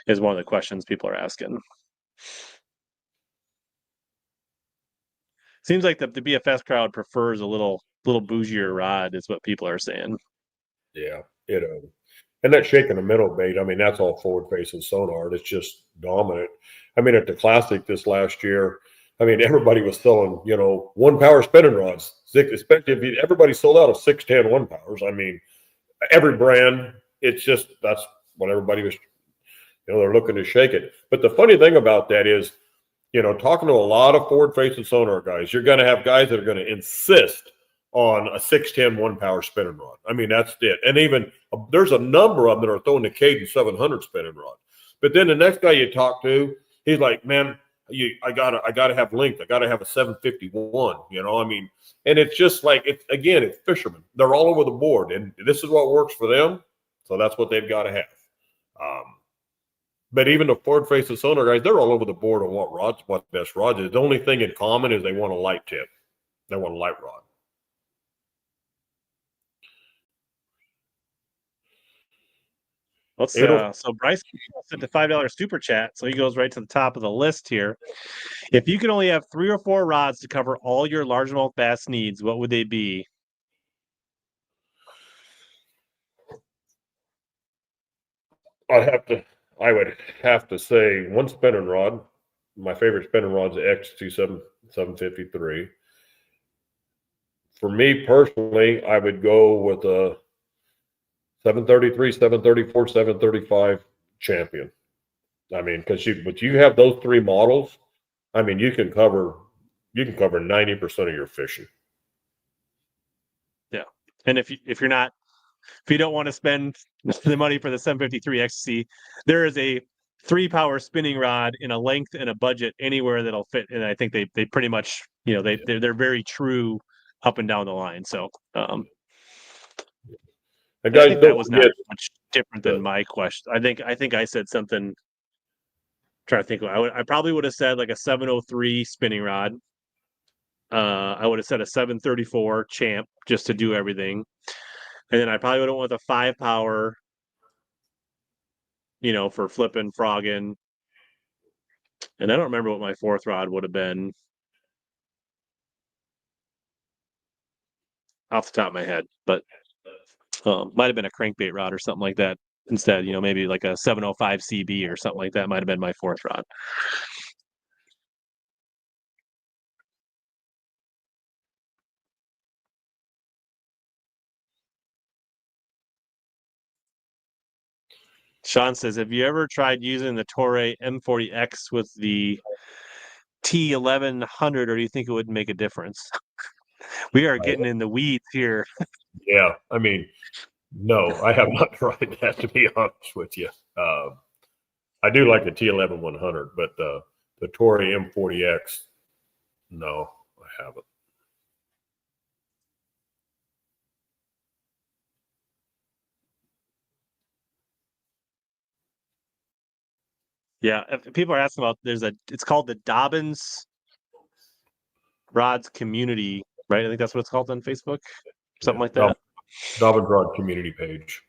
is one of the questions people are asking. Seems like the BFS crowd prefers a little bougier rod, is what people are saying. Yeah, and that shake in the middle bait, I mean, that's all forward facing sonar. It's just dominant. I mean, at the Classic this last year, I mean, everybody was selling, 1 power spinning rods. Especially if everybody sold out of 610 1 powers. I mean, every brand, it's just, that's what everybody was, they're looking to shake it. But the funny thing about that is, talking to a lot of forward facing sonar guys, you're going to have guys that are going to insist on a 610 1 power spinning rod. I mean, that's it. And even there's a number of them that are throwing the Cadence 700 spinning rod. But then the next guy you talk to, he's like, man, I gotta have length. I gotta have a 751. I mean, and it's just like it's fishermen. They're all over the board, and this is what works for them. So that's what they've got to have. But even the forward facing sonar guys, they're all over the board on what the best rods is. The only thing in common is they want a light tip. They want a light rod. So Bryce sent the $5 super chat, so he goes right to the top of the list here. If you could only have 3 or 4 rods to cover all your largemouth bass needs, what would they be? I would have to say one spinning rod. My favorite spinning rod is the Xtasy 753. For me personally, I would go with a 733, 734, 735 Champion. I mean, because you have those 3 models, I mean, you can cover 90% of your fishing. Yeah, and if you don't want to spend the money for the 753 Xtasy, there is a 3 power spinning rod in a length and a budget anywhere that'll fit. And I think they pretty much, they're very true up and down the line. So, I think that was not much different than my question. I think I said something. Trying to think, I probably would have said like a 703 spinning rod. I would have said a 734 Champ just to do everything, and then I probably would have went with a 5 power. For flipping, frogging, and I don't remember what my 4th rod would have been off the top of my head, but might have been a crankbait rod or something like that instead. Maybe like a 705 CB or something like that might have been my 4th rod. Sean says, have you ever tried using the Toray M40X with the T1100, or do you think it would make a difference? We are getting in the weeds here. Yeah, I mean, no, I have not tried that, to be honest with you. I do like the T1100, but the Toray M40X, no, I haven't. Yeah, if people are asking about, it's called the Dobyns Rods community, right? I think that's what it's called on Facebook, something like that. Dobyns Rod community page.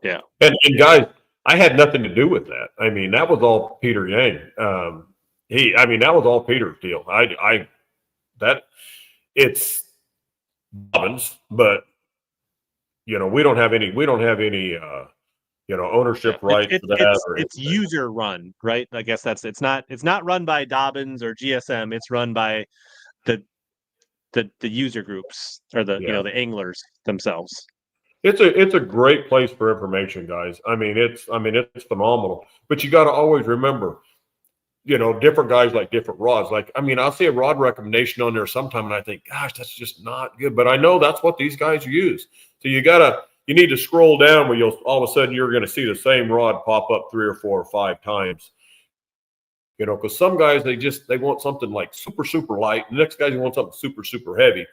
Yeah, and guys, I had nothing to do with that. I mean, that was all Peter Yang. That was all Peter's deal. It's Dobbins, but we don't have any ownership rights for that. It's user run, right? I guess it's not run by Dobbins or GSM. It's run by the user groups, or the anglers themselves. It's a great place for information, guys. I mean, it's phenomenal. But you got to always remember, different guys like different rods. Like, I mean, I'll see a rod recommendation on there sometime, and I think, gosh, that's just not good. But I know that's what these guys use. So you need to scroll down where all of a sudden you're going to see the same rod pop up 3 or 4 or 5 times. Because some guys, they want something like super, super light. The next guys, want something super, super heavy.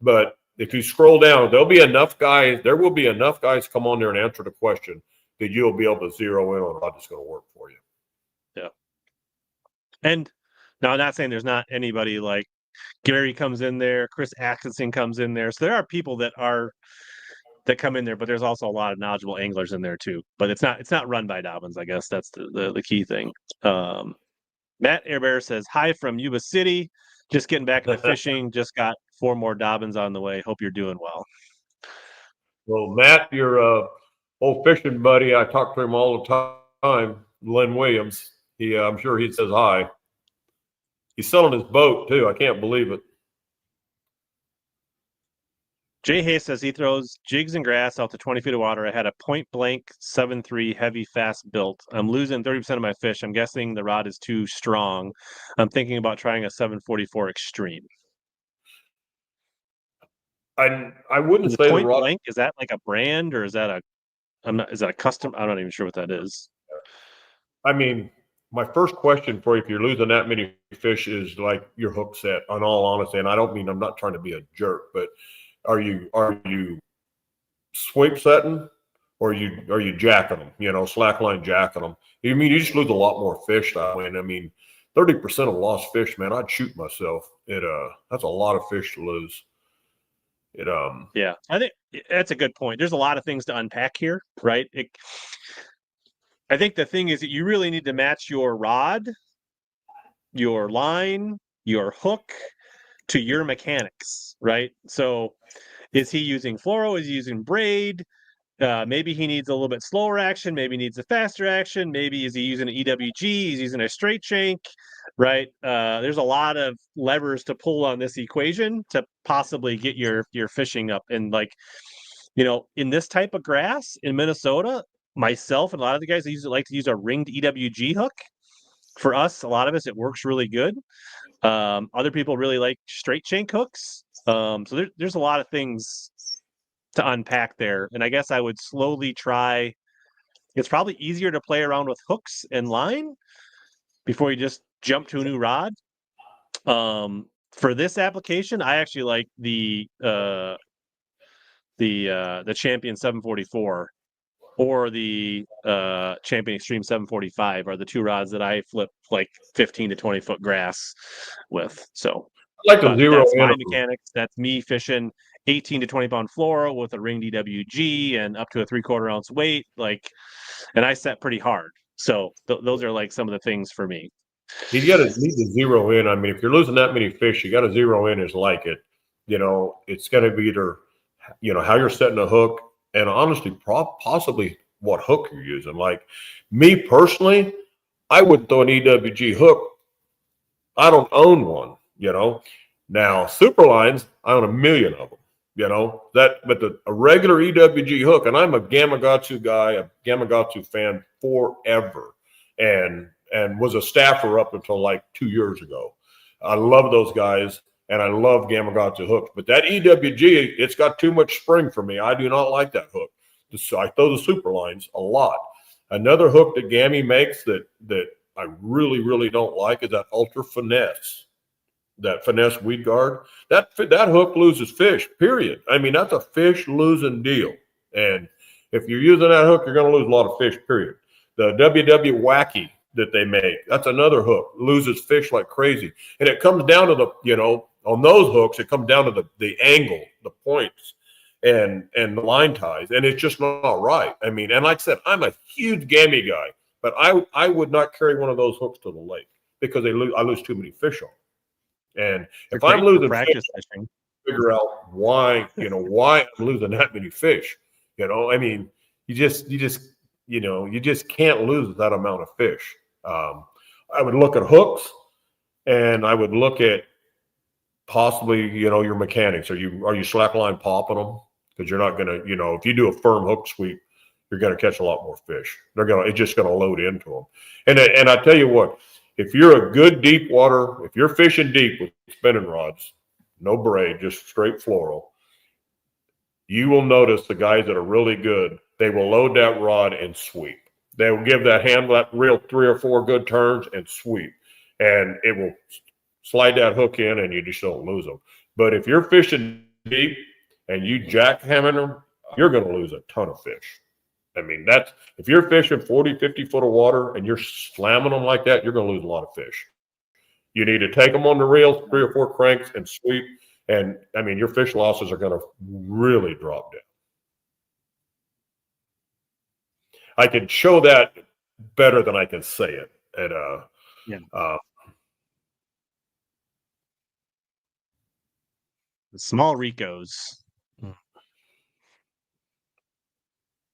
But if you scroll down, there will be enough guys come on there and answer the question that you'll be able to zero in on how it's going to work for you. Yeah. And now, I'm not saying there's not anybody like Gary comes in there, Chris Atkinson comes in there. So there are people that come in there, but there's also a lot of knowledgeable anglers in there too. But it's not run by Dobbins. I guess that's the key thing. Matt Airbear says, hi from Yuba City. Just getting back into fishing. Just got 4 more Dobbins on the way. Hope you're doing well. Well, Matt, your old fishing buddy, I talk to him all the time, Len Williams. I'm sure he says hi. He's selling his boat too. I can't believe it. Jay Hayes says he throws jigs and grass out to 20 feet of water. I had a point blank 7.3 heavy fast built. I'm losing 30% of my fish. I'm guessing the rod is too strong. I'm thinking about trying a 744 Extreme. I wouldn't say point the rod blank, is that like a brand, or is that a custom? I'm not even sure what that is. I mean, my first question for you, if you're losing that many fish, is like your hook set, in all honesty. And I'm not trying to be a jerk, but are you sweep setting, or are you jacking them, slackline jacking them? I mean, you just lose a lot more fish that way. And I mean, 30% of lost fish, man, I'd shoot myself. That's a lot of fish to lose. Yeah, I think that's a good point. There's a lot of things to unpack here, right? I think the thing is that you really need to match your rod, your line, your hook to your mechanics, right? So is he using fluoro? Is he using braid? Maybe he needs a little bit slower action. Maybe he needs a faster action. Maybe is he using an EWG? He's using a straight shank, right? There's a lot of levers to pull on this equation to possibly get your fishing up. And in this type of grass in Minnesota, myself and a lot of the guys like to use a ringed EWG hook. For us, a lot of us, it works really good. Other people really like straight shank hooks. So there's a lot of things to unpack there. And I guess I would slowly try. It's probably easier to play around with hooks and line before you just jump to a new rod. For this application, I actually like the Champion 744 or the Champion Extreme 745 are the 2 rods that I flip like 15 to 20 foot grass with. So I like the zero. That's my mechanics. That's me fishing 18 to 20 pound fluoro with a ringed EWG and up to a 3/4 ounce weight. And I set pretty hard. So those are like some of the things for me. You need to zero in. I mean, if you're losing that many fish, you got to zero in is like it. It's going to be either, how you're setting a hook, and honestly, possibly what hook you're using. Like me personally, I wouldn't throw an EWG hook. I don't own one, Now, super lines, I own a million of them. you know, that, but a regular EWG hook, and I'm a Gamakatsu guy, a Gamakatsu fan forever, and was a staffer up until like 2 years ago. I love those guys, and I love Gamakatsu hooks, but that EWG, it's got too much spring for me. I do not like that hook. So I throw the super lines a lot. Another hook that Gammy makes that I really, really don't like is that Ultra Finesse. That Finesse weed guard, that hook loses fish, period. I mean, that's a fish losing deal. And if you're using that hook, you're going to lose a lot of fish, period. The WW Wacky that they make, that's another hook, loses fish like crazy. And it comes down to the, you know, on those hooks, it comes down to the angle, the points, and the line ties. And it's just not right. I mean, and like I said, I'm a huge Gammy guy, but I would not carry one of those hooks to the lake because I lose too many fish on them. And if I'm losing practice fish, fishing, figure out why, you know, why I'm losing that many fish. You know, I mean, you just can't lose that amount of fish. I would look at hooks, and I would look at possibly, you know, your mechanics. Are you slackline popping them? Because you're not gonna, you know, if you do a firm hook sweep, you're gonna catch a lot more fish. It's just gonna load into them. And I tell you what. If you're a good deep water, if you're fishing deep with spinning rods, no braid, just straight floral, you will notice the guys that are really good, they will load that rod and sweep. They will give that reel 3 or 4 good turns and sweep. And it will slide that hook in and you just don't lose them. But if you're fishing deep and you jackhammer them, you're going to lose a ton of fish. I mean, if you're fishing 40, 50 foot of water and you're slamming them like that, you're going to lose a lot of fish. You need to take them on the reel, 3 or 4 cranks and sweep. And I mean, your fish losses are going to really drop down. I can show that better than I can say it. The small Ricos,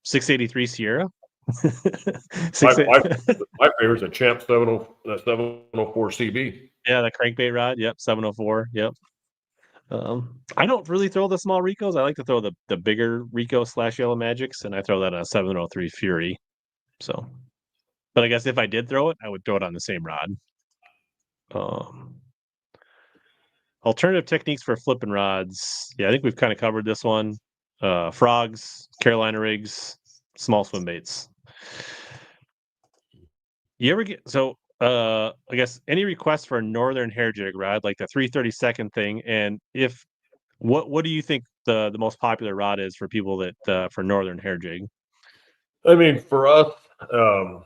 683 Sierra. My favorite is a Champ 704 CB. Yeah, the crankbait rod. Yep, 704. Yep. I don't really throw the small Ricos. I like to throw the bigger Rico / Yellow Magics, and I throw that on a 703 Fury. So, but I guess if I did throw it, I would throw it on the same rod. Alternative techniques for flipping rods. Yeah, I think we've kind of covered this one. Frogs, Carolina rigs, small swim baits. You ever get I guess any requests for a northern hair jig rod, like the 332nd thing, and if what do you think the most popular rod is for people that for northern hair jig? I mean, for us, the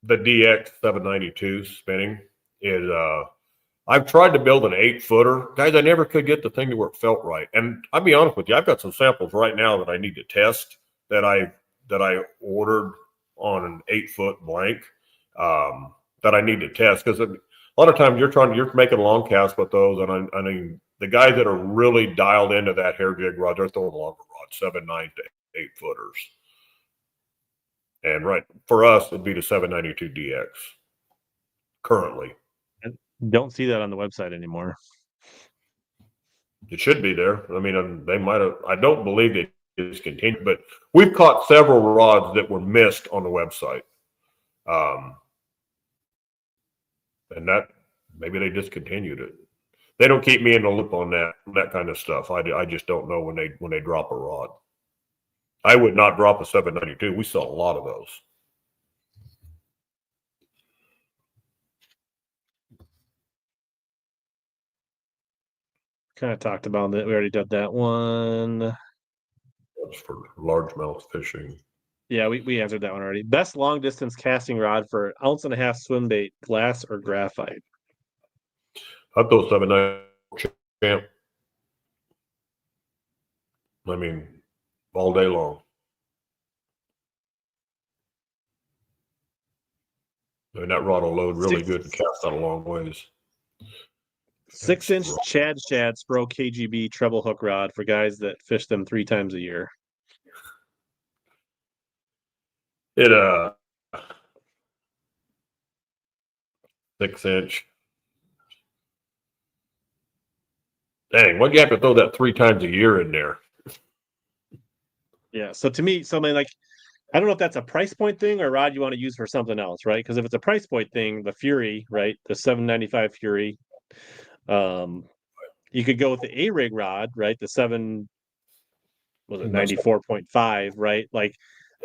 DX 792 spinning is I've tried to build an 8-footer. Guys, I never could get the thing to where it felt right. And I'll be honest with you, I've got some samples right now that I need to test that I ordered on an 8-foot blank that I need to test, because a lot of times you're making long casts with those, and I mean the guys that are really dialed into that hair jig rod, they're throwing longer rods, 7, 9 to 8 footers. And right for us, it'd be the 792 DX currently. I don't see that on the website anymore. It should be there. I mean, they might have. I don't believe it discontinued, but we've caught several rods that were missed on the website. And that maybe they discontinued it. They don't keep me in the loop on that kind of stuff. I just don't know when they drop a rod. I would not drop a 792. We sell a lot of those. Kind of talked about that. We already did that one. That's for largemouth fishing. Yeah, we answered that one already. Best long distance casting rod for 1.5 ounce swim bait, glass or graphite? I'd throw 792 Champ. I mean, all day long. I mean, that rod will load really good and cast out a long ways. 6-inch Chad Spro KGB treble hook rod for guys that fish them 3 times a year. It 6-inch. Dang, why'd you have to throw that 3 times a year in there? Yeah. So to me, something like, I don't know if that's a price point thing or a rod you want to use for something else, right? Because if it's a price point thing, the Fury, right, the 795 Fury, you could go with the A-rig rod, right, the 94.5, right? Like,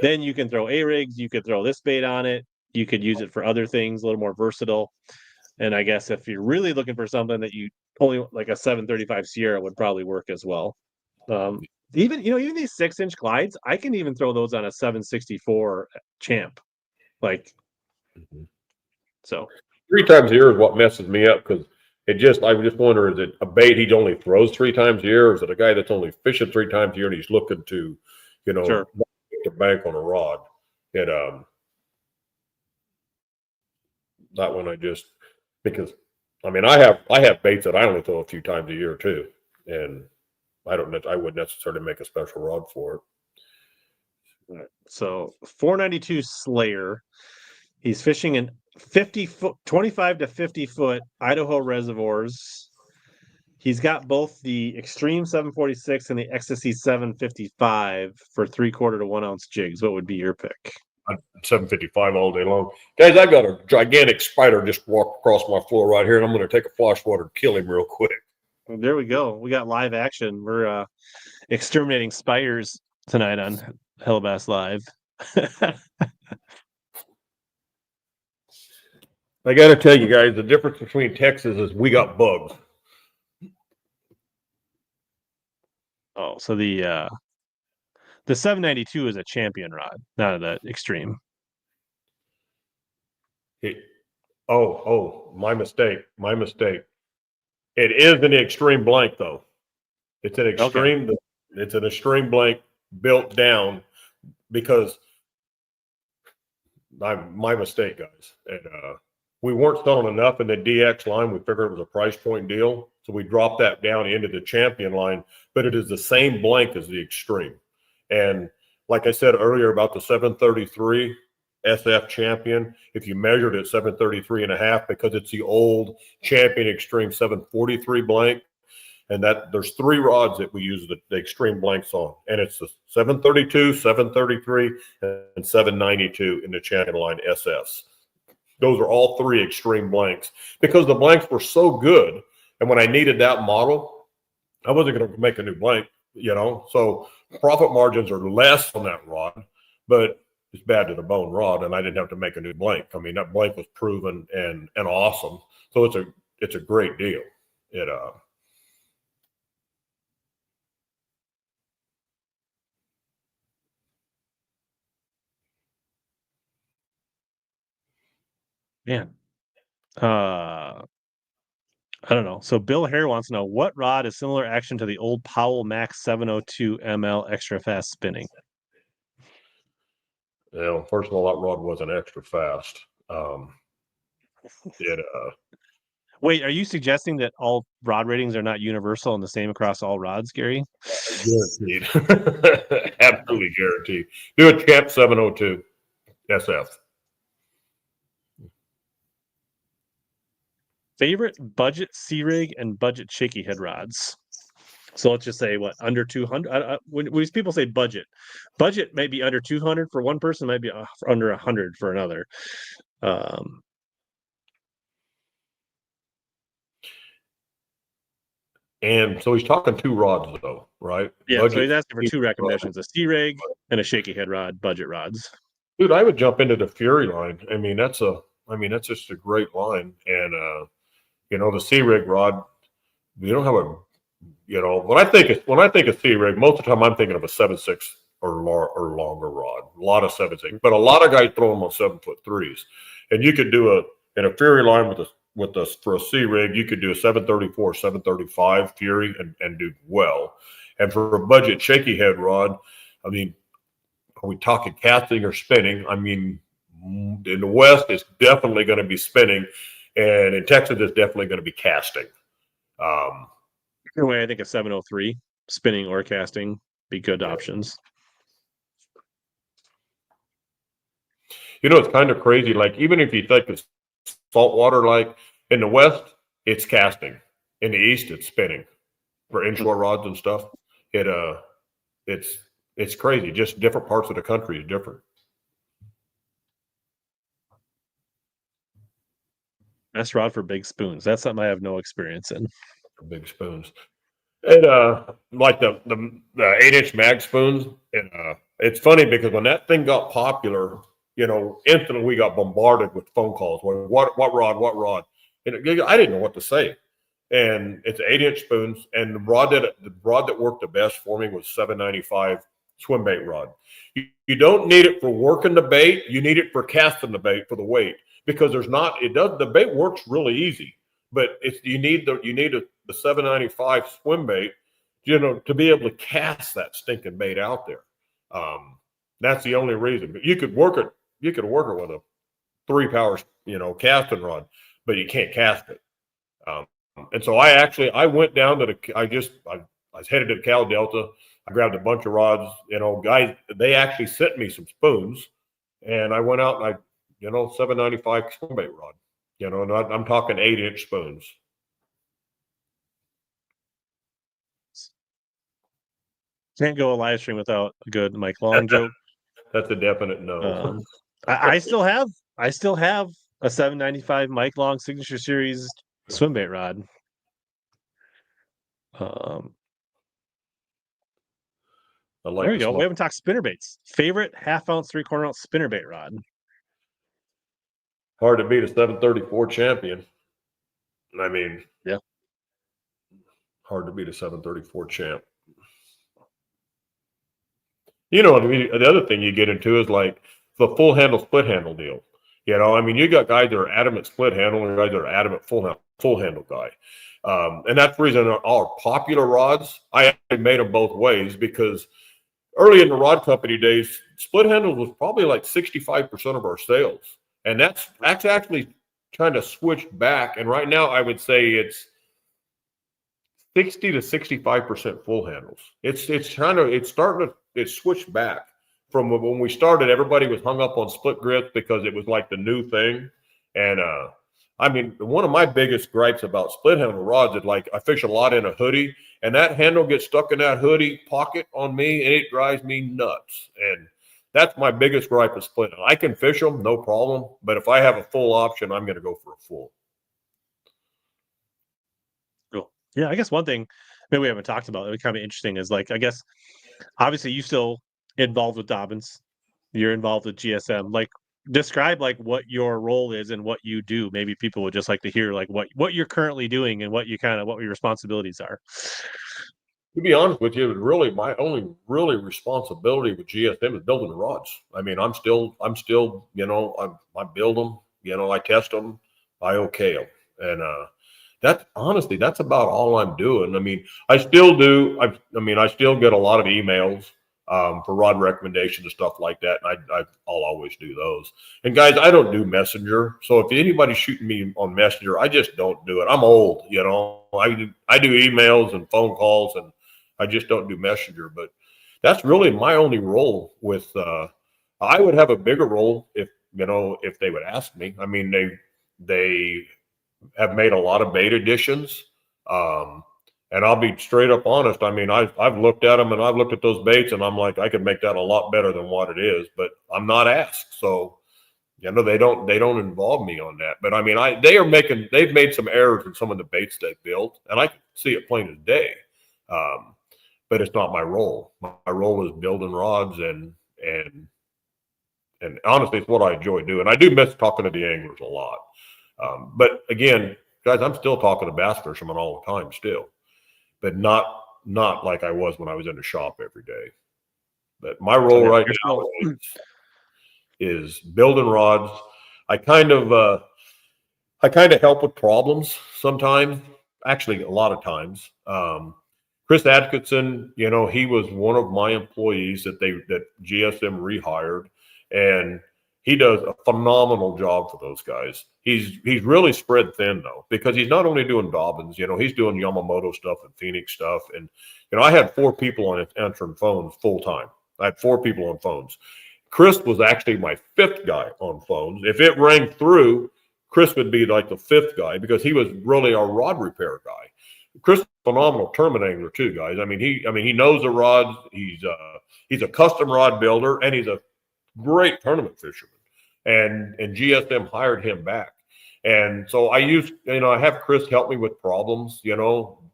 then you can throw A-rigs, you could throw this bait on it, you could use it for other things, a little more versatile. And I guess if you're really looking for something that you only like, a 735 Sierra would probably work as well. Even these 6-inch glides, I can even throw those on a 764 Champ. Like, so 3 times a year is what messes me up, because I just wonder, is it a bait he only throws 3 times a year, or is it a guy that's only fishing 3 times a year and he's looking to, Sure. to bank on a rod? And that one because I mean, I have baits that I only throw a few times a year too, and I wouldn't necessarily make a special rod for it. All right. So 492 Slayer, he's fishing in 50-foot, 25 to 50-foot Idaho reservoirs. He's got both the Extreme 746 and the Xtasy 755 for 3/4 to 1 ounce jigs. What would be your pick? 755 all day long. Guys, I got a gigantic spider just walked across my floor right here, and I'm going to take a flash water and kill him real quick. There we go. We got live action. We're exterminating spiders tonight on HellaBass Live. I got to tell you guys, the difference between Texas is we got bugs. Oh, so the 792 is a champion rod, not the Extreme. My mistake. It is an Extreme blank though. It's an Extreme. Okay. It's an Extreme blank built down, because my mistake, guys. And we weren't selling enough in the DX line. We figured it was a price point deal, so we dropped that down into the champion line. But it is the same blank as the Extreme. And like I said earlier about the 733 SF Champion, if you measured it 733 and a half, because it's the old Champion Extreme 743 blank, and that there's 3 rods that we use the Extreme blanks on, and it's the 732, 733, and 792 in the Champion line SS. Those are all 3 Extreme blanks, because the blanks were so good, and when I needed that model, I wasn't going to make a new blank, so profit margins are less on that rod, but it's bad to the bone rod, and I didn't have to make a new blank. I mean, that blank was proven and awesome, so it's a great deal. Man, I don't know. So Bill Hare wants to know, what rod is similar action to the old Powell Max 702 ML extra fast spinning? First of all, that rod wasn't extra fast. Wait, are you suggesting that all rod ratings are not universal and the same across all rods, Gary? Guaranteed. Absolutely guaranteed. Do a Champ 702 SF. Favorite budget C-rig and budget shaky head rods. So let's just say under 200. When people say budget may be under 200 for one person, might be under 100 for another. And so he's talking 2 rods though, right? Yeah, budget, so he's asking for 2 recommendations: a C-rig and a shaky head rod, budget rods. Dude, I would jump into the Fury line. I mean, that's just a great line. And the C-rig rod, you don't have when I think of C-rig, most of the time I'm thinking of a 7.6 or longer rod. A lot of 7.6, but a lot of guys throw them on 7'3s. And you could do in a Fury line for a C-rig, you could do a 734, 735 Fury and do well. And for a budget shaky head rod, I mean, are we talking casting or spinning? I mean, in the West, it's definitely going to be spinning, and in Texas, it's definitely going to be casting. Anyway, I think a 703 spinning or casting be good options. It's kind of crazy. Like, even if you think it's saltwater, like in the West, it's casting. In the East, it's spinning. for inshore rods and stuff. It's crazy. Just different parts of the country is different. Best rod for big spoons. That's something I have no experience in. Big spoons. And like the 8-inch mag spoons. And it's funny because when that thing got popular, you know, instantly we got bombarded with phone calls. What rod? And I didn't know what to say. And it's 8-inch spoons. And the rod that worked the best for me was 795 Swimbait rod. You don't need it for working the bait. You need it for casting the bait for the weight, because the bait works really easy, but you need the 795 Swimbait, you know, to be able to cast that stinking bait out there. That's the only reason. But you could work it with a 3-power, you know, casting rod, but you can't cast it. And so I went down to I was headed to the Cal Delta. I grabbed a bunch of rods, you know, guys, they actually sent me some spoons, and I went out and 795 Swimbait rod, you know, and I'm talking 8-inch spoons. Can't go a live stream without a good Mike Long joke. That's a definite no. I still have a 795 Mike Long Signature Series Swimbait rod. There we go. We haven't talked spinnerbaits. Favorite 1/2 ounce, 3/4 ounce spinnerbait rod. Hard to beat a 734 champion. I mean, yeah, hard to beat a 734 champ. You know, the other thing you get into is like the full handle, split handle deal. You know, I mean, you got guys that are adamant split handle and guys that are adamant full handle guy. And that's the reason our popular rods, I actually made them both ways, because early in the rod company days, split handle was probably like 65% of our sales. And that's actually kind of switched back. And right now I would say it's 60 to 65% full handles. It's switched back from when we started. Everybody was hung up on split grips because it was like the new thing. And I mean, one of my biggest gripes about split handle rods is, like, I fish a lot in a hoodie, and that handle gets stuck in that hoodie pocket on me, and it drives me nuts. And that's my biggest gripe with split. I can fish them, no problem. But if I have a full option, I'm going to go for a full. Cool. Yeah, I guess one thing maybe we haven't talked about that would kind of interesting is, like, I guess obviously you still involved with Dobbins. You're involved with GSM. Like, describe like what your role is and what you do. Maybe people would just like to hear like what you're currently doing and what your responsibilities are. To be honest with you, really my only really responsibility with GSM is building the rods. I mean, I'm still, you know, I build them, you know, I test them, I okay them. And that's about all I'm doing. I mean, I still get a lot of emails for rod recommendations and stuff like that. And I'll always do those. And guys, I don't do Messenger. So if anybody's shooting me on Messenger, I just don't do it. I'm old, you know. I do emails and phone calls, and I just don't do Messenger. But that's really my only role with, I would have a bigger role if they would ask me. I mean, they have made a lot of bait additions. And I'll be straight up honest. I mean, I've looked at them and I've looked at those baits, and I'm like, I could make that a lot better than what it is, but I'm not asked. So, you know, they don't involve me on that. But I mean, they've made some errors in some of the baits they've built, and I can see it plain as day. But it's not my role. My role is building rods, and honestly, it's what I enjoy doing. I do miss talking to the anglers a lot. But again, guys, I'm still talking to bass fishermen all the time still. But not like I was when I was in the shop every day. But my role right now is building rods. I kind of help with problems sometimes. Actually, a lot of times. Chris Atkinson, you know, he was one of my employees that GSM rehired, and he does a phenomenal job for those guys. He's really spread thin though, because he's not only doing Dobbins, you know, he's doing Yamamoto stuff and Phoenix stuff. And, you know, I had 4 people on answering phones full time. I had 4 people on phones. Chris was actually my 5th guy on phones. If it rang through, Chris would be like the 5th guy, because he was really our rod repair guy. Chris phenomenal tournament angler too, guys. I mean, he knows the rods. He's a custom rod builder, and he's a great tournament fisherman. And GSM hired him back. And so I have Chris help me with problems,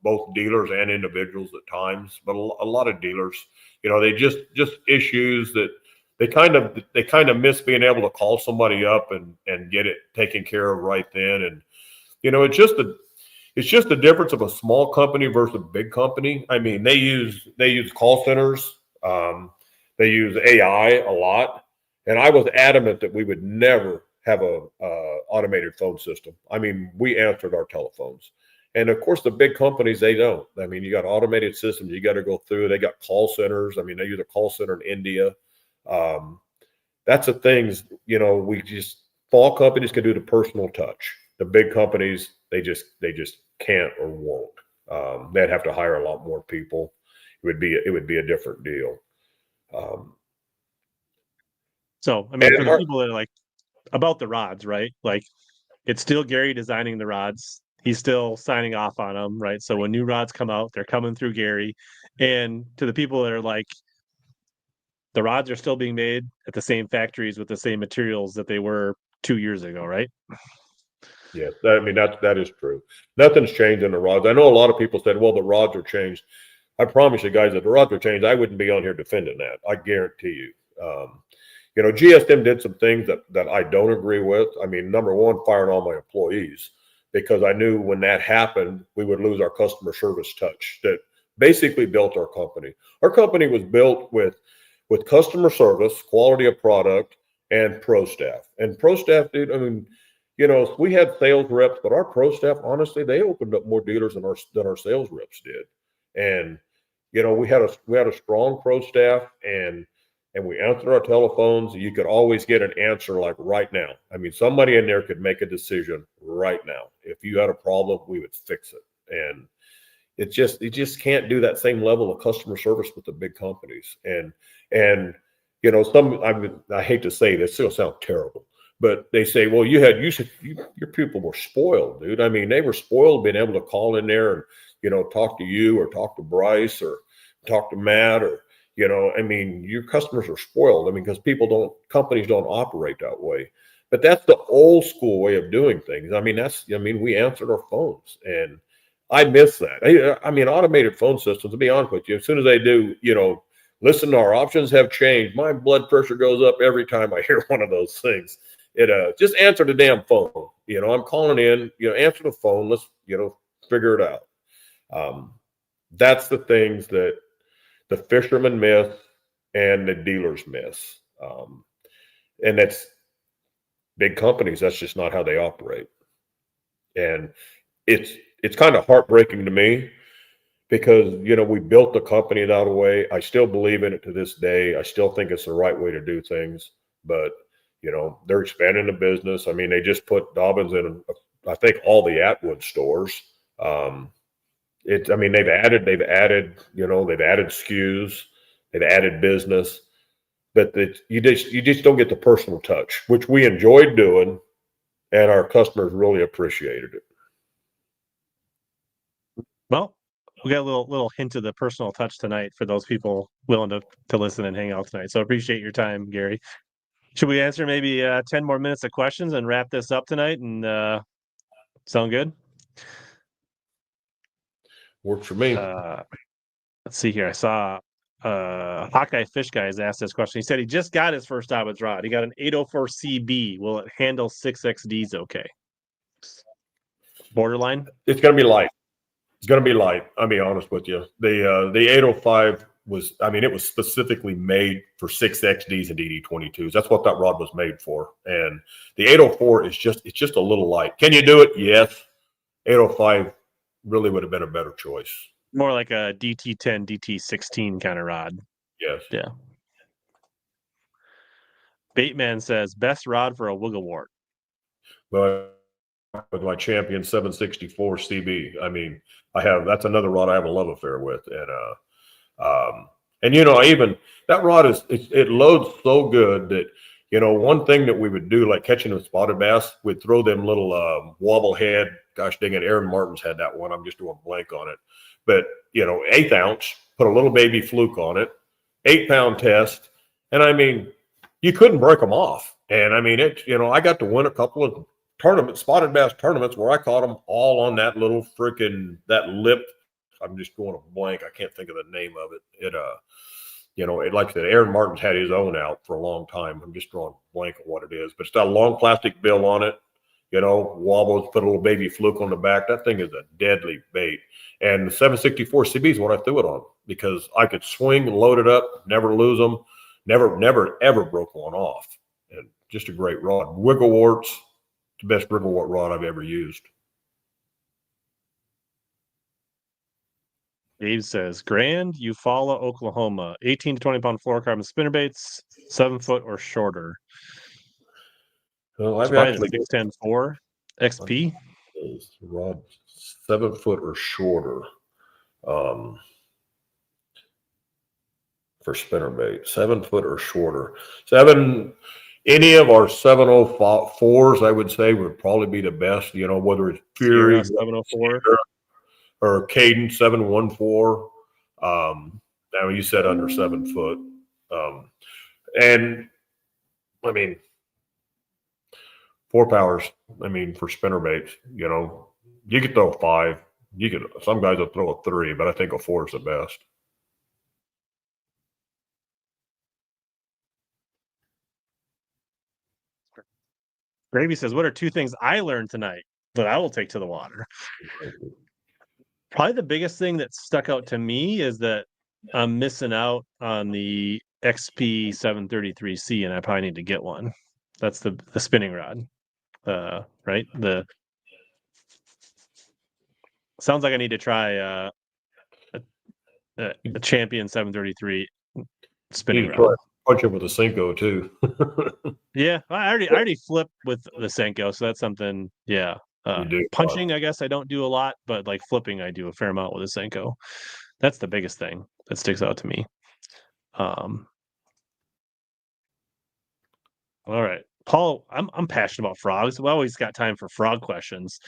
both dealers and individuals at times, but a lot of dealers, they just issues that they kind of miss being able to call somebody up and get it taken care of right then. And, it's just the difference of a small company versus a big company. I mean, they use call centers. They use AI a lot. And I was adamant that we would never have a automated phone system. I mean, we answered our telephones. And of course, the big companies, they don't. I mean, you got automated systems you got to go through. They got call centers. I mean, they use a call center in India. That's the things, small companies can do the personal touch. The big companies, they just can't or won't. They'd have to hire a lot more people. It would be a different deal. So, I mean, for the people that are like about the rods, right? Like, it's still Gary designing the rods. He's still signing off on them, right? So when new rods come out, they're coming through Gary. And to the people that are like, the rods are still being made at the same factories with the same materials that they were 2 years ago, right? Yes, that is true. Nothing's changed in the rods. I know a lot of people said, well, the rods are changed. I promise you guys, if the rods are changed, I wouldn't be on here defending that. I guarantee you. GSM did some things that I don't agree with. I mean, number one, firing all my employees, because I knew when that happened, we would lose our customer service touch that basically built our company. Our company was built with customer service, quality of product, and pro staff. And pro staff, dude, I mean, we had sales reps, but our pro staff, honestly, they opened up more dealers than our sales reps did. And, we had a strong pro staff, and we answered our telephones. You could always get an answer like right now. I mean, somebody in there could make a decision right now. If you had a problem, we would fix it. And you just can't do that same level of customer service with the big companies. And I hate to say this, it'll sound terrible, but they say, well, your people were spoiled, dude. I mean, they were spoiled being able to call in there and, talk to you or talk to Bryce or talk to Matt or, I mean, your customers are spoiled. I mean, because companies don't operate that way. But that's the old school way of doing things. I mean, we answered our phones, and I miss that. I mean, automated phone systems, to be honest with you, as soon as they do, listen, our options have changed. My blood pressure goes up every time I hear one of those things. Just answer the damn phone. I'm calling in, answer the phone. Let's, figure it out. That's the things that the fishermen miss and the dealers miss. And that's big companies. That's just not how they operate. And it's kind of heartbreaking to me because, we built the company that way. I still believe in it to this day. I still think it's the right way to do things, but they're expanding the business. I mean, they just put Dobbins in, I think, all the Atwood stores. They've added SKUs, they've added business, but you just don't get the personal touch, which we enjoyed doing, and our customers really appreciated it. Well, we got a little hint of the personal touch tonight for those people willing to listen and hang out tonight. So I appreciate your time, Gary. Should we answer maybe 10 more minutes of questions and wrap this up tonight? And sound good? Works for me. Let's see here. I saw Hawkeye Fish Guy has asked this question. He said he just got his first Dobyns rod. He got an 804 CB. Will it handle 6XDs okay? Borderline? It's going to be light. It's going to be light. I'll be honest with you. The 805 it was specifically made for 6XDs and DD22s. That's what that rod was made for. And the 804 it's just a little light. Can you do it? Yes. 805 really would have been a better choice. More like a DT10, DT16 kind of rod. Yes. Yeah. Baitman says, best rod for a wigglewort. Well, with my Champion 764 CB, I mean, that's another rod I have a love affair with. And even that rod it loads so good that, one thing that we would do, like catching a spotted bass, we'd throw them little wobble head. Gosh dang it, Aaron Martin's had that one. I'm just doing blank on it. but you know, 1/8 ounce, put a little baby fluke on it, 8-pound test. And I mean, you couldn't break them off. And I mean, you know, I got to win a couple of tournaments, spotted bass tournaments, where I caught them all on that little freaking, that lip. I'm just going a blank. I can't think of the name of it. You know, like I said, Aaron Martin's had his own out for a long time. I'm just drawing a blank on what it is, but it's got a long plastic bill on it. You know, wobbles, put a little baby fluke on the back. That thing is a deadly bait. And the 764 CB is what I threw it on, because I could swing, load it up, never lose them, never, ever broke one off. And just a great rod. Wiggle warts, the best wiggle wart rod I've ever used. Dave says, Grand Eufaula, Oklahoma, 18 to 20 pound fluorocarbon spinnerbaits, 7 foot or shorter. Well, I've actually 610-4 XP. Rod 7 foot or shorter for spinnerbait. 7 foot or shorter. Any of our 704s, I would say, would probably be the best. You know, whether it's Fury 704 or Caden 714. Now you said under 7 foot. And I mean, 4 powers. I mean, for spinnerbaits, you know, you could throw 5. Some guys will throw a 3, but I think a 4 is the best. Gravy says, what are 2 things I learned tonight that I will take to the water? Probably the biggest thing that stuck out to me is that I'm missing out on the XP 733C, and I probably need to get one. That's the spinning rod, right? Sounds like I need to try a Champion 733 spinning rod. Punch it with a Senko too. Yeah, I already flipped with the Senko, so that's something. Yeah, punching, I guess I don't do a lot, but like flipping, I do a fair amount with a Senko. That's the biggest thing that sticks out to me. All right, Paul, I'm passionate about frogs. We always got time for frog questions.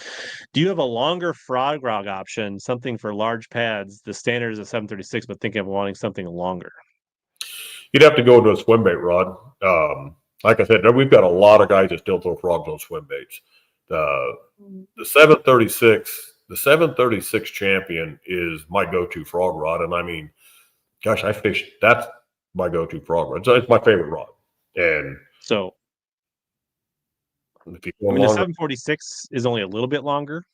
Do you have a longer frog rod option, something for large pads? The standard is a 736, but thinking of wanting something longer. You'd have to go into a swim bait rod. Like I said, we've got a lot of guys that still throw frogs on swim baits. The 736 Champion is my go-to frog rod, and I mean, gosh, that's my go-to frog rod. It's my favorite rod. And so, if you the 746 is only a little bit longer.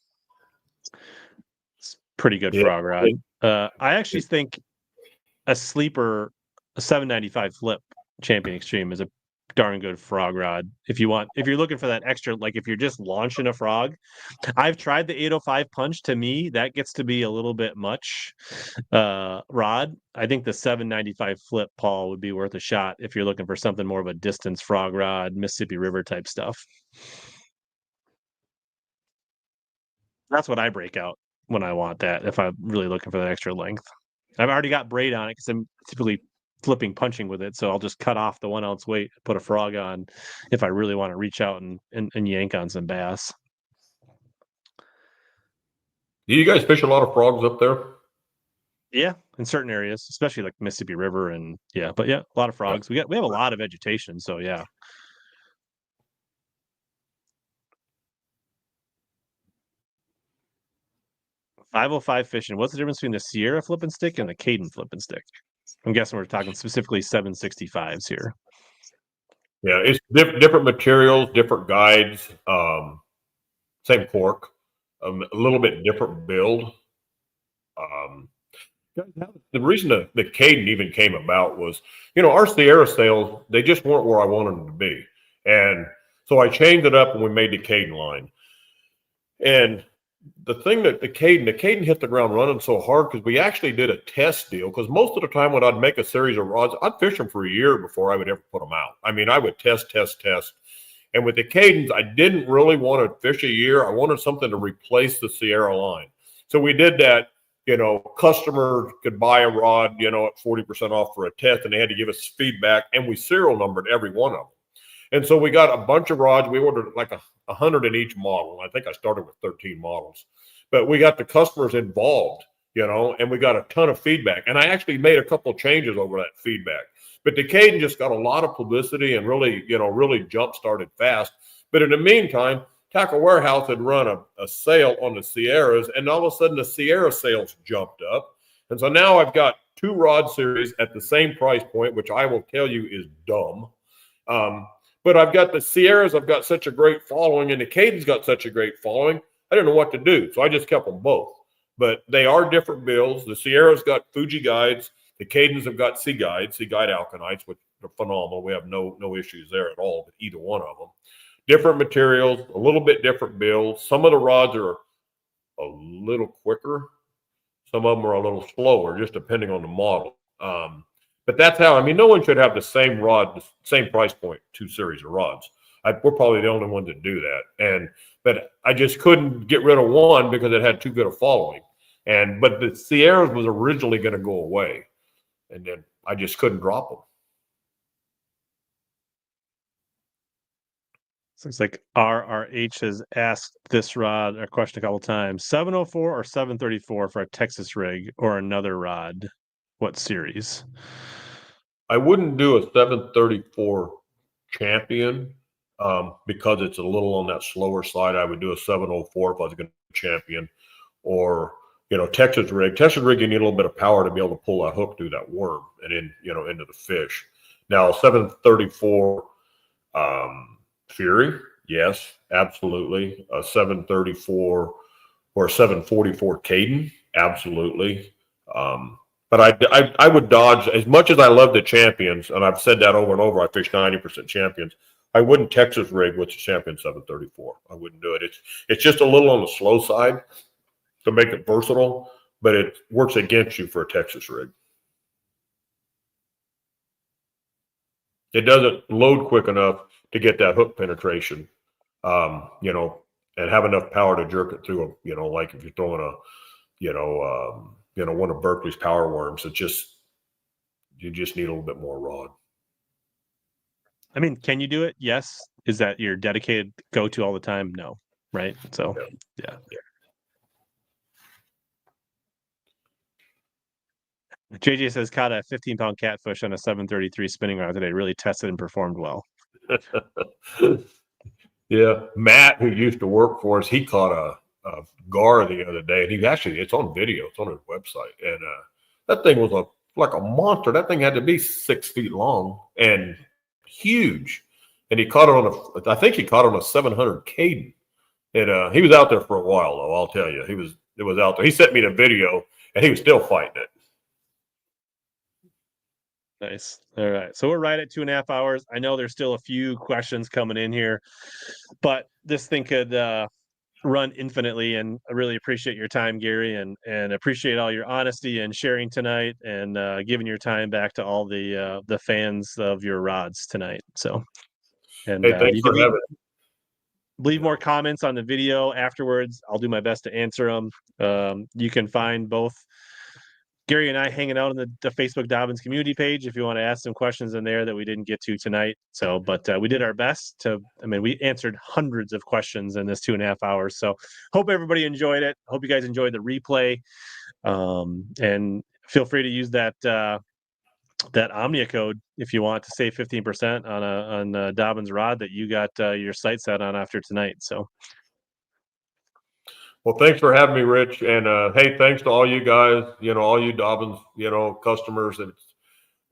It's pretty good frog rod. I actually think a sleeper, a 795 flip Champion Extreme is a darn good frog rod. If you're looking for that extra, like if you're just launching a frog. I've tried the 805 punch. To me, that gets to be a little bit much rod. I think the 795 flip, Paul, would be worth a shot if you're looking for something more of a distance frog rod, Mississippi River type stuff. That's what I break out when I want that, if I'm really looking for that extra length. I've already got braid on it because I'm typically flipping punching with it, so I'll just cut off the 1 ounce weight, put a frog on if I really want to reach out and yank on some bass. Do you guys fish a lot of frogs up there? Yeah, in certain areas, especially like Mississippi River, and a lot of frogs. We have a lot of vegetation, so yeah. .505 fishing. What's the difference between the Sierra flipping stick and the Caden flipping stick? I'm guessing we're talking specifically 765s here. Yeah, it's different materials, different guides, same cork, a little bit different build. The reason the Caden even came about was, our Sierra sales, they just weren't where I wanted them to be. And so I changed it up and we made the Caden line. And the thing that the Caden hit the ground running so hard because we actually did a test deal. Because most of the time when I'd make a series of rods, I'd fish them for a year before I would ever put them out. I mean, I would test. And with the Cadens, I didn't really want to fish a year. I wanted something to replace the Sierra line. So we did that. Customers could buy a rod, at 40% off for a test, and they had to give us feedback, and we serial numbered every one of them. And so we got a bunch of rods. We ordered like 100 in each model. I think I started with 13 models. But we got the customers involved you know, and we got a ton of feedback. And I actually made a couple of changes over that feedback. But the Caden just got a lot of publicity and really, you know, really jump-started fast. But in the meantime, Tackle Warehouse had run a sale on the Sierras, and all of a sudden the Sierra sales jumped up. And so now I've got 2 rod series at the same price point, which I will tell you is dumb. But I've got the Sierras, I've got such a great following, and the Caden's got such a great following, I didn't know what to do. So I just kept them both. But they are different builds. The Sierra's got Fuji guides. The Cadens have got Sea Guide Alkanites, which are phenomenal. We have no issues there at all with either one of them. Different materials, a little bit different builds. Some of the rods are a little quicker. Some of them are a little slower, just depending on the model. But that's how, I mean, no one should have the same rod, the same price point, 2 series of rods. We're probably the only ones that do that. But I just couldn't get rid of one because it had too good a following. But the Sierras was originally going to go away. And then I just couldn't drop them. Looks like RRH has asked this rod or question a couple times. 704 or 734 for a Texas rig or another rod? What series? I wouldn't do a 734 Champion because it's a little on that slower side. I would do a 704 if I was going to champion, or you know, Texas rig. Texas rig, you need a little bit of power to be able to pull that hook through that worm and in, you know, into the fish. Now, 734 Fury, yes, absolutely. A 734 or 744 Caden, absolutely. But I would dodge, as much as I love the Champions, and I've said that over and over. I fish 90% Champions. I wouldn't Texas rig with the Champion 734. I wouldn't do it. It's just a little on the slow side to make it versatile, but it works against you for a Texas rig. It doesn't load quick enough to get that hook penetration, you know, and have enough power to jerk it through, you know, like if you're throwing a, you know, one of Berkeley's power worms. You just need a little bit more rod. I mean, can you do it? Yes. Is that your dedicated go-to all the time? No. Right. So, yeah. JJ says caught a 15-pound catfish on a 733 spinning rod today. Really tested and performed well. Yeah, Matt, who used to work for us, he caught a gar the other day, and it's on video. It's on his website, and that thing was like a monster. That thing had to be 6 feet long and huge, and he caught it I think he caught it on a 700 Caden, and he was out there for a while though. I'll tell you, it was out there. He sent me the video, and he was still fighting it. Nice. All right. So we're right at 2.5 hours. I know there's still a few questions coming in here, but this thing could run infinitely. And I really appreciate your time, Gary, and appreciate all your honesty and sharing tonight, and giving your time back to all the fans of your rods tonight. So, and hey, thanks for having me. Leave more comments on the video afterwards. I'll do my best to answer them. You can find both Gary and I hanging out on the Facebook Dobbins community page if you want to ask some questions in there that we didn't get to tonight. So, but we did our best we answered hundreds of questions in this 2.5 hours. So hope everybody enjoyed it. Hope you guys enjoyed the replay. And feel free to use that Omnia code if you want to save 15% on a Dobyns rod that you got your sight set on after tonight. So. Well, thanks for having me, Rich. And hey, thanks to all you guys, all you Dobbins, customers.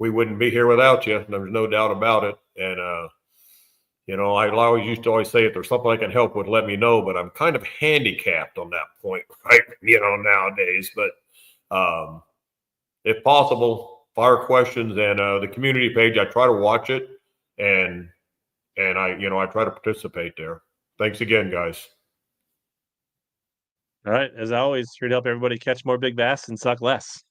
We wouldn't be here without you. There's no doubt about it. And, I always used to say, if there's something I can help with, let me know. But I'm kind of handicapped on that point, right? Nowadays. But if possible, fire questions, and the community page, I try to watch it, and I try to participate there. Thanks again, guys. All right. As always, here to help everybody catch more big bass and suck less.